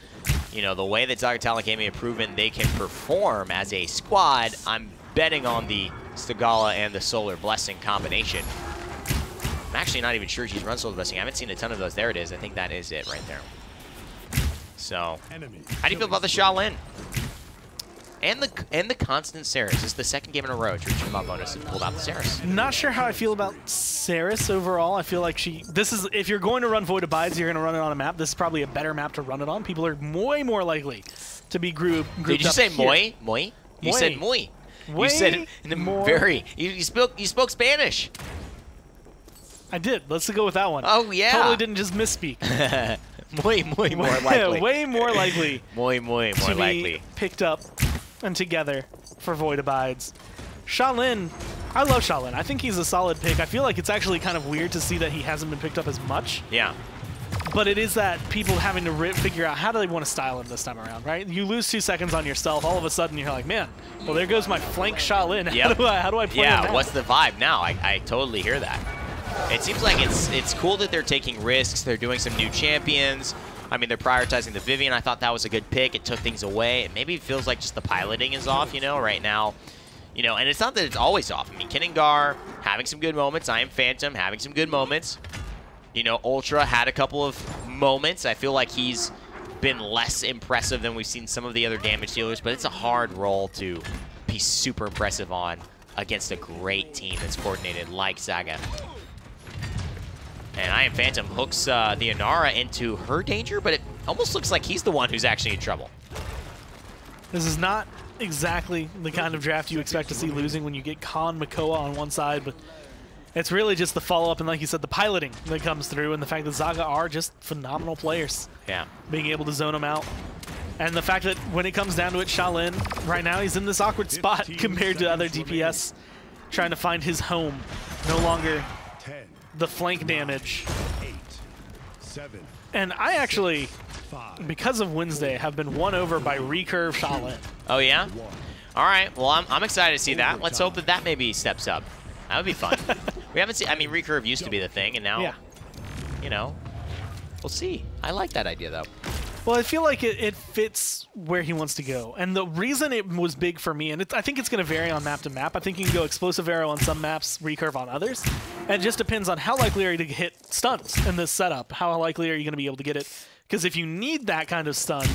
you know, the way that Saga Talent Gaming have proven they can perform as a squad, I'm betting on the Stagala and the Solar Blessing combination. I'm actually not even sure she's run Solar Blessing. I haven't seen a ton of those. There it is. I think that is it right there. So, how do you feel about the Shaolin? And the constant Saris. This is the second game in a row Church Mob bonus and pulled out the Saris. Not sure how I feel about Saris overall. I feel like this is, if you're going to run Void Abides, you're going to run it on a map. This is probably a better map to run it on. People are way more likely to be grouped Did you say moi? Moi? You said moi. You said it in a very. You spoke Spanish. I did. Let's go with that one. Oh yeah. Totally didn't just misspeak. Muy more likely. Way more likely. Muy more likely. Be picked up and together for Void Abides. Shaolin, I love Shaolin. I think he's a solid pick. I feel like it's actually kind of weird to see that he hasn't been picked up as much. Yeah. But it is that people having to figure out how do they want to style him this time around, right? You lose 2 seconds on yourself, all of a sudden you're like, man, well there goes my flank Shaolin. Yep. How do I play him Yeah, now? what's the vibe now? I totally hear that. It seems like it's cool that they're taking risks. They're doing some new champions. I mean, they're prioritizing the Vivian. I thought that was a good pick. It took things away. It maybe feels like just the piloting is off, you know, right now. You know, and it's not that it's always off. I mean, Kinningar having some good moments. I am Phantom having some good moments. You know, Ultra had a couple of moments. I feel like he's been less impressive than we've seen some of the other damage dealers, but it's a hard role to be super impressive on against a great team that's coordinated like Saga. And I am Phantom hooks the Inara into her danger, but it almost looks like he's the one who's actually in trouble. This is not exactly the kind of draft you expect to see losing when you get Khan Makoa on one side, but it's really just the follow-up and, like you said, the piloting that comes through and the fact that Zaga are just phenomenal players. Yeah. Being able to zone them out. And the fact that when it comes down to it, Shaolin, right now he's in this awkward spot compared to other DPS, trying to find his home. No longer the flank damage. And I actually, because of Wednesday, have been won over by Recurve Shaolin. Oh, yeah? All right. Well, I'm excited to see that. Let's hope that that maybe steps up. That would be fun. We haven't seen, I mean, Recurve used to be the thing, and now, you know, we'll see. I like that idea, though. Well, I feel like it fits where he wants to go. And the reason it was big for me, and I think it's going to vary on map to map. I think you can go Explosive Arrow on some maps, Recurve on others. And it just depends on how likely are you to hit stuns in this setup. How likely are you going to be able to get it? Because if you need that kind of stun,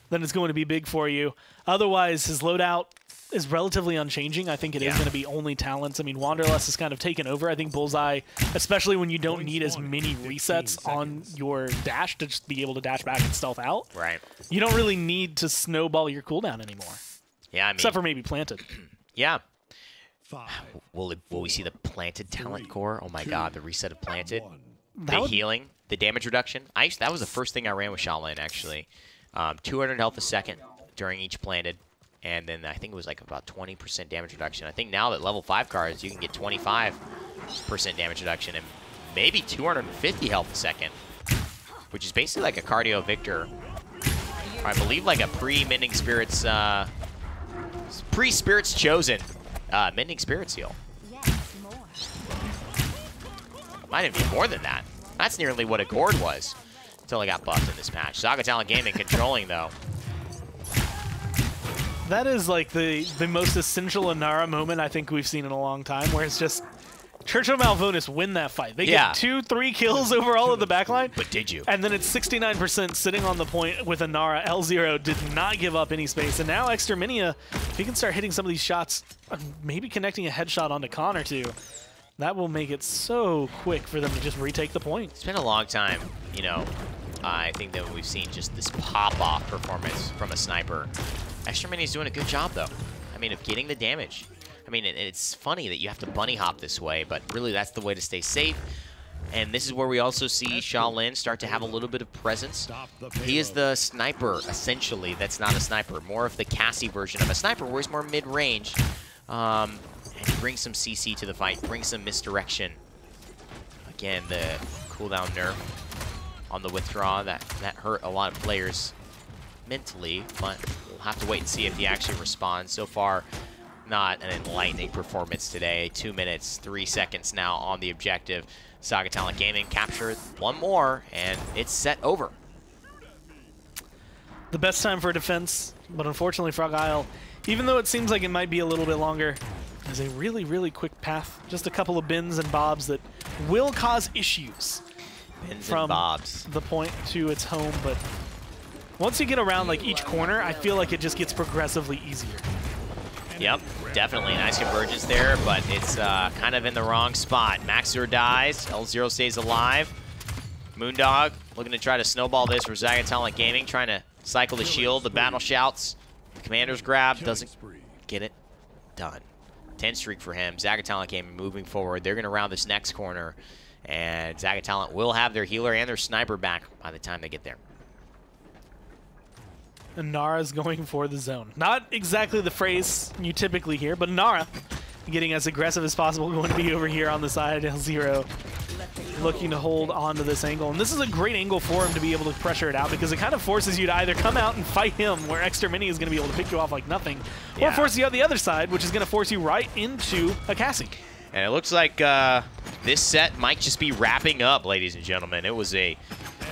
then it's going to be big for you. Otherwise, his loadout is relatively unchanging. I think it is going to be only talents. I mean, Wanderlust has kind of taken over. I think Bullseye, especially when you don't need as many resets on your dash to just be able to dash back and stealth out. Right. You don't really need to snowball your cooldown anymore. Yeah, I mean, except for maybe Planted. Yeah. Will we see the Planted talent core? Oh my god, the reset of Planted. The healing, the damage reduction. That was the first thing I ran with Shaolin, actually. 200 health a second. during each planted. And then I think it was like about 20% damage reduction. I think now that level 5 cards, you can get 25% damage reduction and maybe 250 health a second, which is basically like a Cardio Victor. Or I believe like a pre-Mending Spirits, pre-Spirits Chosen Mending Spirit Seal. Might even be more than that. That's nearly what a Gourd was until it got buffed in this match. Saga Talent Gaming controlling, though. That is like the most essential Inara moment I think we've seen in a long time, where it's just Church of Malvonis win that fight. They get 2-3 kills overall of the backline. But did you? And then it's 69% sitting on the point with Inara. L0 did not give up any space. And now Exterminia, if he can start hitting some of these shots, maybe connecting a headshot onto Khan or two, that will make it so quick for them to just retake the point. It's been a long time, you know. I think that we've seen just this pop-off performance from a sniper. Exterminia's doing a good job, though. I mean, of getting the damage. I mean, it's funny that you have to bunny hop this way, but really that's the way to stay safe. And this is where we also see Shaolin start to have a little bit of presence. He is the sniper, essentially, that's not a sniper. More of the Cassie version of a sniper, where he's more mid-range. And bring some CC to the fight, bring some misdirection. Again, the cooldown nerf on the withdraw, that hurt a lot of players mentally, but we'll have to wait and see if he actually responds. So far, not an enlightening performance today. 2 minutes, 3 seconds now on the objective. Saga Talent Gaming captured one more, and it's set over. The best time for defense, but unfortunately Frog Isle, even though it seems like it might be a little bit longer, is a really, really quick path. Just a couple of bins and bobs that will cause issues from the point to its home, but once you get around like each corner, I feel like it just gets progressively easier. Yep, definitely. Nice convergence there, but it's kind of in the wrong spot. Maxur dies, L0 stays alive. Moondog looking to try to snowball this for Saga Talent Gaming, trying to cycle the shield. The battle shouts. The commander's grab doesn't get it done. 10 streak for him. Saga Talent Gaming moving forward. They're going to round this next corner, and Saga Talent will have their healer and their sniper back by the time they get there. And Nara's going for the zone. Not exactly the phrase you typically hear, but Nara getting as aggressive as possible, going to be over here on the side. L0 looking to hold on to this angle. And this is a great angle for him to be able to pressure it out, because it kind of forces you to either come out and fight him, where Extermini is going to be able to pick you off like nothing, or force you out the other side, which is going to force you right into a Cassie. And it looks like this set might just be wrapping up, ladies and gentlemen. It was a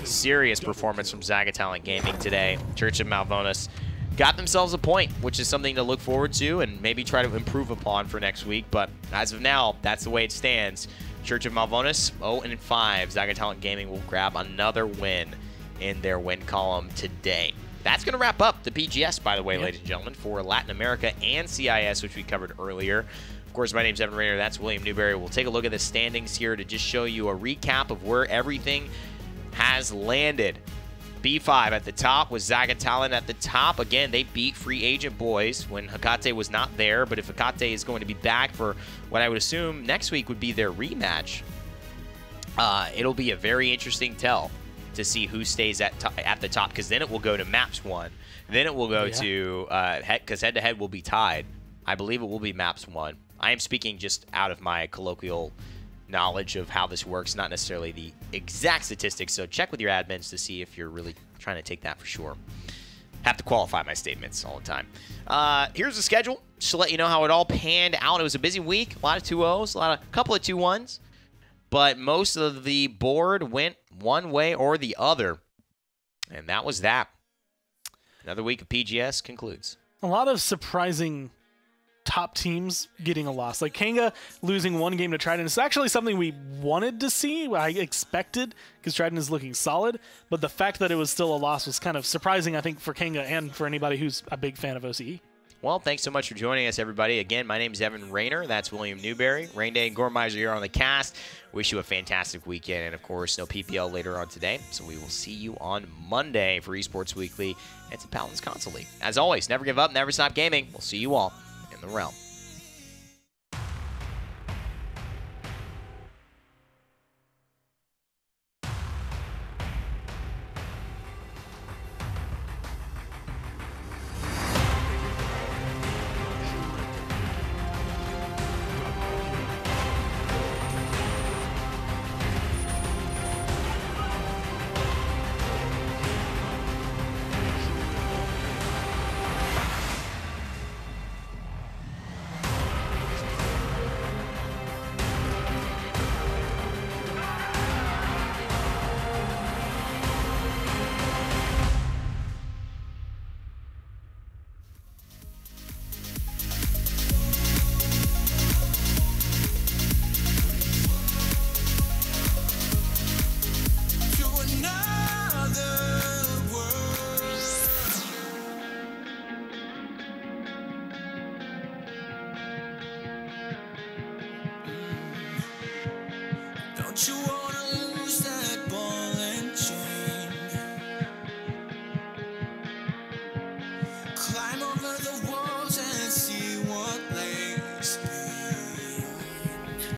serious performance from Saga Talent Gaming today. Church of Malvonis got themselves a point, which is something to look forward to and maybe try to improve upon for next week. But as of now, that's the way it stands. Church of Malvonis 0-5. Saga Talent Gaming will grab another win in their win column today. That's going to wrap up the PGS, by the way, ladies and gentlemen, for Latin America and CIS, which we covered earlier. Of course, my name's Evan Rayner. That's William Newberry. We'll take a look at the standings here to just show you a recap of where everything has landed. B5 at the top with Saga Talent at the top. Again, they beat Free Agent Boys when Hecate was not there, but if Hecate is going to be back for what I would assume next week would be their rematch, it'll be a very interesting tell to see who stays at the top, because then it will go to Maps 1. Then it will go to, because head-to-head will be tied. I believe it will be Maps 1. I am speaking just out of my colloquial knowledge of how this works, not necessarily the exact statistics, so check with your admins to see if you're really trying to take that for sure. Have to qualify my statements all the time. Here's the schedule, just to let you know how it all panned out. It was a busy week, a lot of 2-0s, a couple of 2-1s, but most of the board went one way or the other, and that was that. Another week of PGS concludes. A lot of surprising top teams getting a loss. Like Kanga losing one game to Trident is actually something we wanted to see. I expected, because Trident is looking solid, but the fact that it was still a loss was kind of surprising, I think, for Kanga and for anybody who's a big fan of OCE. Well, thanks so much for joining us, everybody. Again, my name is Evan Rayner. That's William Newberry. Rain Day and Gormizer here on the cast. Wish you a fantastic weekend, and of course, no PPL later on today. So we will see you on Monday for Esports Weekly. It's a Paladins Console League. As always, never give up, never stop gaming. We'll see you all in the realm.